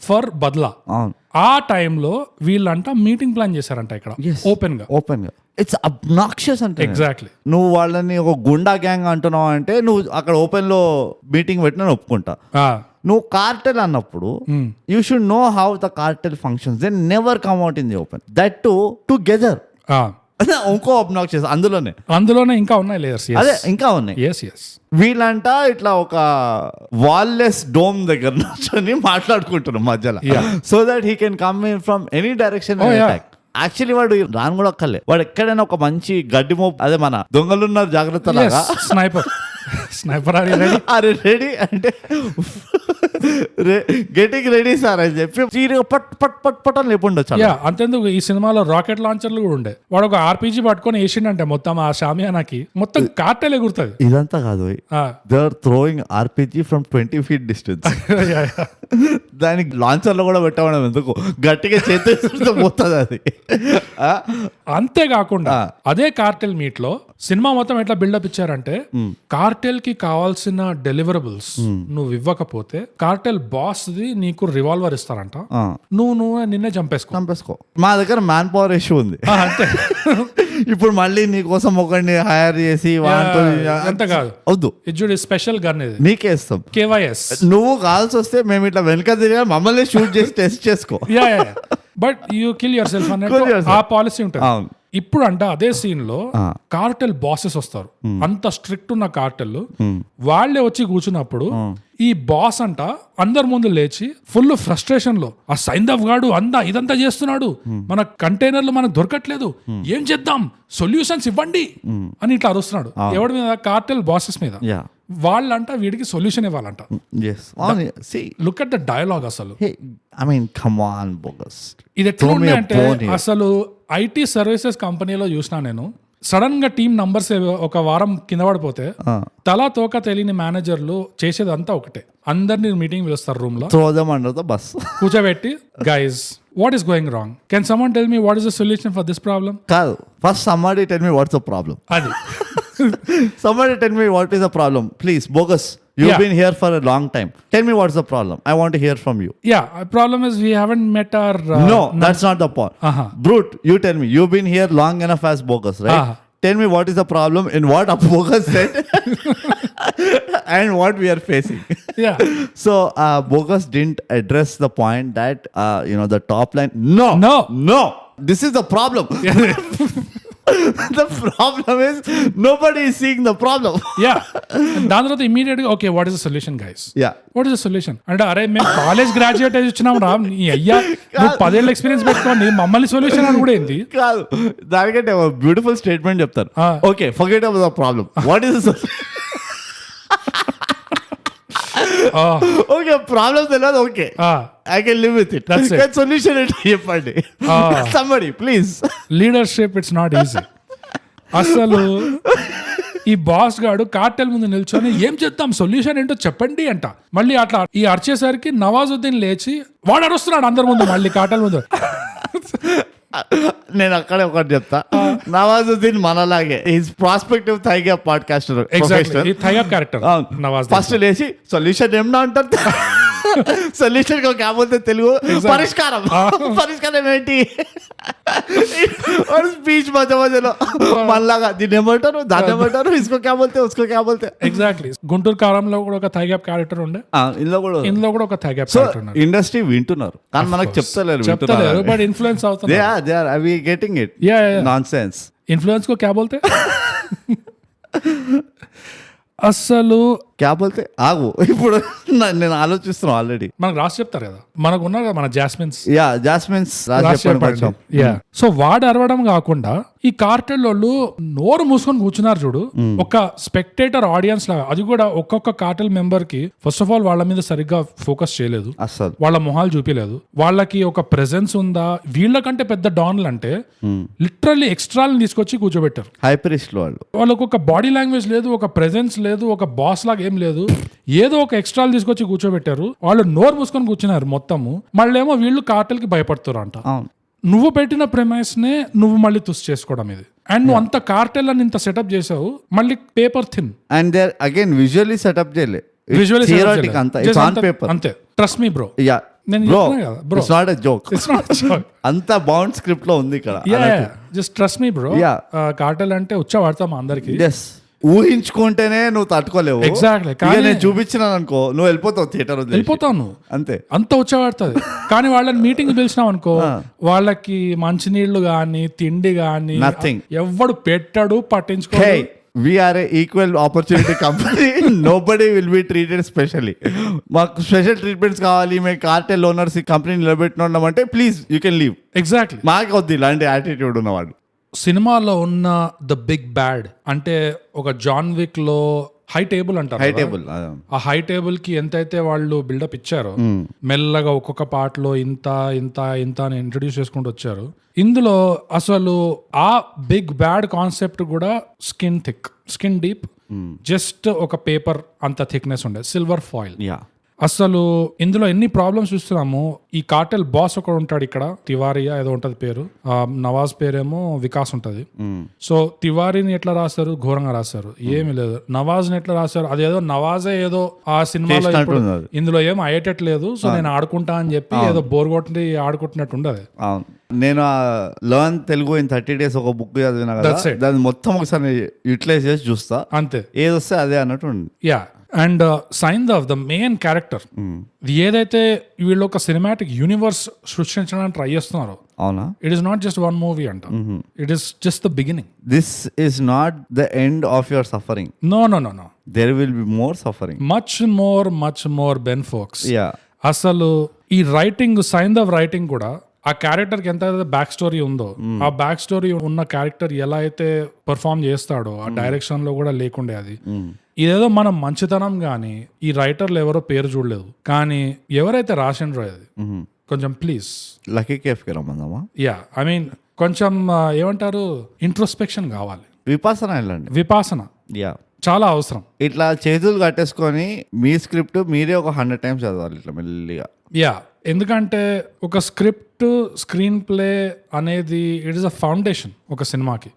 for Badla. ఆ టైంలో వీళ్ళంట మీటింగ్ ప్లాన్ చేశారంట ఇక్కడ ఓపెన్ గా.
ఇట్స్ అబ్నాక్షియస్ అంటే.
ఎగ్జాక్ట్లీ.
నువ్వు వాళ్ళని ఒక గుండా గ్యాంగ్ అంటున్నావు అంటే నువ్వు అక్కడ ఓపెన్ లో మీటింగ్ పెట్టిన ఒప్పుకుంటా. నువ్వు కార్టెల్ అన్నప్పుడు you should know how the Cartel functions. They never come out in the open, that together. ఇంకో అబ్నాక్షియస్ అందులోనే ఇంకా ఉన్నాయి లేయర్స్. అదే ఇంకా ఉన్నాయి. వీళ్ళంట ఇట్లా ఒక వాల్లెస్ డోమ్ దగ్గర నుంచొని మాట్లాడుకుంటున్నారు మధ్యలో, so that he can come in from any direction attack. Actually వాడు రాను కూడా ఒక్కలే, వాడు ఎక్కడైనా ఒక మంచి గడ్డి మోపు, అదే మన దొంగలున్నారు జాగ్రత్త లాగా,
స్నైపర్
అరే రెడీ అంటే గెటింగ్ రెడీ సార్ అని చెప్పి పట్ పట్ పట్ పట్ అని లేపుండొచ్చు.
అంతేందుకు ఈ సినిమాలో రాకెట్ లాంచర్లు కూడా ఉండే. వాడు ఒక RPG పట్టుకొని వేసిండంటే మొత్తం ఆ షామియానాకి మొత్తం కార్టెల్ ఎగురుతుంది.
ఇదంతా కాదు, they are throwing RPG from 20 feet distance. దానికి లాంచర్ లో కూడా పెట్టడం ఎందుకు, గట్టిగా చేతితో పోతుంది అది.
అంతేకాకుండా అదే కార్టెల్ మీట్ లో సినిమా మొత్తం ఎట్లా బిల్డప్ ఇచ్చారంటే, కార్టెల్ కి కావాల్సిన డెలివరబుల్స్ నువ్వు ఇవ్వకపోతే కార్టెల్ బాస్ ది నీకు రివాల్వర్ ఇస్తారంట, నువ్వు నిన్నే చంపేసుకో.
మా దగ్గర మ్యాన్ పవర్ ఇష్యూ ఉంది
అంతే.
ఇప్పుడు మళ్ళీ నీ కోసం ఒకరిని హైర్ చేసి
అంత కాదు,
వద్దు.
ఇది స్పెషల్ గన్, ఇది
నీకే ఇస్తాం.
KYS.
నువ్వు కాల్సి వస్తే మేము ఇట్లా వెనక తిరిగి మమ్మల్ని షూట్ చేసి టెస్ట్ చేసుకో.
But you kill your self అన్నట్టు ఆ పాలసీ ఉంటుంది. ఇప్పుడు అంటే అదే సీన్ లో కార్టెల్ బాసెస్ వస్తారు, అంత స్ట్రిక్ట్ ఉన్న కార్టెల్ వాళ్ళే వచ్చి కూర్చున్నప్పుడు ఈ బాస్ అంట అందరి ముందు లేచి ఫుల్ ఫ్రస్ట్రేషన్ లో, ఆ సైందవ్ గాడు ఇదంతా చేస్తున్నాడు, మన కంటైనర్లు మనకు దొరకట్లేదు, ఏం చేద్దాం, సొల్యూషన్స్ ఇవ్వండి అని ఇట్లా అరుస్తున్నాడు. ఎవరి మీద? కార్టెల్ బాసెస్ మీద. వాళ్ళంట వీడికి సొల్యూషన్ ఇవ్వాలంట. Look at the dialogue. అసలు ఇది ఎట్లా ఉండే అంటే, అసలు IT సర్వీసెస్ కంపెనీలో చూసినా నేను, సడన్ గా టీమ్ నంబర్స్ ఒక వారం కింద పడిపోతే తలా తోక తెలియని మేనేజర్లు చేసేదంతా ఒకటే, అందరినీ మీటింగ్ పిలుస్తారు రూమ్ లో,
బస్
కూర్చోబెట్టి, guys what is going wrong, can someone tell me what is the solution for this problem?
కాదు, first somebody tell me what's the problem.
అది
somebody tell me what is the problem, please. Bogus, you've been here for a long time, tell me what's the problem, I want to hear from you.
Problem is we haven't met our
no, that's not the point. Brute, you tell me, you've been here long enough as Bogus, right? Tell me what is the problem in what Bogus said and what we are facing. So Bogus didn't address the point that the top line, no, this is the problem. The problem is nobody is seeing the problem.
దాని తర్వాత immediate గా okay, what is the solution guys, what is the solution అంటే, అరే మేము college graduate అయి వచ్చినాం రా, నీ అయ్యా నువ్వు 10 ఏళ్ళ ఎక్స్పీరియన్స్ పెట్టుకోండి, మమ్మల్ని సొల్యూషన్ అని కూడా ఏంది
కాదు. దానికంటే బ్యూటిఫుల్ స్టేట్మెంట్ చెప్తారు, okay forget about the problem, what is the solution. Okay, problem తెలియదు, okay I can live with it.
That's it.
Solution ఏంటి చెప్పండి. Somebody please.
Leadership, it's not easy. అసలు ఈ బాస్ గాడు కార్టెల్ ముందు నిల్చొని ఏం చేద్దాం, సొల్యూషన్ ఏంటో చెప్పండి అంట. మళ్ళీ అట్లా ఈ అరిచేసరికి నవాజుద్దీన్ లేచి వాడు అరుస్తున్నాడు అందరి ముందు, మళ్ళీ కార్టెల్ ముందు.
నేను అక్కడే ఒకటి చెప్తా, నవాజుద్దీన్ మనలాగే ఈజ్ ప్రాస్పెక్టివ్ థైగా పాడ్కాస్టర్,
థైగా క్యారెక్టర్.
ఫస్ట్ లేచి సొల్యూషన్ ఏమన్నా అంటారు, సొల్యూషన్ క్యా బోల్తే తెలుగు పరిష్కారం పరిష్కారం ఏంటి స్పీచ్ మధ్య మధ్యలో మళ్ళాగా దీన్ని ఏమంటారు దాన్ని ఏమంటారు ఇసుకో క్యా బోల్తే ఉస్కో క్యా బోల్తే.
ఎగ్జాక్ట్లీ. గుంటూరు కారంలో కూడా ఒక థై గ్యాప్ క్యారెక్టర్ ఉండే, ఇందులో కూడా ఒక థై గ్యాప్ క్యారెక్టర్ ఉన్నారు.
ఇండస్ట్రీ వింటున్నారు కానీ మనకు చెప్తలేరు
బట్ ఇన్ఫ్లుయెన్స్ అవుతుంది.
they are we getting it nonsense.
Influence కో క్యా బోల్తే అసలు
క్యా బోల్తే ఆగు ఇప్పుడు నేను ఆలోచిస్తున్నాను ఆల్రెడీ.
మనకు రాసి చెప్తారు కదా, మనకు ఉన్నారు కదా మన జాస్మిన్స్.
జాస్మిన్స్
సో వాడు అరవడం కాకుండా ఈ కార్టెల్ వాళ్ళు నోరు మూసుకొని కూర్చున్నారు చూడు, ఒక స్పెక్టేటర్ ఆడియన్స్ లాగా. అది కూడా ఒక్కొక్క కార్టెల్ మెంబర్ కి ఫస్ట్ ఆఫ్ ఆల్ వాళ్ళ మీద సరిగ్గా ఫోకస్ చేయలేదు,
అసలు
వాళ్ళ మొహాలు చూపించలేదు, వాళ్ళకి ఒక ప్రెజెన్స్ ఉందా. వీళ్ళకంటే పెద్ద డాన్లు అంటే లిటరల్లీ ఎక్స్ట్రాలను తీసుకొచ్చి కూర్చోబెట్టారు.
హైపరిస్ట్ వాళ్ళు,
వాళ్ళకు ఒక బాడీ లాంగ్వేజ్ లేదు, ఒక ప్రెజెన్స్ లేదు, ఒక బాస్ లాగా ఏం లేదు, ఏదో ఒక ఎక్స్ట్రాలు తీసుకొచ్చి కూర్చోబెట్టారు. వాళ్ళు నోరు మూసుకొని కూర్చున్నారు మొత్తము. మళ్ళేమో వీళ్ళు కార్టెల్ కి భయపడుతారు అంట. నువ్వు పెట్టిన ప్రెమైస్ నే నువ్వు మళ్ళీ తుస్ చేసుకోవడం ఇది. అండ్ నువ్వు అంత కార్టెల్ అని ఇంత సెటప్ చేసావు, మళ్ళీ paper thin.
And there again visually setup చేయలే,
అంతే. ట్రస్ట్ మీ బ్రో,
అంత బౌండ్ స్క్రిప్ట్ లో ఉంది ఇక్కడ.
Just trust me bro. Cartel అంటే ఉచ్చ వాడతాం అందరికి,
ఊహించుకుంటేనే నువ్వు తట్టుకోలేవు.
ఎగ్జాక్ట్లీ.
నేను చూపించినాను అనుకో నువ్వు వెళ్ళిపోతావు, థియేటర్
వెళ్ళిపోతావు అంతే. అంత వచ్చేవాడుతుంది. కానీ వాళ్ళని మీటింగ్ పిలిచినావు అనుకో, వాళ్ళకి మంచినీళ్లు గాని తిండి గాని
నథింగ్,
ఎవడు పెట్టాడు పట్టించుకో.
We are a equal opportunity company. Nobody will be treated specially. మాకు స్పెషల్ ట్రీట్మెంట్స్ కావాలి, మేము కార్టెల్ ఓనర్స్ ఈ కంపెనీ నిలబెట్టినాం అంటే please you can leave.
Exactly.
మాకు వద్దు ఇలాంటి యాటిట్యూడ్ ఉన్నవాడు.
సినిమాలో ఉన్న ద బిగ్ బ్యాడ్ అంటే ఒక జాన్ విక్ లో హై టేబుల్ అంటారు.
హై టేబుల్,
ఆ హై టేబుల్ కి ఎంతైతే వాళ్ళు బిల్డప్ ఇచ్చారో, మెల్లగా ఒక్కొక్క పార్ట్ లో ఇంత ఇంత ఇంత అని ఇంట్రడ్యూస్ చేసుకుంటూ వచ్చారు. ఇందులో అసలు ఆ బిగ్ బ్యాడ్ కాన్సెప్ట్ కూడా skin thick, skin deep, just ఒక పేపర్ అంత థిక్నెస్ ఉండే, సిల్వర్ ఫాయిల్. అసలు ఇందులో ఎన్ని ప్రాబ్లమ్స్ చూస్తున్నాము. ఈ కార్టెల్ బాస్ ఒకడు ఉంటాడు ఇక్కడ, తివారియా ఏదో ఉంటది పేరు, నవాజ్ పేరేమో వికాస్ ఉంటది. సో తివారీని ఎట్లా రాస్తారు, ఘోరంగా రాస్తారు, ఏమి లేదు. నవాజ్ ని ఎట్లా రాస్తారు, అదేదో నవాజే ఏదో ఆ సినిమాలో ఇందులో ఏం అయ్యేటట్లేదు. సో నేను ఆడుకుంటా అని చెప్పి ఏదో బోర్ కొట్టి ఆడుకుంటున్నట్టు ఉండదు.
నేను లర్న్ తెలుగు ఇన్ 30 days ఒక బుక్ చదివినా కదా, దాన్ని మొత్తం ఒకసారి యూటిలైజ్ చేసి చూస్తా, అంతే. ఏదొస్తే అదే అన్నట్టు ఉంది.
యా. అండ్ సైన్ ద మెయిన్ క్యారెక్టర్ ఏదైతే వీళ్ళు ఒక సినిమాటిక్ యూనివర్స్ సృష్టించడానికి ట్రై చేస్తున్నారో,
అవునా,
it is not just one movie అంట, it is just the beginning.
This is not the end of your suffering.
No no no no,
there will be more suffering,
much more Ben Foakes. అసలు ఈ writing, sign the writing కూడా ఆ character కి ఎంత back story ఉందో, ఆ back story ఉన్న character ఎలా అయితే పర్ఫామ్ చేస్తాడో ఆ డైరెక్షన్ లో కూడా లేకుండే అది. ఇదేదో మనం మంచితనం గాని ఈ రైటర్లు ఎవరో పేరు చూడలేదు, కానీ ఎవరైతే రాసిండ్రో అది కొంచెం ప్లీజ్
లక్కీ కేఫ్ కి రమ్మందామా.
ఐ మీన్ కొంచెం ఏమంటారు, ఇంట్రోస్పెక్షన్ కావాలి,
విపాసన వెళ్ళండి.
విపాసన చాలా అవసరం.
ఇట్లా చేతులు కట్టేసుకొని మీ స్క్రిప్ట్ మీరే ఒక 100 times చదవాలి ఇట్లా మెల్లిగా.
ఎందుకంటే ఒక స్క్రిప్ట్, స్క్రీన్ ప్లే అనేది ఇట్ ఇస్ అ ఫౌండేషన్ ఒక సినిమాకి.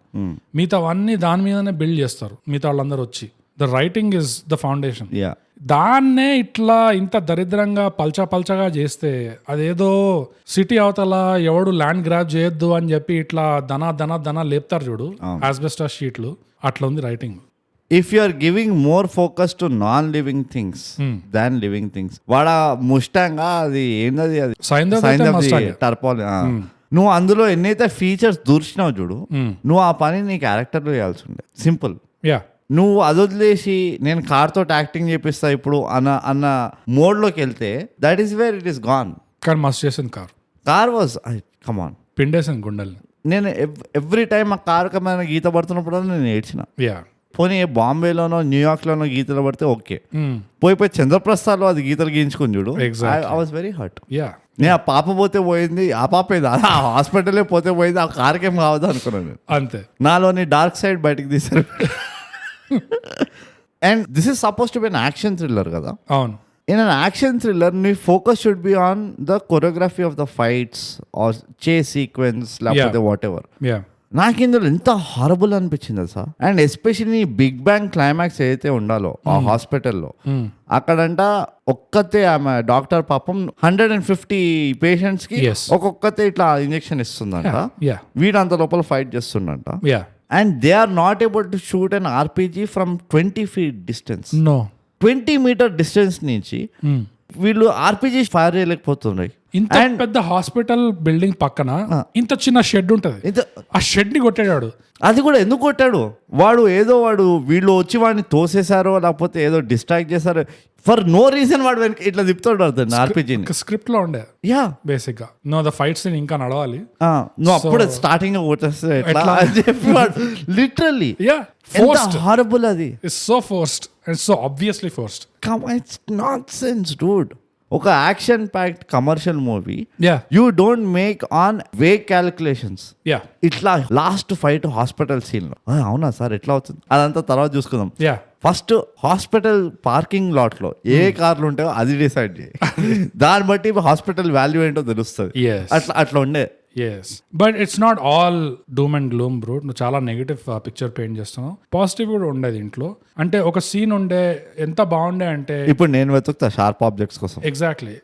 మిగతావన్నీ దాని మీదనే బిల్డ్ చేస్తారు మిగతా వాళ్ళందరూ వచ్చి. The writing is the foundation. దాన్నే ఇట్లా ఇంత దరిద్రంగా పల్చగా చేస్తే, అదేదో సిటీ అవతల ఎవడు ల్యాండ్ గ్రాబ్ చేయొద్దు అని చెప్పి ఇట్లా ధన లేపుతారు చూడు, ఆస్బెస్టాస్ షీట్లు, అట్లా ఉంది writing.
If you are giving more focus to non living things than living things, వాడ ముస్టాంగా అది ఏంటది, అది టర్పాల్. నువ్వు అందులో ఎన్నైతే ఫీచర్స్ దూర్చినావు చూడు, నువ్వు ఆ పని నీ క్యారెక్టర్ లో చేయాల్సి ఉండే. సింపుల్. నువ్వు అది వదిలేసి నేను కార్ తోటి యాక్టింగ్ చేపిస్తా ఇప్పుడు అన్న మోడ్ లోకి వెళ్తే that is where it is gone.
కానీ మస్త్ చేసింది
కార్ వాజ్ కమాన్,
పిండేసింది గుండెల్ని.
నేను ఎవ్రీ టైమ్ ఆ కారు కమైన గీత పడుతున్నప్పుడు నేను ఏడ్చిన. పోనీ బాంబేలోనో న్యూయార్క్లోనో గీతలు పడితే ఓకే, పోయి చంద్రప్రస్థలో అది గీతలు గీయించుకుని చూడు, ఐ వాజ్ వెరీ హర్ట్. నేను ఆ పాప పోతే పోయింది, ఆ పాప ఆ హాస్పిటలే పోతే పోయింది, ఆ కార్కేం కావద్దు అనుకున్నాను.
అంతే,
నాలోని డార్క్ సైడ్ బయటకు తీశారు. And this is suppose to be an action thriller కదా.
అవును.
ఇన్ అన్ యాక్షన్ థ్రిల్లర్ నీ focus should be on the choreography of the fights or chase sequence లేకపోతే వాట్ ఎవర్. నాకు ఇందులో ఎంత హారబుల్ అనిపించింది sir. And especially big bang climax ఏదైతే ఉండాలో ఆ హాస్పిటల్లో, అక్కడంట ఒక్కతే ఆమె డాక్టర్ పాపం 150 పేషెంట్స్ కి
Yes.
ఒక్కొక్కతే ఇట్లా ఇంజెక్షన్ ఇస్తుందంట.
Yeah.
వీడు అంత లోపల ఫైట్ చేస్తుండంట.
Yeah.
And they are not able to shoot an RPG from 20 feet distance.
No.
20 meter distance నుంచి వీళ్ళు ఆర్పీజీ ఫైర్ చేయలేకపోతున్నాయి.
ఇంత పెద్ద హాస్పిటల్ బిల్డింగ్ పక్కన ఇంత చిన్న షెడ్ ఉంటది. ఆ షెడ్ ని కొట్టాడు.
అది కూడా ఎందుకు కొట్టాడు వాడు? వీళ్ళు వచ్చి వాడిని తోసేశారో లేకపోతే ఏదో డిస్ట్రాక్ట్ చేశారో, ఫర్ నో రీజన్ వాడు వెనక ఇట్లా తిప్పుతాడు అతను ఆర్పీజీని.
స్క్రిప్ట్ లో ఉండే
యా
బేసిక్ గా ద ఫైట్ సీన్ ఇంకా నడవాలి.
నువ్వు అప్పుడు స్టార్టింగ్ కొట్టేస్తే ఎట్లా అని చెప్పి వాడు లిటరల్లీ హారబుల్. అది
it's so forced and so obviously forced.
It's not sense dude. ఒక action packed commercial movie
yeah
you don't make on vague calculations.
Yeah
ఇట్లా లాస్ట్ ఫైట్ హాస్పిటల్ సీన్ లో అవునా సార్ ఎట్లా అవుతుంది అదంతా తర్వాత చూసుకుందాం.
Yeah
first hospital parking lot లో ఏ కార్లు ఉంటాయో అది డిసైడ్ చేయి. దాన్ని బట్టి హాస్పిటల్ వాల్యూ ఏంటో తెలుస్తుంది. అట్లా ఉండే.
Yes but it's not all doom and gloom bro. నువ్వు చాలా నెగిటివ్ పిక్చర్ పెయింట్ చేస్తున్నావు. పాజిటివ్ కూడా ఉండేది ఇంట్లో. అంటే ఒక సీన్ ఉండే ఎంత బాగుండే అంటే,
ఇప్పుడు నేను వెతుకుతా షార్ప్ ఆబ్జెక్ట్స్ కోసం.
ఎగ్జాక్ట్లీ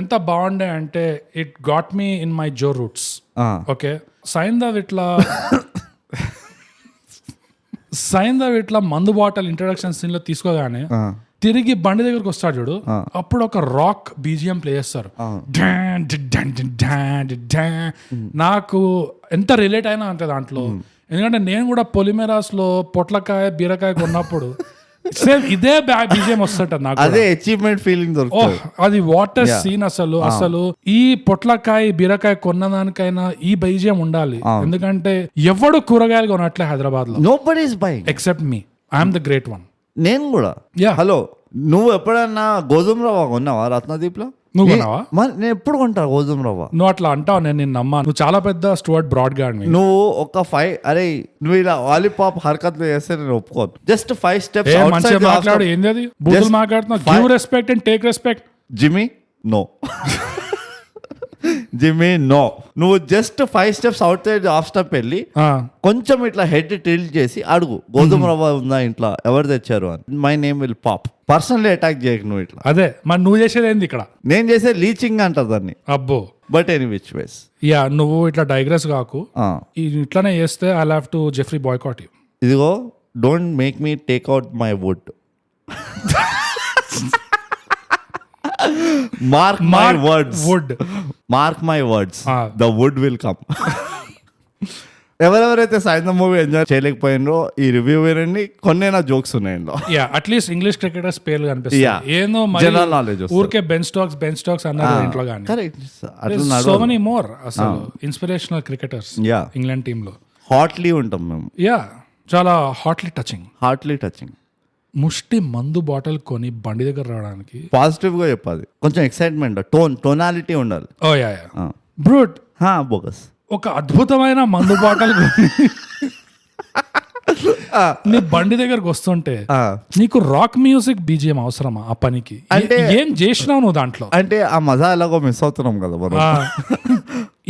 ఎంత బాగుండే అంటే it got me in my jaw roots. Okay Saindhav ఇట్లా మందు బాటల్ ఇంట్రడక్షన్ సీన్ లో తీసుకోగానే తిరిగి బండి దగ్గరకు వస్తాడు చూడు, అప్పుడు ఒక రాక్ బీజిఎం ప్లే చేస్తారు. నాకు ఎంత రిలేట్ అయినా అంటే దాంట్లో, ఎందుకంటే నేను కూడా పొలిమేరాస్ లో పొట్లకాయ బీరకాయ కొన్నప్పుడు సేమ్ ఇదే బీజిఎం వస్తుంటది నాకు.
అదే అచీవ్మెంట్ ఫీలింగ్.
అది వాటర్ సీన్. అసలు ఈ పొట్లకాయ బీరకాయ కొన్నదానికైనా ఈ బీజిఎం ఉండాలి. ఎందుకంటే ఎవడు కూరగాయలు కొనట్లే హైదరాబాద్ లో.
Nobody is buying
except me. I'm the great one.
నేను కూడా. హలో, నువ్వు ఎప్పుడన్నా గోధుమ రవ్వ కొన్నావా రత్నదీప్ లో?
నువ్వు కొన్నావా?
నేను ఎప్పుడు కొంటా గోధుమ రవ్వ?
నువ్వు అట్లా అంటావు, నేను నిన్ను నమ్మా. నువ్వు చాలా పెద్ద స్టూవర్ట్ బ్రాడ్ గాడ్.
నువ్వు ఒక 5 అరే నువ్వు ఇలా వాలీపాప్ హర్కత్లు చేస్తే నేను ఒప్పుకోను. జస్ట్ 5 steps
మంచిగా మాట్లాడు. ఏంది అది బూతులు మాట్లాడుతున్నావు? Give respect and take respect.
Jimmy no. Jimmy no. నువ్వు just 5 steps outside of step వెళ్ళి కొంచెం ఇట్లా హెడ్ టిల్ట్ చేసి అడుగు, గోధుమ రవ్వ ఉందా ఇంట్లో, ఎవరు తెచ్చారు అని. My name will pop. Personally attack చేయకు నువ్వు ఇట్లా.
అదే మరి నువ్వు చేసేది ఏంది ఇక్కడ?
నేను చేసే లీచింగ్ అంటారు దాన్ని.
అబ్బో.
But any which ways
yeah నువ్వు ఇట్లా డైగ్రెస్ కాకు. ఇట్లానే చేస్తే I have to Jeffrey boycott you.
ఇదిగో don't make me take out my wood. Mark my words. Mark my words. The wood will come. ఎవరెవరైతే సాయంత్రం మూవీ ఎంజాయ్ చేయలేకపోయినో ఈ review వినండి. కొన్ని నా జోక్స్ ఉన్నాయండి.
అట్లీస్ట్ ఇంగ్లీష్ క్రికెటర్స్ పేర్లు కనిపిస్తాయి. ఏదో
జనరల్ నాలెడ్జ్.
ఊరికే బెన్ స్టోక్స్ అన్నారు ఇంట్లో కానీ. సో మెనీ మోర్ అసలు ఇన్స్పిరేషనల్ క్రికెటర్స్ ఇంగ్లాండ్ టీమ్ లో.
హాట్లీ ఉంటాం మేము.
యా చాలా హాట్లీ టచింగ్. ముష్టి మందు బాటిల్ కొని బండి దగ్గర రావడానికి
పాజిటివ్ గా చెప్పాలి. కొంచెం ఎక్సైట్మెంట్, టోనాలిటీ ఉండాలి.
ఓ యా బ్రూట్.
బోగస్.
ఒక అద్భుతమైన మందు బాటల్ కొని నీ బండి దగ్గరకు వస్తుంటే నీకు రాక్ మ్యూజిక్ బీజిఎం అవసరమా ఆ పనికి? అంటే ఏం చేసినావు నువ్వు దాంట్లో?
అంటే ఆ మజా ఎలాగో మిస్ అవుతున్నాం కదా మనం.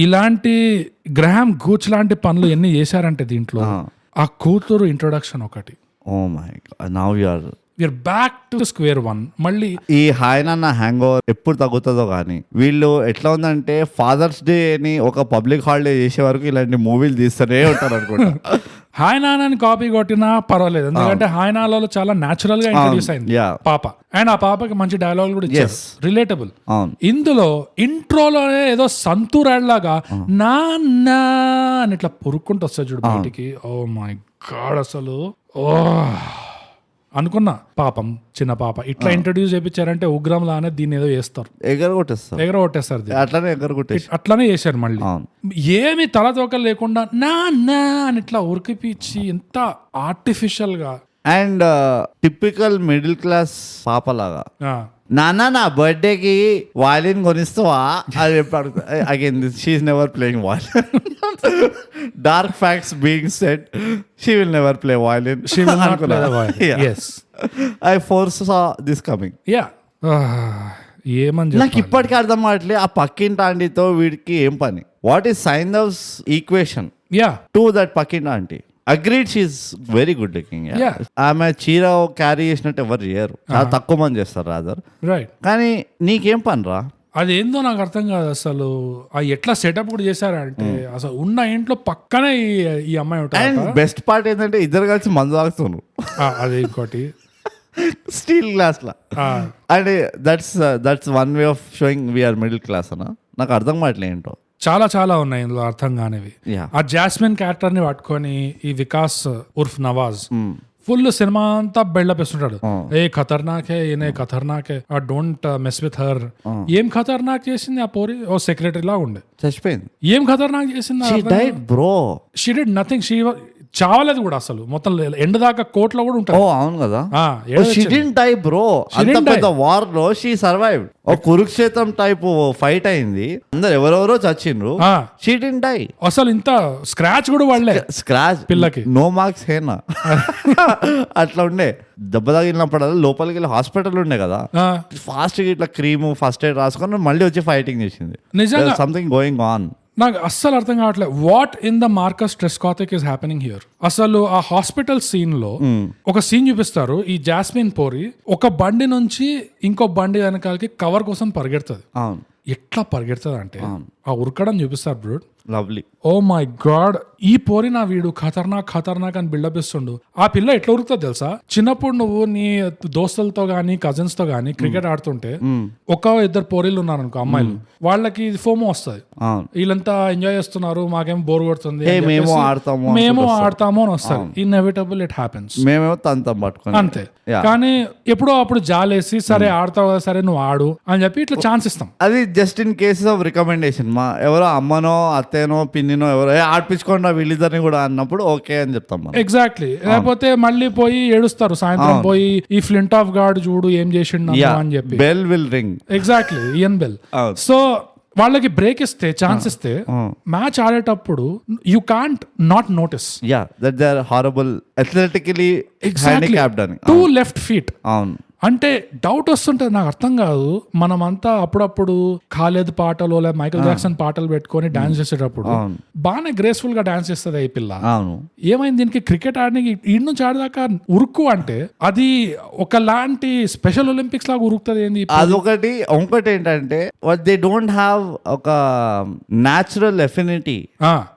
ఇలాంటి గ్రహాం గూచ్ లాంటి పనులు ఎన్ని చేశారంటే దీంట్లో. ఆ కూతురు ఇంట్రొడక్షన్ ఒకటి.
Oh my god, now you're
back to square one. మళ్ళీ ఈ
హాయ్ నాన్న హ్యాంగ్ ఓవర్ ఎప్పుడు తగ్గుతుందో కానీ వీళ్ళు ఎట్లా ఉందంటే ఫాదర్స్ డే అని ఒక పబ్లిక్ హాలిడే చేసే వరకు ఇలాంటి మూవీలు తీస్తూనే ఉంటారు అనుకుంటా.
హాయ్ నాన్నని కాపీ కొట్టినా పర్వాలేదు, ఎందుకంటే హాయ్ నాన్నలో చాలా న్యాచురల్ గా ఇంట్రడ్యూస్ అయింది పాప. అండ్ ఆ పాపకి మంచి డైలాగ్ కూడా ఇచ్చారు, రిలేటబుల్. ఇందులో ఇంట్రోలోనే ఏదో సంతూరాడ్ లాగా నాన్న అని ఇట్లా పొరుక్కుంటూ వస్తుంది చూడు బయటికి. ఓ మై గాడ్, అసలు అనుకున్నా పాపం చిన్న పాప ఇట్లా ఇంట్రడ్యూస్ చేయించారంటే ఉగ్రం లానే దీన్ని ఏదో చేస్తారు, ఎగరగొట్టేస్తారు. అట్లానే చేశారు. మళ్ళీ ఏమి తలతోకలు లేకుండా నా అని ఇట్లా ఉరికిపిచ్చి ఎంత ఆర్టిఫిషియల్ గా.
అండ్ టిపికల్ మిడిల్ క్లాస్ పాపలాగా నాన్న నా బర్త్డేకి వాయిలిన్ కొనిస్తావా అని చెప్పాడు. Again she is never playing violin. Dark facts being said, she will never play violin. I foresaw this coming.
ఏమని
నాకు ఇప్పటికీ అర్థం కావట్లేదు ఆ పక్కింటి ఆంటీతో వీడికి ఏం పని. What is Saindhav's equation
yeah
to that fucking aunty? Agreed, she is very good looking.
Yeah.
ఆమె చీర క్యారీ చేసినట్టు ఎవరు చేయరు, చాలా తక్కువ మంది చేస్తారు రాదర్.
రైట్.
కానీ నీకేం పని రా?
అది ఏందో నాకు అర్థం కాదు అసలు. ఆ ఎట్లా సెటప్ కూడా చేశారంటే అసలు ఉన్న ఇంట్లో పక్కనే ఈ అమ్మాయి
అండ్
ఉంటుంది.
బెస్ట్ పార్ట్ ఏంటంటే ఇద్దరు కలిసి మందు తాగుతున్నారు
అది ఇంకోటి.
స్టీల్ గ్లాస్ లా. And that's one way of showing we are middle class అన్న. నాకు అర్థం కావట్లే ఏంటో.
చాలా చాలా ఉన్నాయి ఇందులో అర్థం కానివి.
Yeah.
ఆ జాస్మిన్ క్యారెక్టర్ ని పట్టుకొని ఈ వికాస్ ఉర్ఫ్ నవాజ్ ఫుల్ సినిమా అంతా బిల్డప్ ఇస్తుంటాడు. ఏ ఖతర్నాకే, ఈయనే ఖతర్నాకే, డోంట్ మెస్ విత్ హర్. ఏం ఖతర్నాక్ చేసింది ఆ పోరి? ఓ సెక్రటరీ లా ఉండే.
చచ్చిపోయింది.
ఏం ఖతర్నాక్ చేసింది?
Bro
she did nothing. She చావలేదు కూడా అసలు. మొత్తం ఎండ్ దాకా కోర్టులో కూడా
ఓ
ఉంటాడు.
అవును కదా.
ఏడొచ్చింది.
She didn't die bro. అంత
didn't
పెద్ద వార్ లో షీ సర్వైవ్. ఒక కురుక్షేత్రం టైప్ ఫైట్ అయింది, అందరు ఎవరెవరో చచ్చిండ్రు. She didn't die.
అసలు ఇంత స్క్రాచ్ కూడా పడలే
స్క్రాచ్
పిల్లకి.
నో మార్క్స్ హేనా అట్లా ఉండే. దెబ్బ తగిలినప్పుడు లోపలికి వెళ్ళి హాస్పిటల్ ఉండే కదా, ఫాస్ట్ గా ఇట్లా క్రీమ్ ఫస్ట్ ఎయిడ్ రాసుకొని మళ్ళీ వచ్చి ఫైటింగ్ చేసింది.
నిజంగా
సంథింగ్ గోయింగ్ ఆన్.
నాకు అస్సలు అర్థం కావట్లేదు. What in the Marcus Trescothick is happening here? అసలు ఆ హాస్పిటల్ సీన్ లో ఒక సీన్ చూపిస్తారు. ఈ జాస్మిన్ పోరి ఒక బండి నుంచి ఇంకో బండి వెనకాలకి కవర్ కోసం పరిగెడుతుంది.
అవును.
ఎట్లా పరిగెడుతుంది అంటే ఆ ఉరకడం చూపిస్తారు బ్రూడ్.
లవ్లీ.
ఓ మై గాడ్, ఈ పోరి నా వీడు ఖతర్నాక్ ఖతర్నాక్ అని బిల్డప్ ఇస్తుండు. ఆ పిల్ల ఎట్లా ఉరుకుతుంది తెలుసా? చిన్నప్పుడు నువ్వు నీ దోస్తులతో గానీ కజిన్స్ తో గానీ క్రికెట్ ఆడుతుంటే ఒక ఇద్దరు పోరీలు ఉన్నారు అనుకో, అమ్మాయిలు, వాళ్ళకి ఫోమో వస్తుంది. వీళ్ళంతా ఎంజాయ్ చేస్తున్నారు, మాకేం బోర్ కొడుతుంది,
మేము
ఆడతాము అని వస్తుంది. Inevitable it happens.
మేమేమో తంతం పట్టుకుని
అంతే. కానీ ఎప్పుడో అప్పుడు జాలేసి సరే ఆడతావు కదా, సరే నువ్వు ఆడు అని చెప్పి ఇట్లా ఛాన్స్ ఇస్తాం.
అది just in cases of recommendation. మా ఎవరో అమ్మనో అత్తేనో పిన్నినో ఎవరో ఆడిపించుకోండి వీళ్ళిద్దరిని కూడా అన్నప్పుడు ఓకే అని చెప్తాం.
ఎగ్జాక్ట్లీ. లేకపోతే మళ్ళీ పోయి ఏడుస్తారు సాయంత్రం పోయి, ఈ ఫ్లింట్ ఆఫ్ గార్డ్ చూడు ఏం చేసిండు అని చెప్పి.
Bell will ring.
Exactly, Ian Bell. So వాళ్ళకి బ్రేక్ ఇస్తే, ఛాన్స్ ఇస్తే, మ్యాచ్ ఆడేటప్పుడు you can't not notice.
Yeah that they are horrible athletically handicapped అని.
2 లెఫ్ట్ ఫీట్.
అవును.
అంటే డౌట్ వస్తుంటది, నాకు అర్థం కాదు. మనమంతా అప్పుడప్పుడు ఖాలేద్ పాటలు లేదా మైకల్ జాక్సన్ పాటలు పెట్టుకొని డాన్స్ చేసేటప్పుడు బాగానే గ్రేస్ఫుల్ గా డాన్స్ చేస్తుంది ఈ పిల్ల.
అవును.
ఏమైంది దీనికి? క్రికెట్ ఆడడానికి ఈ నుంచి ఆడదాకా ఉరుకు అంటే అది ఒకలాంటి స్పెషల్ ఒలింపిక్స్ లాగా ఉరుకుతుంది. ఏంది
అదొకటి. ఇంకోటి ఏంటంటే దే డోంట్ హ్యావ్ ఒక natural affinity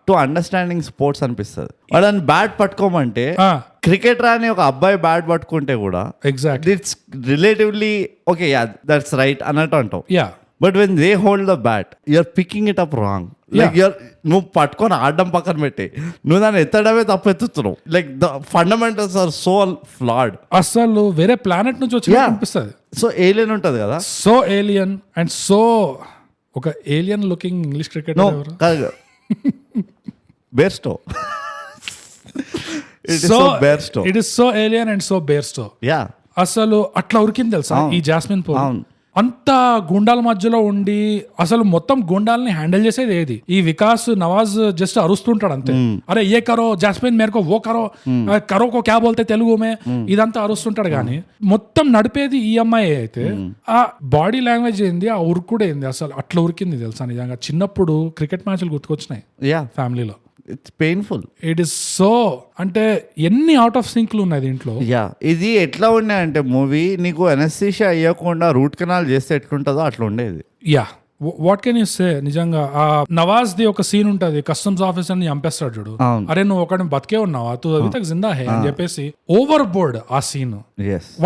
to understanding sports అనిపిస్తుంది. వాళ్ళని బ్యాట్ పట్టుకోమంటే క్రికెటర్ అని ఒక అబ్బాయి బ్యాట్ పట్టుకుంటే కూడా
exactly
it's relatively okay, yeah that's right అన్నట్టు అంటావు.
Yeah.
But when they hold the bat you're picking it up wrong. Like నువ్వు పట్టుకొని ఆడడం పక్కన పెట్టి నువ్వు దాన్ని ఎత్తడమే తప్పు ఎత్తుతున్నావు. Like the fundamentals are so flawed.
అసలు వేరే ప్లానెట్ నుంచి వచ్చి అనిపిస్తుంది.
సో ఏలియన్ ఉంటది కదా,
సో ఏలియన్ అండ్ సో ఒక alien looking English cricket
Bairstow.
It is so alien and so Bairstow.
Yeah.
అసలు అట్లా ఉరికింది తెలుసా ఈ జాస్మిన్ పోర్. అంత గుండాల మధ్యలో ఉండి అసలు మొత్తం గుండాలని హ్యాండిల్ చేసేది ఏది? ఈ వికాస్ నవాజ్ జస్ట్ అరుస్తుంటాడు అంతే. అరే ఏ కరో జాస్మిన్ మేరకో ఓ కరో కరోకో క్యా బోల్తే తెలుగు మే, ఇదంతా అరుస్తుంటాడు. కానీ మొత్తం నడిపేది ఈ అమ్మాయి అయితే ఆ బాడీ లాంగ్వేజ్ ఏంది, ఆ ఉరుకుడు ఏంది, అసలు అట్లా ఉరికింది తెలుసా. నిజంగా చిన్నప్పుడు క్రికెట్ మ్యాచ్లు గుర్తుకొచ్చినాయి ఫ్యామిలీలో.
It's painful.
It is so, అంటే ఎన్ని అవుట్ ఆఫ్ సింక్లు ఉన్నాయి దీంట్లో.
యా. ఇది ఎట్లా ఉన్నాయంటే మూవీ నీకు ఎనస్థీషియా అయ్యకుండా రూట్ కెనాల్ చేస్తే ఎట్లుంటుందో అట్లా ఉండేది.
Yeah. What can you say? నిజంగా ఆ నవాజ్ ది ఒక సీన్ ఉంటది, కస్టమ్స్ ఆఫీసర్ ని చంపేస్తాడు చూడు. అరే నువ్వు ఒకటి బతికే ఉన్నావా, తు అవి తక్ జిందా హే అని చెప్పేసి ఓవర్ బోర్డ్ ఆ సీన్.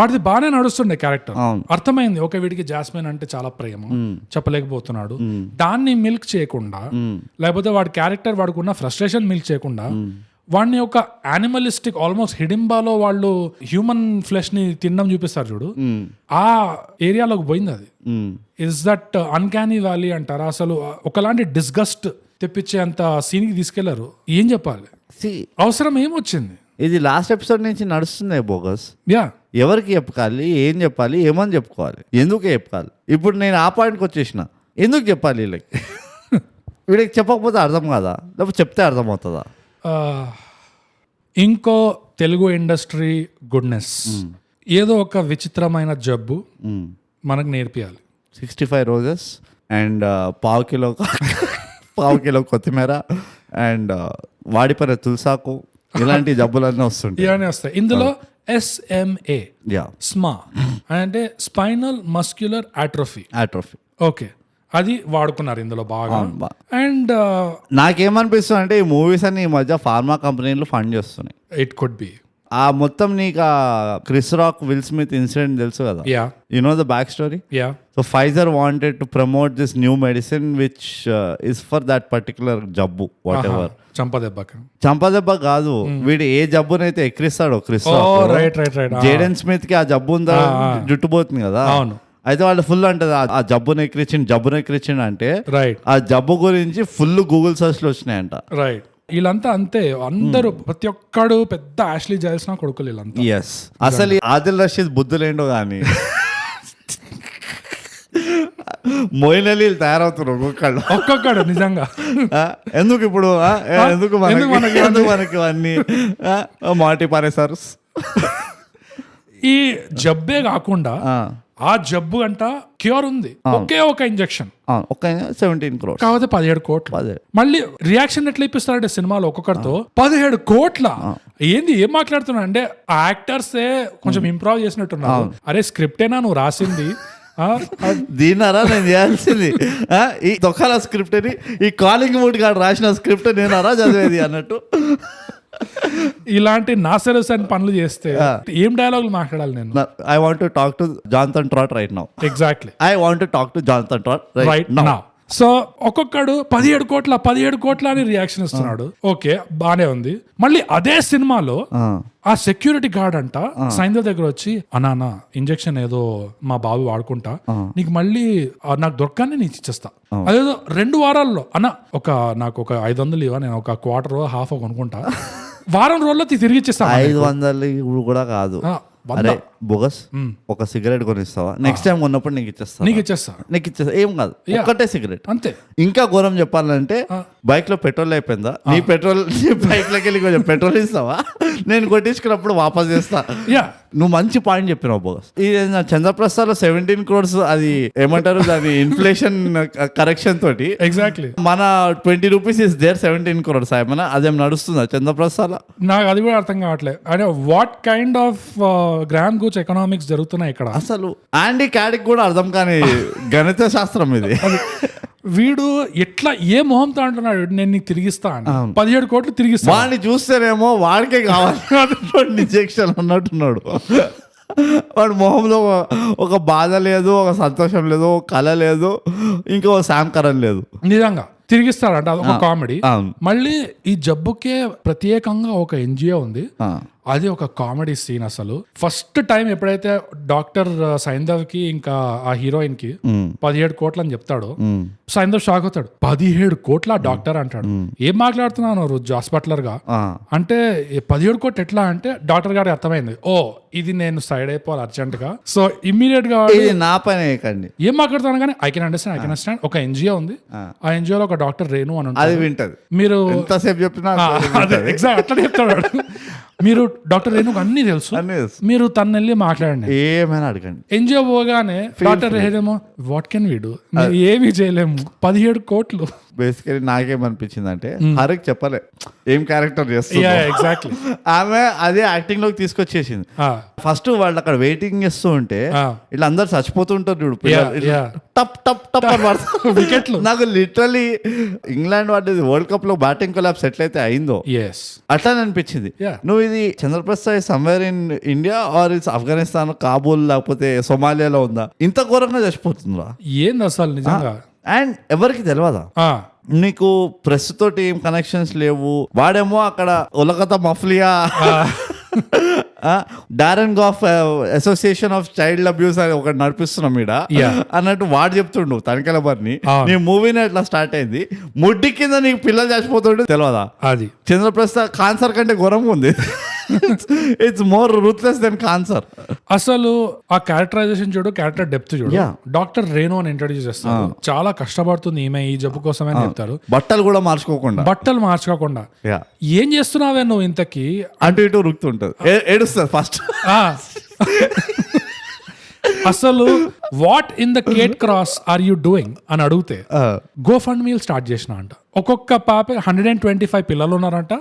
వాటిది బాగానే నడుస్తుండే క్యారెక్టర్. అర్థమైంది ఓకే వీడికి జాస్మిన్ అంటే చాలా ప్రేమ, చెప్పలేకపోతున్నాడు. దాన్ని మిల్క్ చేయకుండా, లేకపోతే వాడి క్యారెక్టర్ వాడుకున్న ఫ్రస్ట్రేషన్ మిల్క్ చేయకుండా, వాడిని ఒక యానిమలిస్టిక్ ఆల్మోస్ట్ హిడింబాలో వాళ్ళు హ్యూమన్ ఫ్లెష్ ని తినడం చూపిస్తారు చూడు, ఆ ఏరియాలోకి పోయింది అది. ఇస్ దట్ అన్కానీ వ్యాలీ అంటారా? అసలు ఒకలాంటి డిస్గస్ట్ తెప్పించే అంత సీన్ కి తీసుకెళ్లారు. ఏం చెప్పాలి, అవసరం ఏమొచ్చింది?
ఇది లాస్ట్ ఎపిసోడ్ నుంచి నడుస్తుంది బోగస్.
యా.
ఎవరికి చెప్పాలి, ఏం చెప్పాలి, ఏమని చెప్పుకోవాలి, ఎందుకు చెప్పాలి? ఇప్పుడు నేను ఆ పాయింట్కి వచ్చేసిన, ఎందుకు చెప్పాలి వీళ్ళకి? వీళ్ళకి చెప్పకపోతే అర్థం కాదా, లేకపోతే చెప్తే అర్థమవుతుందా?
ఇంకో తెలుగు ఇండస్ట్రీ గుడ్నెస్, ఏదో ఒక విచిత్రమైన జబ్బు మనకు నేర్పియాలి.
65 రోజెస్ అండ్ పావు కిలో పావు కిలో కొత్తిమీర అండ్ వాడిపోయిన తులసాకు ఇలాంటి జబ్బులన్నీ వస్తుంటాయి.
ఇవన్నీ వస్తాయి. ఇందులో SMA
యా
SMA అంటే స్పైనల్ మస్క్యులర్ ఆట్రోఫీ. ఓకే, అది వాడుకున్నారు ఇందులో బాగా. అండ్
నాకేమనిపిస్తుంది అంటే ఈ మూవీస్ అన్ని ఈ మధ్య ఫార్మా కంపెనీలు ఫండ్ చేస్తున్నాయి.
It could be.
ఆ మొత్తం నీకు Chris rock will Smith incident తెలుసు కదా,
yeah
you know the back story.
Yeah
so Pfizer wanted to promote this new medicine which is for that particular జబ్బు వాట్ ఎవర్. చంపదెబ్బ కాదు, వీడు ఏ జబ్బునైతే ఎక్కిరిస్తాడో Chris
right right right
Jaden Smith కి ఆ జబ్బు ఉందా జుట్టు పోతుంది కదా,
అవును.
అయితే వాళ్ళు ఫుల్ అంటది ఆ జబ్బును ఎక్కిరించిండు అంటే
రైట్
ఆ జబ్బు గురించి ఫుల్ గూగుల్ సర్చ్ లో వచ్చినాయంట.
రైట్. వీళ్ళంతా అంతే, అందరూ ప్రతి ఒక్కడు పెద్ద యాష్లీ జైల్స్ నా కొడుకులు వీళ్ళంతా.
ఎస్, అసలు ఆదిల్ రషీద్ బుద్ధులేండో కానీ మోయిన్ అలీ తయారవుతున్నారు
ఒక్కొక్కడు నిజంగా.
ఎందుకు ఇప్పుడు ఎందుకు మనకి అన్ని మాటి పారేసారు.
ఈ జబ్బే కాకుండా ఆ జబ్బు అంట క్యూర్ ఉంది, ఒకే ఒక ఇంజెక్షన్,
17 crores
కాకపోతే 17 కోట్లు. మళ్ళీ రియాక్షన్ ఎట్లా ఇప్పిస్తారంటే సినిమాలో ఒక్కొక్కరితో 17 కోట్ల. ఏంది ఏం మాట్లాడుతున్నా అంటే ఆ యాక్టర్సే కొంచెం ఇంప్రూవ్ చేసినట్టున్నారు. అరే స్క్రిప్టేనా నువ్వు రాసింది,
దీన్నారా నేను చేయాల్సింది, ఈ దొక్కల స్క్రిప్ట్ అని ఈ కాలింగ్ మూడ్ గాడు రాసిన స్క్రిప్ట్ నేనారా చదివేది అన్నట్టు.
ఇలాంటి నాసరస్ అని పనులు చేస్తే ఏం డైలాగులు మాట్లాడాలి నేను.
I want to talk to Johnson Trott right now.
Exactly,
I want to talk to Johnson Trott right now.
So ఒక్కొక్కడు 17 కోట్ల అని రియాక్షన్ ఇస్తున్నాడు. ఓకే, బానే ఉంది. మళ్ళీ అదే సినిమాలో ఆ సెక్యూరిటీ గార్డ్ అంట సైందవ్ దగ్గర వచ్చి, అన్నా ఇంజెక్షన్ ఏదో మా బాబు వాడుకుంటా, నీకు మళ్ళీ నాకు దొరకని నీకు ఇచ్చేస్తా. అదేదో 2 వారాల్లో అన్న నాకు ఒక 500 ఇవ్వ, నేను ఒక క్వార్టర్ హాఫ్ కొనుక్కుంటా, వారం రోజుల్లో తిరిగి ఇచ్చేస్తా.
500 కూడా కాదు, అరే బోగస్ ఒక సిగరెట్ కొనిస్తావా, నెక్స్ట్ టైం కొన్నప్పుడు నీకు ఇచ్చేస్తా. ఏం కాదు, ఒక్కటే సిగరెట్ అంతే. ఇంకా ఘోరం చెప్పాలంటే బైక్ లో పెట్రోల్ అయిపోయిందా, నీ బైక్ లోకి వెళ్ళి కొంచెం పెట్రోల్ ఇస్తావా, నేను కొట్టించుకున్నప్పుడు వాపస్ చేస్తా. నువ్వు మంచి పాయింట్ చెప్పినావు బోగస్. ఇది చంద్రప్రసాద్ లో 17 crores అది ఏమంటారు దాని ఇన్ఫ్లేషన్ కరెక్షన్ తోటి
ఎగ్జాక్ట్లీ
మన 20 rupees ఇస్ దేర్ 17 crores ఏమన్నా అదేం నడుస్తుందా చంద్రప్రసాద్?
నాకు అది కూడా అర్థం కావట్లేదు. అంటే what kind of gram Gooch economics జరుగుతున్నాయి ఇక్కడ
అసలు. ఆండీ క్యాడిక్ కూడా అర్థం కాని గణిత శాస్త్రం ఇది.
వీడు ఎట్లా ఏ మొహంతో అంటున్నాడు, నేను నీకు తిరిగిస్తా అని 17 కోట్లు తిరిగిస్తా.
వాడిని చూస్తేనేమో వాడికే కావాలి ఇంజెక్షన్ అన్నట్టున్నాడు. వాడి మొహంలో ఒక బాధ లేదు, ఒక సంతోషం లేదు, ఒక కళ లేదు, ఇంకా ఒక శామ్ కరణ్ లేదు.
నిజంగా తిరిగిస్తాడంట, అదొక కామెడీ. మళ్ళీ ఈ జబ్బుకే ప్రత్యేకంగా ఒక NGO ఉంది, అది ఒక కామెడీ సీన్. అసలు ఫస్ట్ టైం ఎప్పుడైతే డాక్టర్ సైందవ్ కి ఇంకా ఆ హీరోయిన్ కి 17 కోట్లు అని చెప్తాడో సైందవ్ షాక్ అవుతాడు. 17 కోట్ల డాక్టర్ అంటాడు. ఏం మాట్లాడుతున్నాను రోజు హాస్పిటలర్ గా అంటే 17 కోట్లు ఎట్లా అంటే డాక్టర్ గారికి అర్థమైంది, ఓ ఇది నేను సైడ్ అయిపోవాలి అర్జెంట్ గా. సో ఇమ్మీడియట్ గా
నా పైన
ఏం మాట్లాడుతున్నాను కానీ ఐ కెన్ అండర్స్టాండ్. ఒక NGO ఉంది, ఆ NGO లో ఒక డాక్టర్ రేణు అని
అది వింటది.
మీరు
ఎంతసేపు చెప్పినా
ఎగ్జాక్ట్ అట్లా చెప్తాడు. మీరు డాక్టర్ రేణుకు అన్ని తెలుసు, మీరు తను వెళ్ళి మాట్లాడండి,
ఏమైనా అడగండి.
NGO పోగానే doctor Renu what can we do, ఏమి చేయలేము, 17 కోట్లు.
బేసికలీ నాకేమనిపించింది అంటే హరికి చెప్పలే ఏం క్యారెక్టర్ చేస్తుంది,
ఎగ్జాక్ట్లీ
ఆమె అదే యాక్టింగ్ లోకి తీసుకొచ్చేసింది. ఫస్ట్ వాళ్ళు అక్కడ వెయిటింగ్ చేస్తూ ఉంటే ఇట్లా అందరు చచ్చిపోతుంటారు చూడు, టప్ టప్ టప్
వికెట్లు.
నాకు లిటరలీ ఇంగ్లాండ్ వాడి వరల్డ్ కప్ లో బ్యాటింగ్ కొలాప్స్ ఎట్లయితే అయిందో అట్లానే అనిపించింది. నువ్వు ఇది Chandraprasad somewhere in India or it's Afghanistan, Kabul లేకపోతే సోమాలియాలో ఉందా, ఇంత ఘోరంగా చచ్చిపోతుందా
ఏంది అసలు నిజంగా.
అండ్ ఎవరికి తెలియదా, నీకు ప్రెస్ తోటి ఏం కనెక్షన్స్ లేవు. వాడేమో అక్కడ ఉలకత మఫ్లియా Darren Gough association of child abuse అని ఒకటి నడిపిస్తున్నాం ఈడ అన్నట్టు వాడు చెప్తుండు తనిఖీల బర్ని. నీ మూవీనే ఎట్లా స్టార్ట్ అయింది, ముడ్డి కింద నీకు పిల్లలు చచ్చిపోతుండే తెలియదా.
అది
చంద్రప్రసాద్ కాన్సర్ కంటే ఘోరంగా ఉంది. It's more ruthless than cancer.
అసలు ఆ క్యారెక్టరైజేషన్ చూడు, క్యారెక్టర్ డెప్త్ చూడు. డాక్టర్ రేణు అని ఇంట్రడ్యూస్ చేస్తారు, చాలా కష్టపడుతుంది ఈమె ఈ జబ్బు కోసమే అని చెప్తారు.
బట్టలు మార్చుకోకుండా
ఏం చేస్తున్నావే నువ్వు ఇంతకి
అటు ఇటు రుక్తుంటది, ఏడుస్తుంది ఫస్ట్.
అసలు what in the Kate cross are you doing అని అడిగితే గో ఫండ్ మీల్ స్టార్ట్ చేసిన అంట. ఒక్కొక్క పాప 125 పిల్లలు ఉన్నారంట.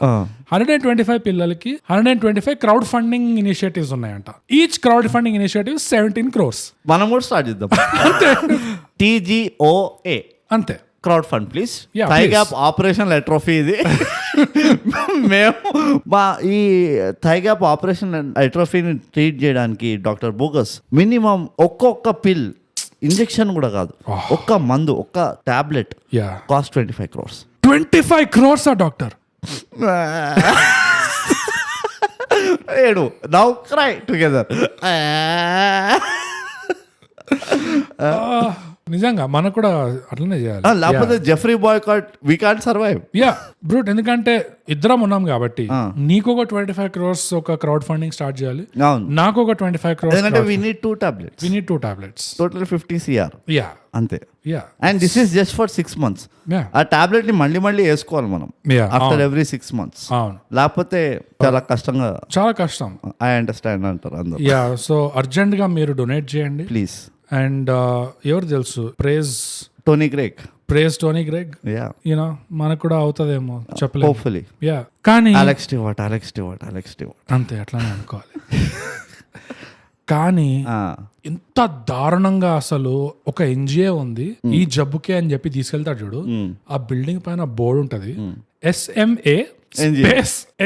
125 పిల్లలకి 125 క్రౌడ్ ఫండింగ్ ఇనిషియేటివ్స్ ఉన్నాయంట. Each crowd funding initiative 17 crores.
మనం కూడా స్టార్ట్ చేద్దాం. TGOA
అంతే.
Crowd fund please.
Yeah,
thigh gap operation atrophy ఇది. మేము మా ఈ థైగ్యాప్ ఆపరేషన్ ఎట్రోఫీని ట్రీట్ చేయడానికి డాక్టర్ బోగస్ మినిమం ఒక్కొక్క పిల్ ఇంజెక్షన్ కూడా కాదు, ఒక్క మందు, ఒక్క టాబ్లెట్ కాస్ట్ 25 crores.
25 crores ఆ డాక్టర్.
ఏడు నౌ క్రై టుగెదర్.
నిజంగా మనకు కూడా అట్లనే చేయాలి.
లేకపోతే Geoffrey Boycott we can't survive.
Yeah brute, ఎందుకంటే ఇద్దరం ఉన్నాం కాబట్టి నీకు ఒక 25 crores ఒక క్రౌడ్ ఫండింగ్ స్టార్ట్ చేయాలి,
అవును,
నాకు ఒక 25 crores.
ఎందుకంటే we need 2 tablets.
We need 2 tablets.
Total 50 CR.
Yeah
అంతే.
Yeah
and this is just for 6 months.
Yeah
ఆ టాబ్లెట్ ని మళ్ళీ వేసుకోవాలి మనం
Yeah,
ఆఫ్టర్ ఎవ్రీ 6 months.
అవును,
లేకపోతే చాలా కష్టంగా,
చాలా కష్టం.
ఐ అండర్స్టాండ్ అంటారు అందరూ.
యా సో అర్జెంట్ గా మీరు డొనేట్ చేయండి.
ప్లీజ్.
అండ్ ఎవరు తెలుసు, praise
Tony Greg.
Tony Greg,
yeah,
you know మనకు కూడా అవుతుందేమో చెప్పలేదు.
హోప్ఫుల్లీ.
యా కానీ
అలెక్స్ స్టివార్ట్.
అంతే, అట్లానే అనుకోవాలి. కానీ ఎంత దారుణంగా అసలు ఒక ఎన్జిఓ ఉంది ఈ జబ్బుకే అని చెప్పి తీసుకెళ్తాడు చూడు, ఆ బిల్డింగ్ పైన బోర్డు ఉంటది SMA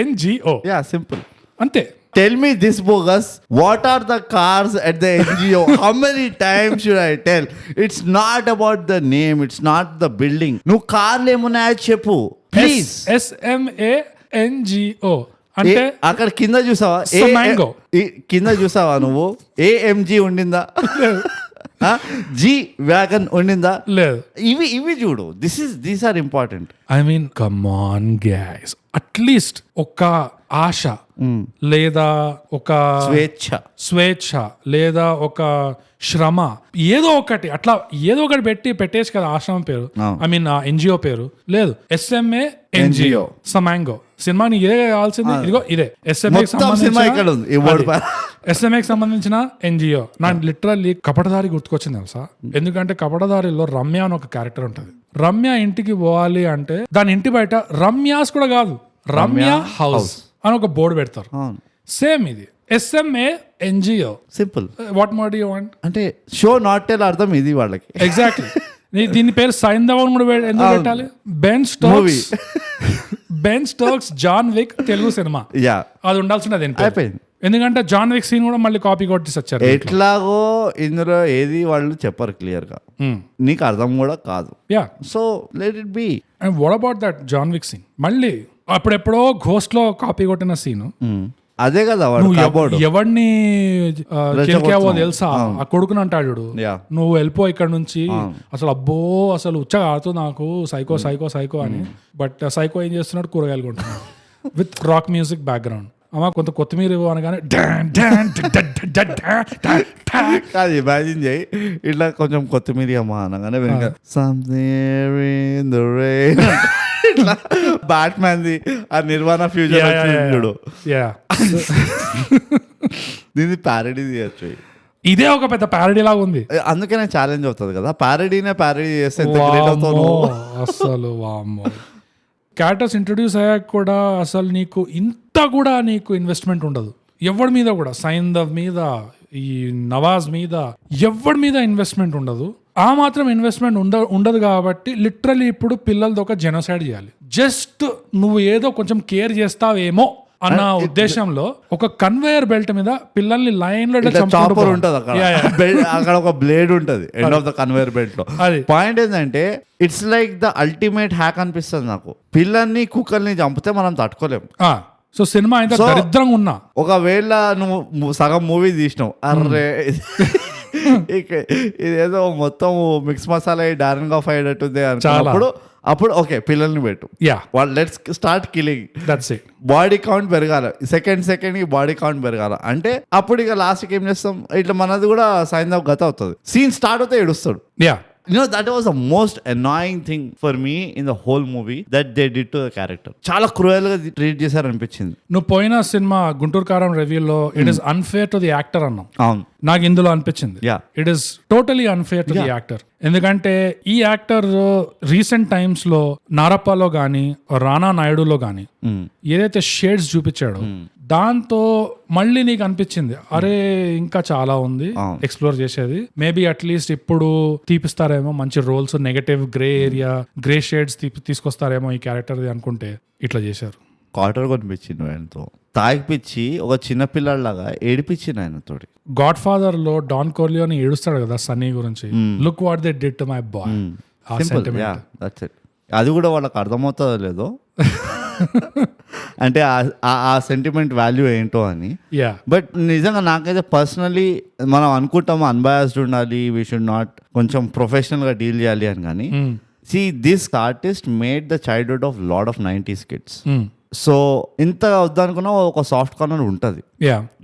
NGO.
Yeah, simple.
అంతే.
Tell me this bogus, what are the cars at the NGO? How many times should I tell? It's not about the name, it's not the building. నువ్వు కార్లు ఏమున్నాయో చెప్పు please.
SMA NGO అంటే
అక్కడ కింద చూసావా,
Mango.
కింద చూసావా నువ్వు AMG ఉండిందా, G వ్యాగన్ ఉండిందా?
లేదు.
ఇవి చూడు. These are important.
I mean come on guys, at least ఒక ఆశ లేదా ఒక స్వేచ్ఛ లేదా ఒక శ్రమ ఏదో ఒకటి అట్లా ఏదో ఒకటి పెట్టేసి కదా ఆశ్రమం పేరు, ఐ మీన్ NGO పేరు. లేదు, SMA NGO సమాంగో. సినిమాని ఇదే కావాల్సింది, ఇదిగో ఇదే SMAకి సంబంధించిన NGO. నాకు లిటరల్లీ కపటదారి గుర్తుకొచ్చింది తెలుసా, ఎందుకంటే కపటదారిలో రమ్య అని ఒక క్యారెక్టర్ ఉంటుంది. రమ్య ఇంటికి పోవాలి అంటే దాని ఇంటి బయట రమ్యాస్ కూడా కాదు, రమ్య హౌస్ అని ఒక బోర్డు పెడతారు. సేమ్ ఇది SMA NGO.
Simple.
What more do you want
అంటే షో నాట్ టెల్ అర్థం ఇది వాళ్ళకి.
ఎగ్జాక్ట్లీ. దీని పేరు సైంధవం కూడా ఎందుకు పెట్టాలి? Ben Stokes John Wick Telugu cinema, అది ఉండాల్సింది.
అయిపోయింది.
ఎందుకంటే జాన్ విక్ సీన్ కూడా మళ్ళీ కాపీ కొట్టి వచ్చారు.
ఎట్లాగో ఇందులో ఏది వాళ్ళు చెప్పరు క్లియర్ గా, నీకు అర్థం కూడా కాదు.
Yeah,
so let it be.
And what about that John Wick scene? మళ్ళీ అప్పుడెప్పుడో ఘోస్ట్ లో కాపీ కొట్టిన సీన్
అదే కదా.
ఎవరిని కెలికావో తెలుసా? ఆ కొడుకుని అంటాడు, నువ్వు వెళ్ళిపో ఇక్కడ నుంచి. అసలు అబ్బో అసలు ఉచ్చగా ఆడుతుంది నాకు, సైకో అని. బట్ సైకో ఏం చేస్తున్నాడు, కూరగాయలు కొంటున్నాడు విత్ రాక్ మ్యూజిక్ బ్యాక్గ్రౌండ్. అమ్మ కొంత కొత్తిమీర అనగానే
అది ఇమాజిన్ చేయి, ఇట్లా కొంచెం కొత్తిమీర అమ్మ అనగానే వెనక ఇట్లా బ్యాట్మ్యాన్ ది ఆ నిర్వాణ ఫ్యూచర్ చూడు. దీన్ని ప్యారడీ చేయొచ్చు.
ఇదే ఒక పెద్ద ప్యారడీ లాగా ఉంది,
అందుకనే ఛాలెంజ్ అవుతుంది కదా. ప్యారడీ చేస్తే
అసలు వామ్మో. క్యారెక్టర్స్ ఇంట్రొడ్యూస్ అయ్యాక కూడా అసలు నీకు ఇంత కూడా నీకు ఇన్వెస్ట్మెంట్ ఉండదు ఎవరి మీద కూడా. సైంధవ్ మీద, ఈ నవాజ్ మీద, ఎవరి మీద ఇన్వెస్ట్మెంట్ ఉండదు. ఆ మాత్రం ఇన్వెస్ట్మెంట్ ఉండదు కాబట్టి లిటరలీ ఇప్పుడు పిల్లలతో ఒక జెనోసైడ్ చేయాలి. జస్ట్ నువ్వు ఏదో కొంచెం కేర్ చేస్తావేమో అన్న ఉద్దేశంలో ఒక కన్వేయర్ బెల్ట్ మీద పిల్లల్ని లైన్ లో
చాపర్ ఉంటది, అక్కడ ఒక బ్లేడ్ ఉంటది end of the conveyor belt లో. పాయింట్ ఏంటంటే it's like the ultimate hack అనిపిస్తుంది నాకు. పిల్లల్ని కుక్కల్ని చంపితే మనం తట్టుకోలేము.
సో సినిమా అయితే దరిద్రంగా ఉన్నా, ఒకవేళ
నువ్వు సగం మూవీ తీసినావు, అర్రే ఇదేదో మొత్తం మిక్స్ మసాలా డారెన్ గా అయ్యేటట్టుంది అనుకున్నప్పుడు అప్పుడు ఓకే పిల్లల్ని పెట్టు, వాళ్ళు let's start killing.
That's it.
Body count పెరగాలి, సెకండ్ బాడీ కౌంట్ పెరగాలి. అంటే అప్పుడు ఇక లాస్ట్కి ఏం చేస్తాం, ఇట్లా మనది కూడా సైంధవ్ గత అవుతుంది. సీన్ స్టార్ట్ అవుతే ఏడుస్తాడు. that was the most annoying thing for me in the whole movie that they did to the character. చాలా క్రూయల్ గా ట్రీట్ చేశారు అనిపించింది.
నువ్వు పోయిన సినిమా గుంటూరు కారం రివ్యూలో it is unfair to the actor అన్నావు.
అవును,
నాకు ఇందులో అనిపించింది it is totally unfair to the actor. ఎందుకంటే ఈ యాక్టర్ రీసెంట్ టైమ్స్ లో నారప్పలో గానీ రానా నాయుడులో గానీ ఏదైతే షేడ్స్ చూపించాడో దాంతో మళ్ళీ నీకు అనిపించింది అరే ఇంకా చాలా ఉంది ఎక్స్ప్లోర్ చేసేది. మేబీ అట్లీస్ట్ ఇప్పుడు తీపిస్తారేమో మంచి roles, negative grey area, grey shades తీసుకొస్తారేమో ఈ క్యారెక్టర్ అనుకుంటే ఇట్లా చేశారు.
కాటర్ కొనిపించింది ఆయనతో, తాగిపిచ్చి ఒక చిన్న పిల్లాడిలాగా ఏడిపించింది ఆయనతోటి.
గాడ్ ఫాదర్ లో డాన్ కోర్లియోని ఏడుస్తాడు కదా సన్నీ గురించి, look what they did to my boy.
అది కూడా వాళ్ళకి అర్థమవుతుందో లేదో అంటే ఆ సెంటిమెంట్ వాల్యూ ఏంటో అని. బట్ నిజంగా నాకైతే పర్సనలీ మనం అనుకుంటాము అన్బయాస్డ్ ఉండాలి, వీ షుడ్ నాట్ కొంచెం ప్రొఫెషనల్ గా డీల్ చేయాలి అని. కానీ see this artist made the childhood of lot of 90s kids. So ఇంత వద్దనుకున్నా ఒక సాఫ్ట్ కార్నర్ ఉంటుంది,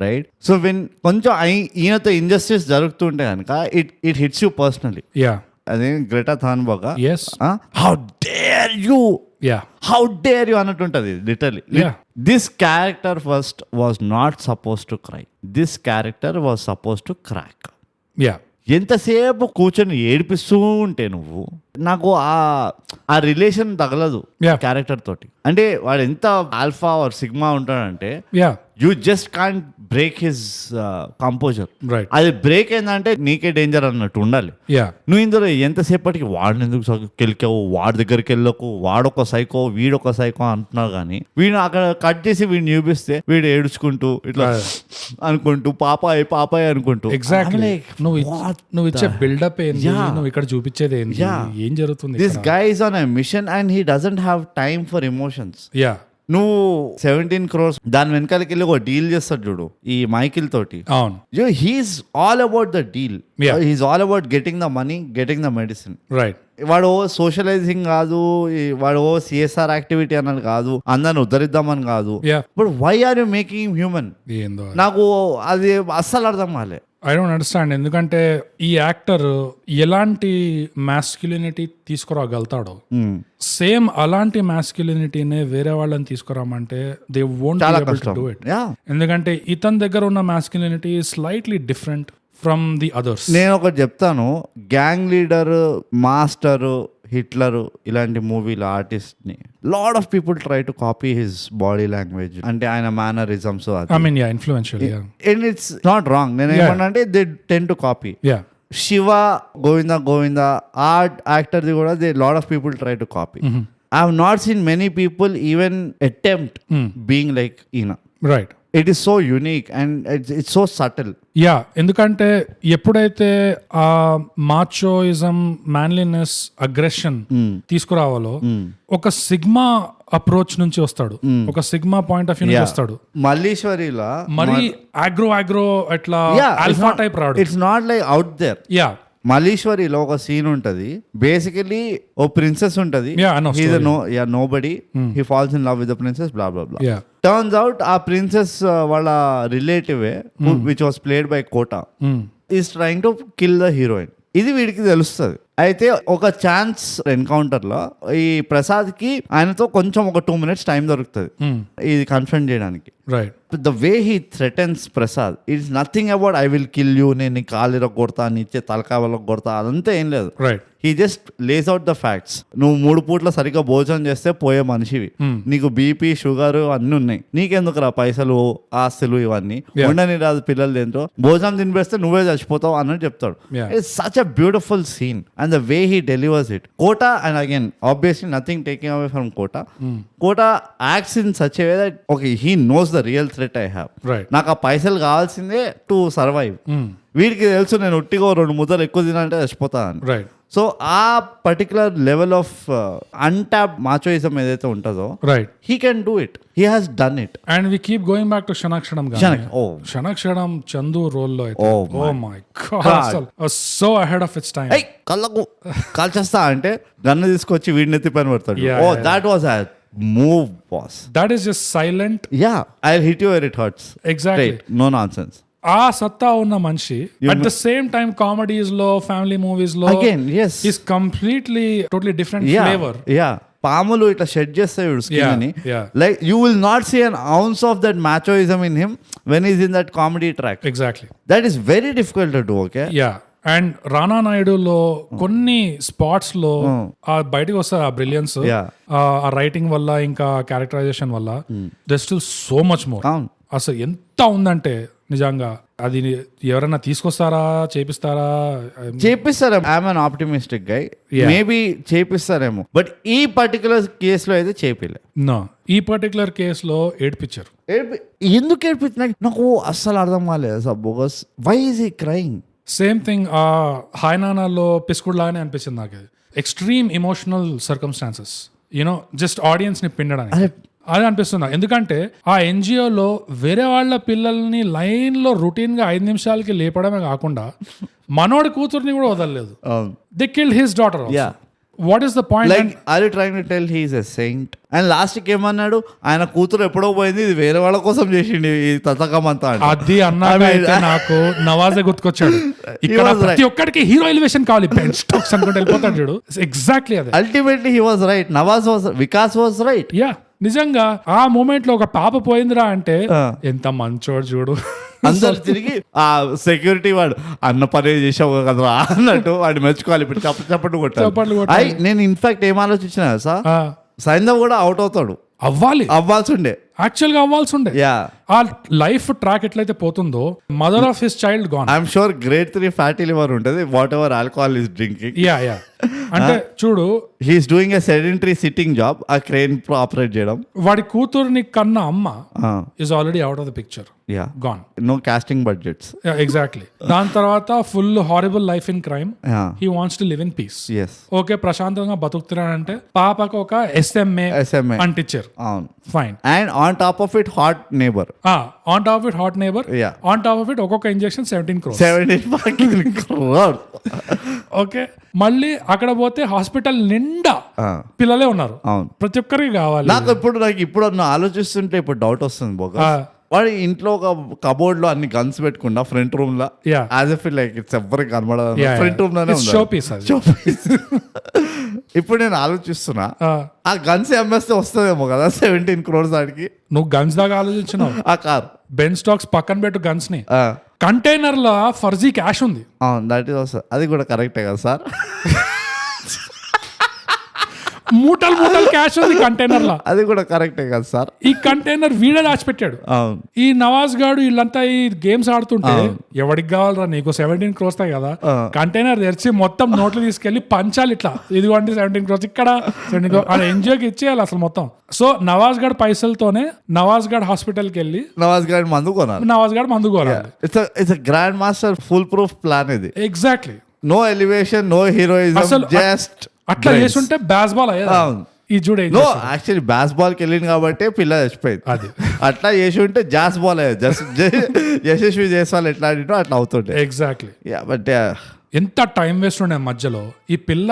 రైట్? సో కొంచెం ఈయనతో ఇంజస్టిస్ జరుగుతుంటే కనుక ఇట్ హిట్స్ యూ పర్సనలీ. అదే గ్రెటా థాన్బర్గ్ హౌ డేర్ యూ అన్నట్టు ఉంటుంది literally. This character first was not suppose to cry, this character was suppose to crack. ఎంతసేపు కూర్చొని ఏడిపిస్తూ ఉంటే నువ్వు, నాకు ఆ రిలేషన్ తగలదు క్యారెక్టర్ తోటి. అంటే వాడు ఎంత ఆల్ఫా ఆర్ సిగ్మా ఉంటాడంటే you just can't break his composure. అది బ్రేక్ అయిందంటే నీకే డేంజర్ అన్నట్టు ఉండాలి. నువ్వు ఇందులో ఎంతసేపటికి వాడిని ఎందుకు కెలికావు, వాడి దగ్గరికి వెళ్ళకు, వాడొక సైకో వీడొక సైకో అంటున్నావు. కానీ వీడు అక్కడ కట్ చేసి వీడిని చూపిస్తే వీడు ఏడుచుకుంటూ ఇట్లా అనుకుంటూ పాపాయ్ అనుకుంటూ.
ఎగ్జాక్ట్లీ నువ్వు ఇచ్చే బిల్డప్ ఏంది, నువ్వు ఇక్కడ చూపించేది ఏంది, ఏం జరుగుతుంది.
This guy is on a mission and he doesn't have time for emotions. నువ్వు 17 crores దాని వెనకాలకి వెళ్ళి ఒక డీల్ చేస్తాడు చూడు ఈ మైకిల్ తోటి.
అవును,
he is all about the deal, he is all about getting the money, getting the medicine.
Right.
వాడు సోషలైజింగ్ కాదు, వాడు సిఎస్ఆర్ యాక్టివిటీ అన్నది కాదు, అందరిని ఉద్ధరిద్దామని కాదు. But why are you making human? నాకు అది అస్సలు అర్థం కాలే.
I don't understand. ఎందుకంటే ఈ యాక్టర్ ఎలాంటి మాస్క్యులినిటీ తీసుకురాగలుగుతాడో సేమ్ అలాంటి మాస్క్యులినిటీనే వేరే వాళ్ళని తీసుకురామంటే they won't be able to do it. ఎందుకంటే ఇతని దగ్గర ఉన్న masculinity slightly different from the others.
నేను ఒకటి చెప్తాను, గ్యాంగ్ లీడర్, మాస్టర్, హిట్లర్ ఇలాంటి మూవీల ఆర్టిస్ట్ ని lot of people try to copy his body language, అంటే ఆయన mannerisms.
I mean influential,
and it's not wrong. నేను ఏమన్నా అంటే they tend to copy. Shiva, Govinda ఆ యాక్టర్ ది కూడా they lot of people try to copy. I have not seen many people even attempt being like ఈయన.
Right.
It is so unique and it's so subtle.
ఎందుకంటే ఎప్పుడైతే ఆ మాచోయిజం, manliness, aggression తీసుకురావాలో ఒక sigma approach నుంచి వస్తాడు, ఒక సిగ్మా పాయింట్ ఆఫ్ వ్యూ నుంచి వస్తాడు.
మల్లీశ్వరిలా
మరి ఆగ్రో అట్లా ఆల్ఫా టైప్ రాడు.
It's not like out there. మల్లీశ్వరిలో ఒక సీన్ ఉంటది, బేసికలీ ఓ ప్రిన్సెస్ ఉంటది, nobody, he falls in love with the princess, blah blah blah. Turns out ఆ ప్రిన్సెస్ వాళ్ళ relative which was played by Kota is trying to kill the heroine. ఇది వీడికి తెలుస్తుంది. అయితే ఒక ఛాన్స్ ఎన్కౌంటర్ లో ఈ ప్రసాద్ కి ఆయనతో కొంచెం ఒక 2 minutes టైం దొరుకుతుంది ఇది కన్ఫర్మ్ చేయడానికి. The way he threatens Prasad, it's nothing about I will kill you, నేను నీ కాలిర కొడతా, నీ ఇచ్చే తలకాయ వాళ్ళకి కొడతా, అదంతా ఏం లేదు. He just lays out the facts. నువ్వు 3 పూట్ల సరిగ్గా భోజనం చేస్తే పోయే మనిషివి, నీకు బీపీ, షుగర్ అన్ని ఉన్నాయి, నీకెందుకురా పైసలు, ఆస్తులు ఇవన్నీ, ఉండని రాదు పిల్లలు దేంతో, భోజనం తినిపేస్తే నువ్వే చచ్చిపోతావు అన్నట్టు చెప్తాడు. It's such a beautiful scene and the way he delivers it. Kota, and again obviously nothing taking away from Kota, Kota acts in such a way that okay, he knows the real threat I have. నాకు ఆ పైసలు కావాల్సిందే to survive. వీడికి తెలుసు నేను ఒట్టిగా 2 ముద్దలు ఎక్కువ తినంటే చచ్చిపోతాను. సో ఆ పర్టికులర్ లెవెల్ ఆఫ్ అన్టాప్డ్ మాచోయిజం ఏదైతే ఉంటుందో, he can do it, he has done it.
And we keep going back to Kshanakshadam. Kshanakshadam Chandu role lo aithe, oh my god, was so ahead of its time.
Hey, కళ్ళకు కాల్చేస్తా అంటే gun తీసుకొచ్చి వీడిని ఎత్తి పైన పడతాడు. That was a move, boss.
That is just silent.
I'll hit you where it hurts.
Exactly.
Straight. No nonsense.
ఆ సత్తా ఉన్న మనిషి at the same time comedies లో ఫ్యామిలీ మూవీస్ లో
అగైన్ ఎస్
is completely totally different flavour.
Yeah పాములు ఇట్లా shed చేస్తాయి స్కిన్ అని
yeah.
Like you will not see an ounce of that machoism in him when is in that comedy track.
Exactly.
That is very difficult to do. Okay
yeah and Rana నాయుడులో కొన్ని spots లో ఆ బయటకు వస్తారు ఆ brilliance, ఆ writing వల్ల ఇంకా క్యారెక్టరైజేషన్ వల్ల they still so much more. అసలు ఎంత ఉందంటే నిజంగా అది ఎవరైనా తీసుకొస్తారా
చేపిస్తారా? I'm an optimistic guy, maybe చేపిస్తారేమో, బట్ ఈ పర్టికులర్ కేసులో అయితే చేపిలే.
నో, ఈ పర్టికులర్ కేసులో ఏడిపించారు.
ఎందుకు ఏడిపించిన నాకు అస్సలు అర్థం కాలేదు sir. Bogus why is he crying?
Same thing ఆ హాయ్ నానాలో పిస్కుడ్ లాగానే అనిపించింది నాకు. Extreme emotional circumstances, you know, just audience ని పిండడానికి అదే అనిపిస్తుంది. ఎందుకంటే ఆ ఎన్జిఓలో వేరే వాళ్ళ పిల్లల్ని లైన్ లో రొటీన్ గా 5 నిమిషాలకి లేపడమే కాకుండా మనోడి కూతుర్ని కూడా వదలలేదు. They killed his daughter. What is the point?
Like are you trying to tell he is a saint? And last కి ఏమన్నాడు, ఆయన కూతురు ఎప్పుడో పోయింది, ఇది వేరే వాళ్ళ కోసం చేసిండు ఈ తతకం అంతా.
అది అన్నాక నాకు నవాజే గుర్తుకొచ్చాడు. ఇక్కడ ప్రతి ఒక్కడికి హీరో ఎలివేషన్ కావాలి, బెంచ్ స్టాక్స్ అనుకుంటే వెళ్ళిపోతాడు చూడు. ఎగ్జాక్ట్లీ అదే.
Ultimately he was right, Nawaz was, Vikas was right.
Yeah నిజంగా ఆ మూమెంట్ లో ఒక పాప పోయిందిరా అంటే ఎంత మంచోడు చూడు.
అందరు తిరిగి ఆ సెక్యూరిటీ వాడు అన్న పనే చేసావు కదా అన్నట్టు వాడు మెచ్చుకోవాలి. ఇప్పుడు చప్పట్లు కొట్టాలి. నేను ఇన్ఫాక్ట్ ఏం ఆలోచించిన సార్, సైంధవ్ కూడా అవుట్ అవుతాడు, అవ్వాల్సిండే,
యాక్చువల్ గా అవ్వాల్సి ఉండే. ఆ లైఫ్ ట్రాక్ ఎట్లయితే పోతుందో, mother of his child gone.
I'm sure grade 3 fatty liver ఉంటుంది, whatever alcohol is drinking.
Yeah అంటే చూడు,
he is doing a sedentary sitting job, ఆ క్రేన్ ఆపరేట్ చేయడం.
వాడి కూతుర్ని కన్నా అమ్మ is already out of the picture, gone.
No casting budgets.
Exactly. దాని తర్వాత full horrible life in crime. He wants to live in peace. Okay, ప్రశాంతంగా బతుకుతున్నాడంటే పాపకు ఒక ఎస్ఎంఏ అంటించారు. Fine. And
on top of it hot neighbour.
On top of it hot neighbour. On top of it ఒక్కొక్క injection 17 crores. Okay, మళ్ళీ అక్కడ పోతే hospital నిండా పిల్లలే ఉన్నారు, ప్రతి ఒక్కరికి కావాలి.
నాకు ఇప్పుడు ఆలోచిస్తుంటే ఇప్పుడు డౌట్ వస్తుంది బోగా, వాడు ఇంట్లో ఒక కబోర్డ్ లో అన్ని గన్స్ పెట్టుకున్నా ఫ్రంట్ రూమ్ లో, యాజ్ ఎఫ్ లైక్ ఇట్స్ ఎవరికి కనబడదు, ఫ్రంట్ రూమ్ లోనే ఇప్పుడు నేను ఆలోచిస్తున్నా, ఆ గన్స్ అమ్మేస్తే వస్తుందేమో కదా 17 crores ఆడికి.
నువ్వు గన్స్ దాకా ఆలోచించినావు.
ఆ కార్
బెన్ స్టాక్స్ పక్కన పెట్టు గన్స్ ని, కంటైనర్ లో ఫర్జీ క్యాష్ ఉంది.
దట్ ఈస్ అది కూడా కరెక్టే కదా సార్.
మూటలు క్యాష్ ఉంది కంటైనర్ లో,
అది కూడా కరెక్టే కదా సార్.
ఈ కంటైనర్ వీడే దాచిపెట్టాడు. ఈ నవాజ్ గాడు వీళ్ళంతా ఈ గేమ్స్ ఆడుతుంటే ఎవడికి కావాలరా నీకు 17 crores కదా, కంటైనర్ తెరిచి మొత్తం నోట్లు తీసుకెళ్లి పంచాలి ఇట్లా, ఇదిగోండి 17 crores ఇక్కడ 17 crores అలా ఎన్జిఓకి ఇచ్చేయాలి అసలు మొత్తం. సో నవాజ్ గాడ్ పైసలతోనే నవాజ్ గాడ్ హాస్పిటల్ కి వెళ్ళి నవాజ్ గాడ్ మందు కొనాలి.
It's grand master foolproof plan ఇది.
Exactly.
No elevation, no heroism, just
అట్లా చేస్తుంటే బాస్బాల్ అయ్యేది. ఈ చూడే
యాక్చువల్లీ బాస్బాల్ కి వెళ్ళింది కాబట్టి పిల్ల చచ్చిపోయింది. అది అట్లా చేసి ఉంటే జాస్ బాల్ అయ్యేది, జస్ట్ యశస్వి జైస్వాల్ ఎట్లా ఆడిటో అట్లా అవుతుంటే.
ఎగ్జాక్ట్లీ.
బట్
ఎంత టైం వేస్ట్ ఉండే మధ్యలో. ఈ పిల్ల,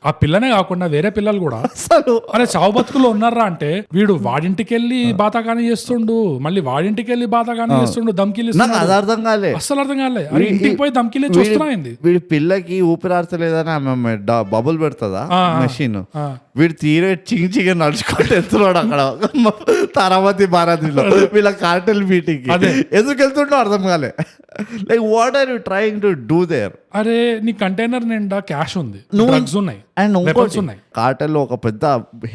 ఆ పిల్లనే కాకుండా వేరే పిల్లలు కూడా అసలు అరే చావు బతుకులో ఉన్నారా అంటే, వీడు వాడింటికి వెళ్ళి బాతాకాని చేస్తుండు, మళ్ళీ వాడింటికి వెళ్ళి బాతాకాని చేస్తుండు, దమ్కిలు
అర్థం కాలే,
అసలు అర్థం కాలే. ఇంటికి పోయి దమ్కిలే చూస్తున్నాయింది.
వీడి పిల్లకి ఊపిరాడతలేదని ఆమె బబుల్ పెడుతుందా మెషిన్, వీడు తీరే చింగి నడుచుకుంటూ వెళ్తున్నాడు అక్కడ తారామతి బారాతిలో వీళ్ళ కార్టెల్ మీటింగ్. ఎందుకు వెళ్తుండో అర్థం కాలే. Like what are you trying to do there?
అరే నీ కంటైనర్ నిండా క్యాష్ ఉంది, డ్రగ్స్ ఉన్నాయి,
అండ్ ఉన్నాయి. కార్టెల్ ఒక పెద్ద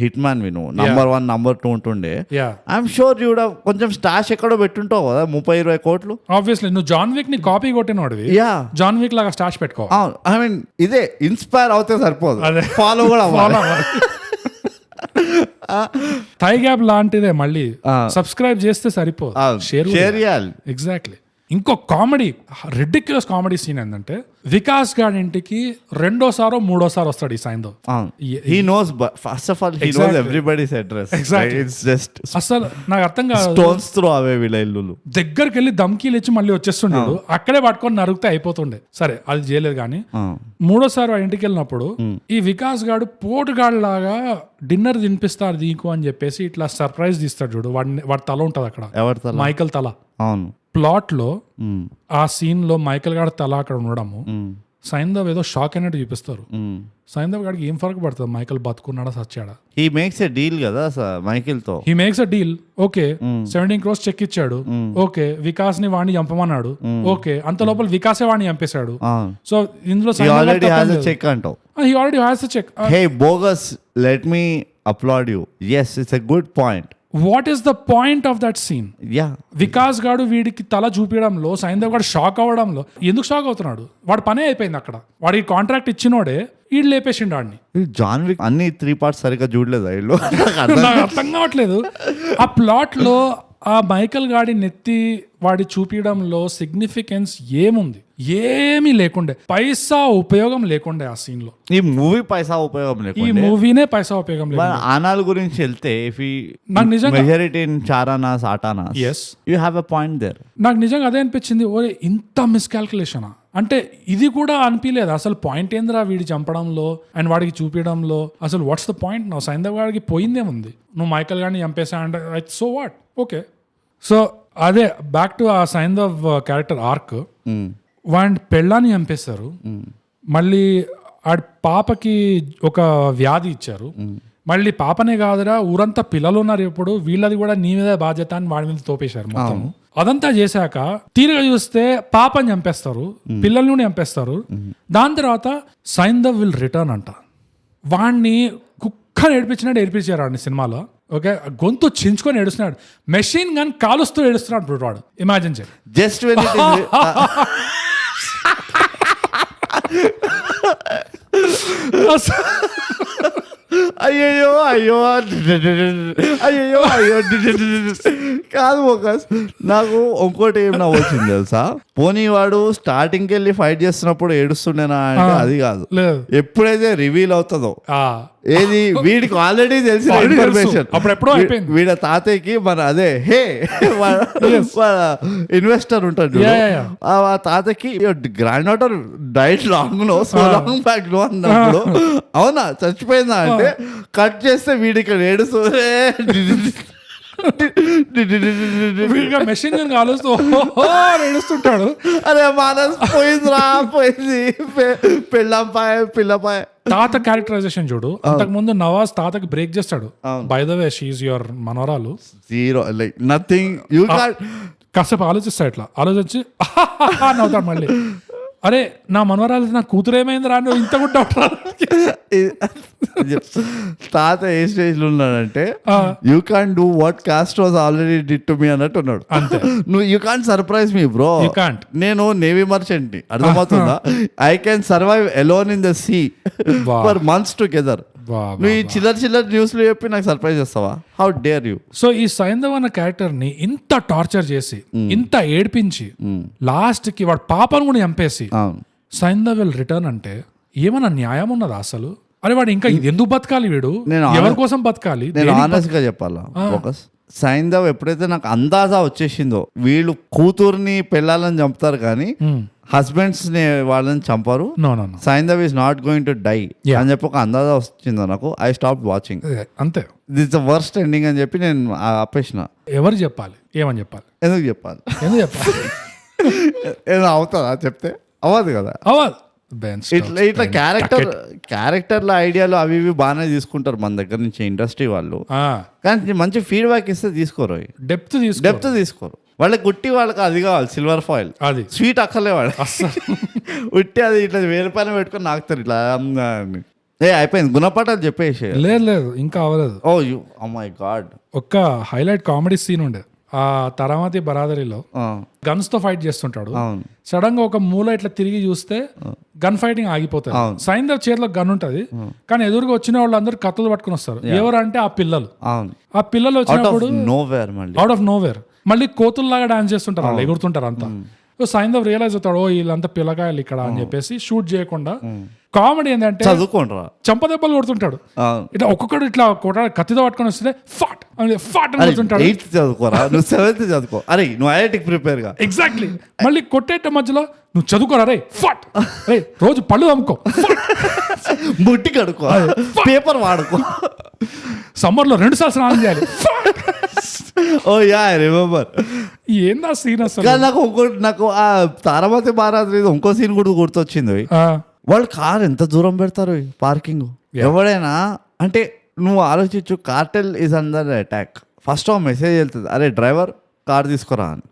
హిట్ మ్యాన్ విను, నంబర్ 1 నంబర్ 2 ఉంటుండే. ఐఎమ్ షూర్ యూ కొంచెం స్టాష్ ఎక్కడో పెట్టుంటావు కదా 30-20 కోట్లు.
ఆబ్వియస్లీ నువ్వు జాన్ విక్ ని కాపీ కొట్టినోడివి, జాన్ విక్ లాగా స్టాష్ పెట్టుకో.
ఐ మీన్ ఇదే ఇన్స్పైర్ అవుతే సరిపోదు, ఫాలో కూడా
థై గ్యాప్ లాంటిదే, మళ్ళీ సబ్స్క్రైబ్ చేస్తే సరిపోదు, షేర్ చేయాలి. ఎగ్జాక్ట్లీ. ఇంకో కామెడీ, రిడిక్యులస్ కామెడీ సీన్ ఏంటంటే, వికాస్ గారి ఇంటికి 2వ మూడోసారి వస్తాడు ఈ Saindhav.
He knows, but first of all, he knows everybody's address.
Exactly.
It's just
అసలు నాకు అర్థం కాదు,
stones throw away వీళ్ళ ఇల్లు.
దగ్గరికి వెళ్ళి దమ్కీలు ఇచ్చి మళ్ళీ వచ్చేస్తుండడు, అక్కడే పట్టుకొని నరికితే అయిపోతుండే. సరే అది చేయలేదు కానీ 3వసారి వాడి ఇంటికి వెళ్ళినప్పుడు ఈ వికాస్ గాడు పోటుగాడు లాగా డిన్నర్ తినిపిస్తారు దీకు అని చెప్పేసి ఇట్లా సర్ప్రైజ్ తీస్తాడు చూడు. వాడి తల ఉంటది అక్కడ, మైకల్ తల.
అవును,
ప్లాట్ లో ఆ సీన్ లో మైకేల్ గారి తల అక్కడ ఉండడము, సైంధవ్ ఏదో షాక్ అయినట్టు చూపిస్తారు. సైంధవ్ గారికి ఏం ఫరక్ పడుతుంది మైకేల్ బతుకున్నాడా సచ్చాడా?
హీ మేక్స్ ఎ డీల్ కదా మైకేల్ తో.
He makes a deal. Okay 17 crores cheque ఇచ్చాడు. ఓకే వికాస్ ని వాడిని చంపమన్నాడు. ఓకే అంత లోపల వికాసే వాడిని చంపేశాడు. సో ఇందులో
he already has a cheque అంటావు.
He already has a cheque.
Hey bogus, let me applaud you. yes, it's a good point.
What is the point of that scene?
Yeah.
Vikas గాడు వీడికి తల చూపించడంలో సైంధవ్ గాడు షాక్ అవ్వడంలో ఎందుకు shock అవుతున్నాడు? వాడి పనే అయిపోయింది అక్కడ. వాడికి కాంట్రాక్ట్ ఇచ్చినోడే వీడు లేపేసిండు వాడిని.
జాన్ విక్ అన్ని 3 parts సరిగ్గా చూడలేదు వీళ్ళు.
నాకు అర్థం కావట్లేదు. ఆ ప్లాట్ లో ఆ మైకేల్ గాడి నెత్తి వాడి చూపించడంలో సిగ్నిఫికెన్స్ ఏముంది? ఏమీ లేకుండే, పైసా ఉపయోగం లేకుండే ఆ సీన్ లో.
ఈ మూవీ పైసా ఉపయోగం
ఈ
లేకుండా
మూవీనే పైసా ఉపయోగం లేదు.
ఆనాల గురించి వెళ్తే ఇఫ్
నాకు నిజంగా
మెజారిటీ ఇన్ చారానాస్ ఆటానాస్,
yes
you have a point there.
నాకు నిజంగా అదే అనిపించింది. ఓరే ఇంత మిస్కాల్కులేషనా అంటే ఇది కూడా అనిపించలేదు. అసలు పాయింట్ ఏందిరా వీడి చంపడంలో అండ్ వాడికి చూపించడంలో? అసలు వాట్స్ ద పాయింట్? నా సైంధవ్ గారికి పోయిందేముంది? నువ్వు మైకేల్ గారిని చంపేసా అంటే సో వాట్? ఓకే, సో అదే బ్యాక్ టు ఆ సైంధవ్ క్యారెక్టర్ ఆర్క్. వాడి పెళ్ళాన్ని చంపేస్తారు. మళ్ళీ ఆడి పాపకి ఒక వ్యాధి ఇచ్చారు. మళ్ళీ పాపనే కాదురా ఊరంతా పిల్లలు ఉన్నారు, ఇప్పుడు వీళ్ళది కూడా నీ మీద బాధ్యత అని వాడి మీద తోపేశారు మొత్తం. అదంతా చేశాక తీరుగా చూస్తే పాపని చంపేస్తారు, పిల్లల్ని కూడా చంపేస్తారు. దాని తర్వాత సైంధవ్ విల్ రిటర్న్ అంట. వాడిని కుక్కని ఏడిపించినట్టు ఏడిపించారు వాడిని సినిమాలో. ఓకే, గొంతు చించుకొని ఏడుస్తున్నాడు, మెషిన్ గన్ కాలుస్తూ ఏడుస్తున్నాడు వాడు. ఇమాజిన్ చేయండి.
జస్ట్ అయ్యో అయ్యో అయ్యో అయ్యో కాదు ఫోకస్. నాకు ఇంకోటి ఏం నవ్వొచ్చింది తెలుసా? పోనీ వాడు స్టార్టింగ్కి వెళ్ళి ఫైట్ చేస్తున్నప్పుడు ఏడుస్తుండేనా అంటే అది కాదు. ఎప్పుడైతే రివీల్ అవుతుందో ఏది వీడికి ఆల్రెడీ తెలిసిన ఇన్ఫర్మేషన్,
అప్పుడెప్పుడో అయిపోయింది.
వీడ తాతయ్యకి మన అదే హే ఇన్వెస్టర్ ఉంటాడు, ఆ తాతకి granddaughter died long no so long back no అన్నప్పుడు అవునా చచ్చిపోయిందా అంటే కట్ చేస్తే వీడికి ఏడుస్తూ
మెషిన్ గన్ కాలుస్తూ ఏడుస్తుంటాడు.
అరే మానస్ పోయిందిరా, పోయింది పిల్లపాయ పిల్లపాయ.
తాత క్యారెక్టరైజేషన్ చూడు. అంతకు ముందు నవాజ్ తాతకి బ్రేక్ చేస్తాడు. By the way she is your మనవరాలు.
Zero like nothing. యూ
కాసేపు ఆలోచిస్తా, ఇట్లా ఆలోచించి నవ్వుతాడు మళ్ళీ. అరే నా మనవరాలు నా కూతురు ఏమైంది రా, నువ్వు ఇంత కూడా
తాత ఏ స్టేజ్ లో ఉన్నాడంటే you can't do what Castros already did to me అన్నట్టు ఉన్నాడు. నువ్వు you can't surprise me bro. నేను నేవీ మర్చెంట్ ని, అర్థమవుతుందా? I can survive alone in the sea for months together. నువ్వు ఈ చిల్లర న్యూస్ లో చెప్పి నాకు సర్ప్రైజ్ చేస్తావా? How dare you?
సో ఈ సైంధవ్ అన్న క్యారెక్టర్ ని ఇంత టార్చర్ చేసి ఇంత ఏడ్పించి లాస్ట్ కి వాడు పాపను కూడా చంపేసి సైంధవ్ విల్ రిటర్న్ అంటే ఏమన్నా న్యాయం ఉన్నదా అసలు? అరే వాడు ఇంకా ఎందుకు బతకాలి? వీడు ఎవరి కోసం బతకాలి?
నేను ఆనెస్ట్ గా చెప్పాలా ఫోకస్, సైంధవ్ ఎప్పుడైతే నాకు అందాజా వచ్చేసిందో వీళ్ళు కూతుర్ని పెళ్ళాలని చంపుతారు కానీ హస్బెండ్స్ ని వాళ్ళని చంపరు, Saindhav is not going to die అని చెప్పి ఒక అందాజా వచ్చిందో నాకు. I stop watching.
అంతే,
దిస్ ద వర్స్ట్ ఎండింగ్ అని చెప్పి నేను ఆపేసిన.
ఎవరు చెప్పాలి? ఏమని చెప్పాలి?
ఎందుకు చెప్పాలి? ఏదో అవుతుందా చెప్తే? అవ్వదు కదా. ఇట్లా క్యారెక్టర్ల ఐడియాలు అవి ఇవి బాగానే తీసుకుంటారు మన దగ్గర నుంచి ఇండస్ట్రీ వాళ్ళు, కానీ మంచి ఫీడ్బ్యాక్ ఇస్తే తీసుకోరు, డెప్త్ తీసుకోరు. వాళ్ళకి గుట్టి వాళ్ళకి అది కావాలి, సిల్వర్ ఫాయిల్, అది స్వీట్ అక్కర్లే వాళ్ళు ఉట్టి అది ఇట్లా వేరే పైన పెట్టుకొని నాకుతారు ఇట్లా. అయిపోయింది గుణపాఠాలు చెప్పేసి.
లేదు ఇంకా అవ్వలేదు.
ఓ మై గాడ్,
ఒక్క హైలైట్ కామెడీ సీన్ ఉండే ఆ తరామతి బరాదరిలో. గన్స్ తో ఫైట్ చేస్తుంటాడు, సడన్ గా ఒక మూల ఇట్లా తిరిగి చూస్తే గన్ ఫైటింగ్ ఆగిపోతుంది. సైంధవ్ చేతిలో గన్ ఉంటది కానీ ఎదురుగా వచ్చిన వాళ్ళందరూ కత్తులు పట్టుకుని వస్తారు. ఎవరు అంటే ఆ పిల్లలు. ఆ పిల్లలు వచ్చినప్పుడు అవుట్ ఆఫ్ నోవేర్ మళ్ళీ కోతుల్లాగా డాన్స్ చేస్తుంటారు, వాళ్ళు ఎగురుతుంటారు అంతా. సో సైంధవ్ రియలైజ్ అవుతాడు, వీళ్ళంతా పిల్లకాయలు ఇక్కడ అని చెప్పేసి షూట్ చేయకుండా. కామెడీ ఏంటంటే చంపదెబ్బలు కొడుతుంటాడు ఇట్లా, ఒక్కొక్కడు ఇట్లా కత్తితో పట్టుకొని వస్తే ఫాట్ ఫాట్ అని కొడుతుంటాడు. ఎగ్జాక్ట్లీ. మళ్ళీ కొట్టేట మధ్యలో నువ్వు చదువుకోరా రే ఫాట్, రే రోజు పళ్ళు అమ్ముకో,
బుట్టి కడుకో, పేపర్ వాడుకో,
సమ్మర్ లో 2 సార్లు స్నానం చేయాలి.
ఓ యా ఐ రిమెంబర్.
ఏందా సీన్ అసలు?
కానీ నాకు ఆ తారామతి మహారాజ్ మీద ఇంకో సీన్ కూడా గుర్తొచ్చింది. వాళ్ళు కార్ ఎంత దూరం పెడతారు పార్కింగ్. ఎవడైనా అంటే నువ్వు ఆలోచించు, Cartel is under attack. First message వెళ్తుంది, అరే డ్రైవర్ కార్ తీసుకురా అని.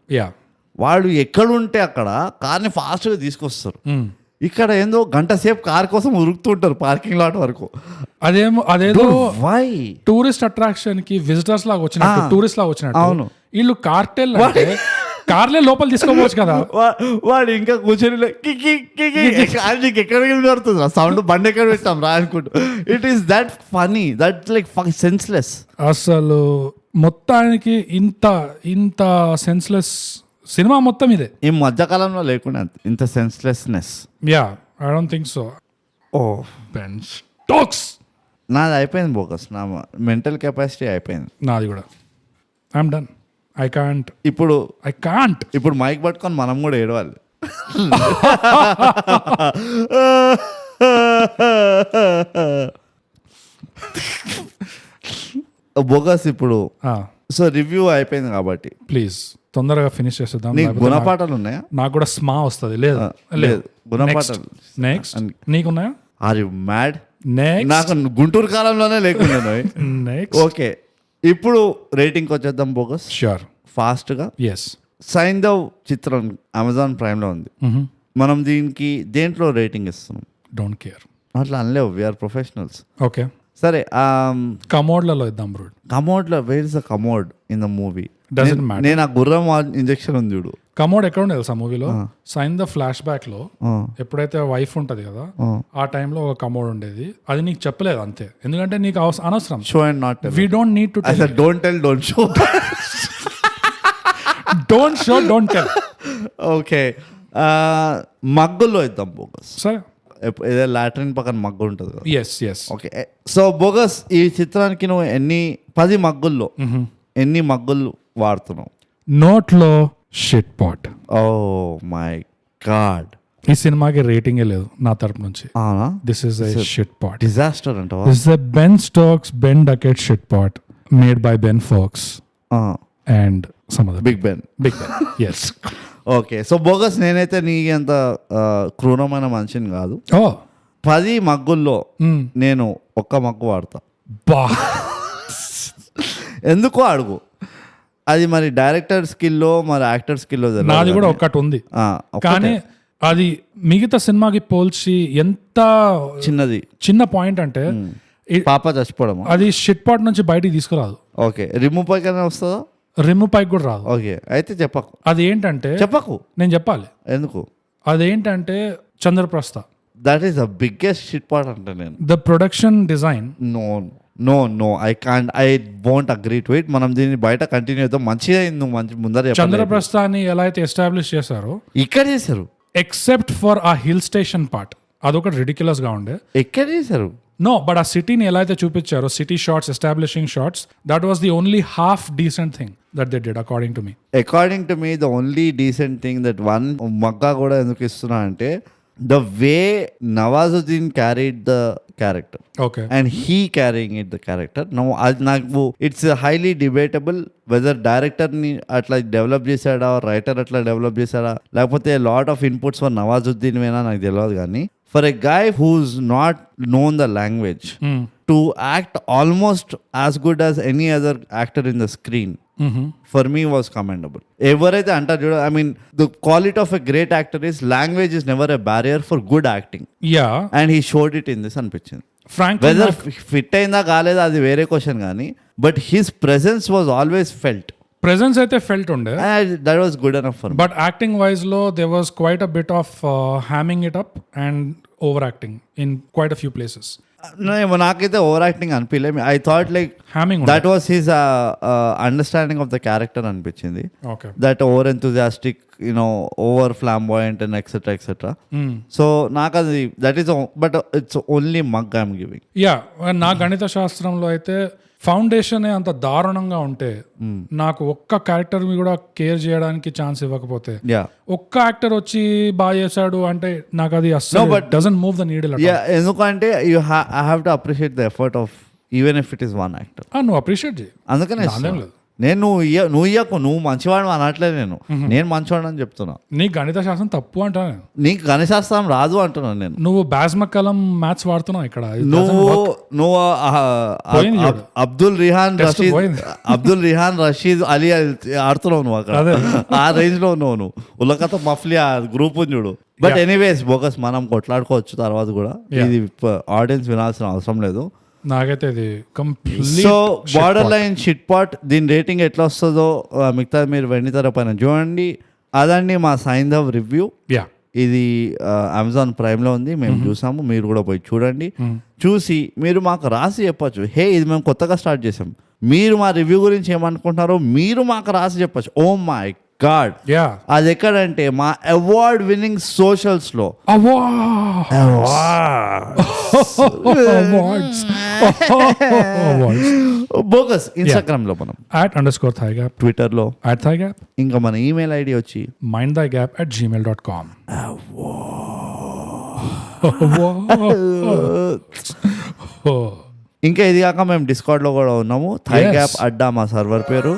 వాళ్ళు ఎక్కడుంటే అక్కడ కార్ని ఫాస్ట్గా తీసుకొస్తారు. ఇక్కడ ఏందో గంట సేపు కార్ కోసం ఉరుకుతుంటారు పార్కింగ్ లాట్ వరకు.
అదేదో
వై
టూరిస్ట్ అట్రాక్షన్ కి విజిటర్స్ లాగా వచ్చినట్టు, టూరిస్ట్ లాగా వచ్చినట్టు.
అవును,
వీళ్ళు కార్టెల్ అంటే కార్లే లోపల తీసుకోవచ్చు కదా.
వాడు ఇంకా కూర్చొని ఎక్కడికి దొరుకుతుంది సౌండ్, బండి ఎక్కడ పెట్టాం రా అనుకుంటూ. It is that funny, that like senseless.
అసలు మొత్తానికి ఇంత సెన్స్లెస్ సినిమా మొత్తం ఇదే.
ఈ మధ్యకాలంలో లేకుండా ఇంత senselessness.
Yeah, I don't think so.
Oh
Ben Stokes.
నాది అయిపోయింది బోకస్, నా మెంటల్ కెపాసిటీ అయిపోయింది.
నాది కూడా. I'm done. I can't.
ఇప్పుడు మైక్ పట్టుకొని మనం కూడా ఏడవాలి. బోగస్ ఇప్పుడు సో రివ్యూ అయిపోయింది కాబట్టి
ప్లీజ్ తొందరగా ఫినిష్ చేసేద్దాం.
నీకు గుణపాఠాలు ఉన్నాయా?
నాకు కూడా స్మా వస్తుంది. లేదు
గుణపాఠాలు
నెక్స్ట్ నీకున్నాయా?
Are you mad?
నెక్స్ట్
నాకు గుంటూరు కాలంలోనే లేకుండా.
నెక్స్ట్
ఓకే, ఇప్పుడు రేటింగ్కి వచ్చేద్దాం బోగస్.
ష్యూర్,
ఫాస్ట్గా.
ఎస్.
సైంధవ్ చిత్రం అమెజాన్ ప్రైమ్లో ఉంది. మనం దీనికి దేంట్లో రేటింగ్ ఇస్తున్నాం?
Don't care.
అట్లా అనలేవు, వీఆర్ ప్రొఫెషనల్స్.
ఓకే
సరే,
కమోడ్లలో ఇద్దాం బ్రో.
కమోడ్లో where is the commode in the movie?
Doesn't matter.
నేను ఆ గుర్రం ఇంజెక్షన్ ఉంది చూడు.
కమోడ్ ఎక్కడ ఉండేది తెలుసా మూవీలో? సైన్ ద ఫ్లాష్ బ్యాక్ లో ఎప్పుడైతే వైఫ్ ఉంటది కదా, ఆ టైంలో ఒక కమోడ్ ఉండేది. అది నీకు చెప్పలేదు అంతే, ఎందుకంటే నీకు అనవసరం.
Show and not tell.
We don't need to tell.
Don't tell, don't show.
Don't show, don't tell.
Okay, మగ్గుల్లో ఇద్దాం బోగస్.
సరే,
ఏదో లాట్రిన్ పక్కన మగ్గు ఉంటుంది కదా.
ఎస్.
ఓకే, సో బోగస్ ఈ చిత్రానికి నువ్వు 10 మగ్గుల్లో ఎన్ని మగ్గులు వాడుతున్నావు?
నోట్లో shit pot.
Oh my God,
ఈ సినిమాకి రేటింగే లేదు నా తరపు నుంచి.
అవునా?
This is a shit pot.
Disaster అంటావా?
This is a Ben Stokes Ben Duckett shit pot made by Ben Foakes and some other
big Ben.
Yes.
Okay, so bogus నేనైతే నీ అంత క్రూరమైన మనిషిని కాదు. 10 మగ్గుల్లో నేను ఒక్క మగ్గు వాడతా.
బా,
ఎందుకో అడుగు. అది మరి డైరెక్టర్ స్కిల్లో మరి యాక్టర్ స్కిల్లో.
నాది కూడా ఒక్కటి ఉంది, కానీ అది మిగతా సినిమాకి పోల్చి ఎంత చిన్న పాయింట్ అంటే
పాప చచ్చిపోవడం.
అది షిట్ పాట్ నుంచి బయటికి తీసుకురాదు.
ఓకే, రిమూవ్ పైకనే వస్తుందా?
రిమూవ్ పైకి కూడా రాదు.
ఓకే, అయితే చెప్పకు.
అది ఏంటంటే
చెప్పకు,
నేను చెప్పాలి
ఎందుకు.
అదేంటంటే Chandraprastha.
That is the biggest shit part అంటే నేను.
The production design.
No I won't agree to it. మనం దీన్ని బయట కంటిన్యూ అవుతాం. మంచిగా నువ్వు ముందర
చంద్రప్రస్థాన్ని ఎలా అయితే ఎస్టాబ్లిష్ చేశారో
ఇక్కడ చేశారు,
ఎక్సెప్ట్ ఫర్ ఆ హిల్ స్టేషన్ పార్ట్. అదొకటి రిడిక్యులస్ గా ఉండే.
ఎక్కడ చేశారు?
నో, బట్ ఆ సిటీని ఎలా అయితే చూపించారో, city shots, establishing shots, that was the only half decent thing that they did according to me. The only decent thing that one మగ్గా కూడా ఎందుకు ఇస్తున్నా అంటే the way Nawazuddin carried the character. Okay,
and he carrying it the character. అది నాకు it's highly debatable whether director ని అట్లా develop చేశాడా, రైటర్ అట్లా డెవలప్ చేశాడా, లేకపోతే lot of inputs for Nawazuddin వేనా నాకు తెలియదు. కానీ for a guy who's not known the language to act almost as good as any other actor in the screen, for me was commendable. ఎవరైతే అంటారు చూడ, I mean the quality of a great actor is language is never a barrier for good acting.
Yeah,
and he showed it in this అనిపించింది. Whether fit అయిందా కాలేదా అది వేరే question, కానీ but his presence was always felt.
Presence అయితే felt ఉండే,
that was good enough for me.
But acting wise లో there was quite a bit of hamming it up and over acting in quite a few places.
నాకైతే over acting అనిపించలే. I thought like that was his understanding of the character అనిపించింది. That over enthusiastic, over flamboyant and etcetera etcetera. So నాకు అది that is, but it's only mug I'm giving.
Yeah, నా గణిత శాస్త్రంలో అయితే foundation అంత దారుణంగా ఉంటే, నాకు ఒక్క క్యారెక్టర్ కూడా కేర్ చేయడానికి ఛాన్స్ ఇవ్వకపోతే, ఒక్క యాక్టర్ వచ్చి బాగా చేశాడు అంటే నాకు అది అస్సలు డజంట్ మూవ్ ద నీడిల్.
ఎందుకంటే I have to appreciate the effort of even if it is one actor.
నువ్వు అప్రిషియేట్ చేయి,
అందుకనే నేను నువ్వు ఇయ్యకు, నువ్వు మంచివాడు అనట్లేదు, నేను మంచివాడు అని చెప్తున్నా.
నీ గణిత శాస్త్రం తప్పు అంటాను,
నీకు గణితశాస్త్రం రాదు అంటున్నాను నేను.
నువ్వు బాస్మక్కలం మ్యాథ్స్ వాడుతున్నావు ఇక్కడ.
నువ్వు అబ్దుల్ రిహాన్ రషీద్ అలీ ఆడుతున్నావు నువ్వు అక్కడ, ఆ రేంజ్ లో ఉన్నావు నువ్వు. ఉల్లకత మఫ్లీ ఆ గ్రూప్ చూడు. బట్ ఎనీవేస్ బోగస్, మనం కొట్లాడుకోవచ్చు తర్వాత కూడా, ఇది ఆడియన్స్ వినాల్సిన అవసరం లేదు
నాకైతే. ఇది
so border line shit pot, దీని రేటింగ్ ఎట్లా వస్తుందో మిగతా మీరు వెండితెర పైన చూడండి. అదండి మా సైంధవ్ రివ్యూ. ఇది అమెజాన్ ప్రైమ్లో ఉంది, మేము చూసాము, మీరు కూడా పోయి చూడండి. చూసి మీరు మాకు రాసి చెప్పచ్చు, హే ఇది మేము కొత్తగా స్టార్ట్ చేసాం, మీరు మా రివ్యూ గురించి ఏమనుకుంటున్నారో మీరు మాకు రాసి చెప్పచ్చు. ఓ మై గాడ్, అది ఎక్కడంటే మా అవార్డ్ విన్నింగ్ సోషల్స్ లో. బోగస్ ఇన్స్టాగ్రామ్ లో మనం
@_thigap,
ట్విట్టర్ లో
@thigap,
ఇంకా మన ఈమెయిల్ ఐడి వచ్చి
mindthigap@gmail.com.
ఇంకా ఇది కాక మేము డిస్కార్డ్ లో కూడా ఉన్నాము. థైగ్యాప్ అడ్డా మా సర్వర్ పేరు.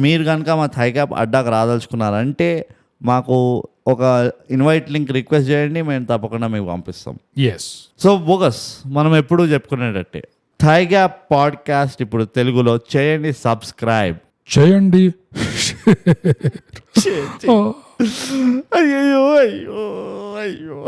మీరు కనుక మా థైగ్యాప్ అడ్డాకు రాదలుచుకున్నారంటే మాకు ఒక ఇన్వైట్ లింక్ రిక్వెస్ట్ చేయండి, మేము తప్పకుండా మీకు పంపిస్తాం. సో బోగస్, మనం ఎప్పుడూ చెప్పుకునేటట్టే థైగ్యాప్ పాడ్కాస్ట్ ఇప్పుడు తెలుగులో చేయండి, సబ్స్క్రైబ్
చేయండి.
అయ్యో అయ్యో అయ్యో.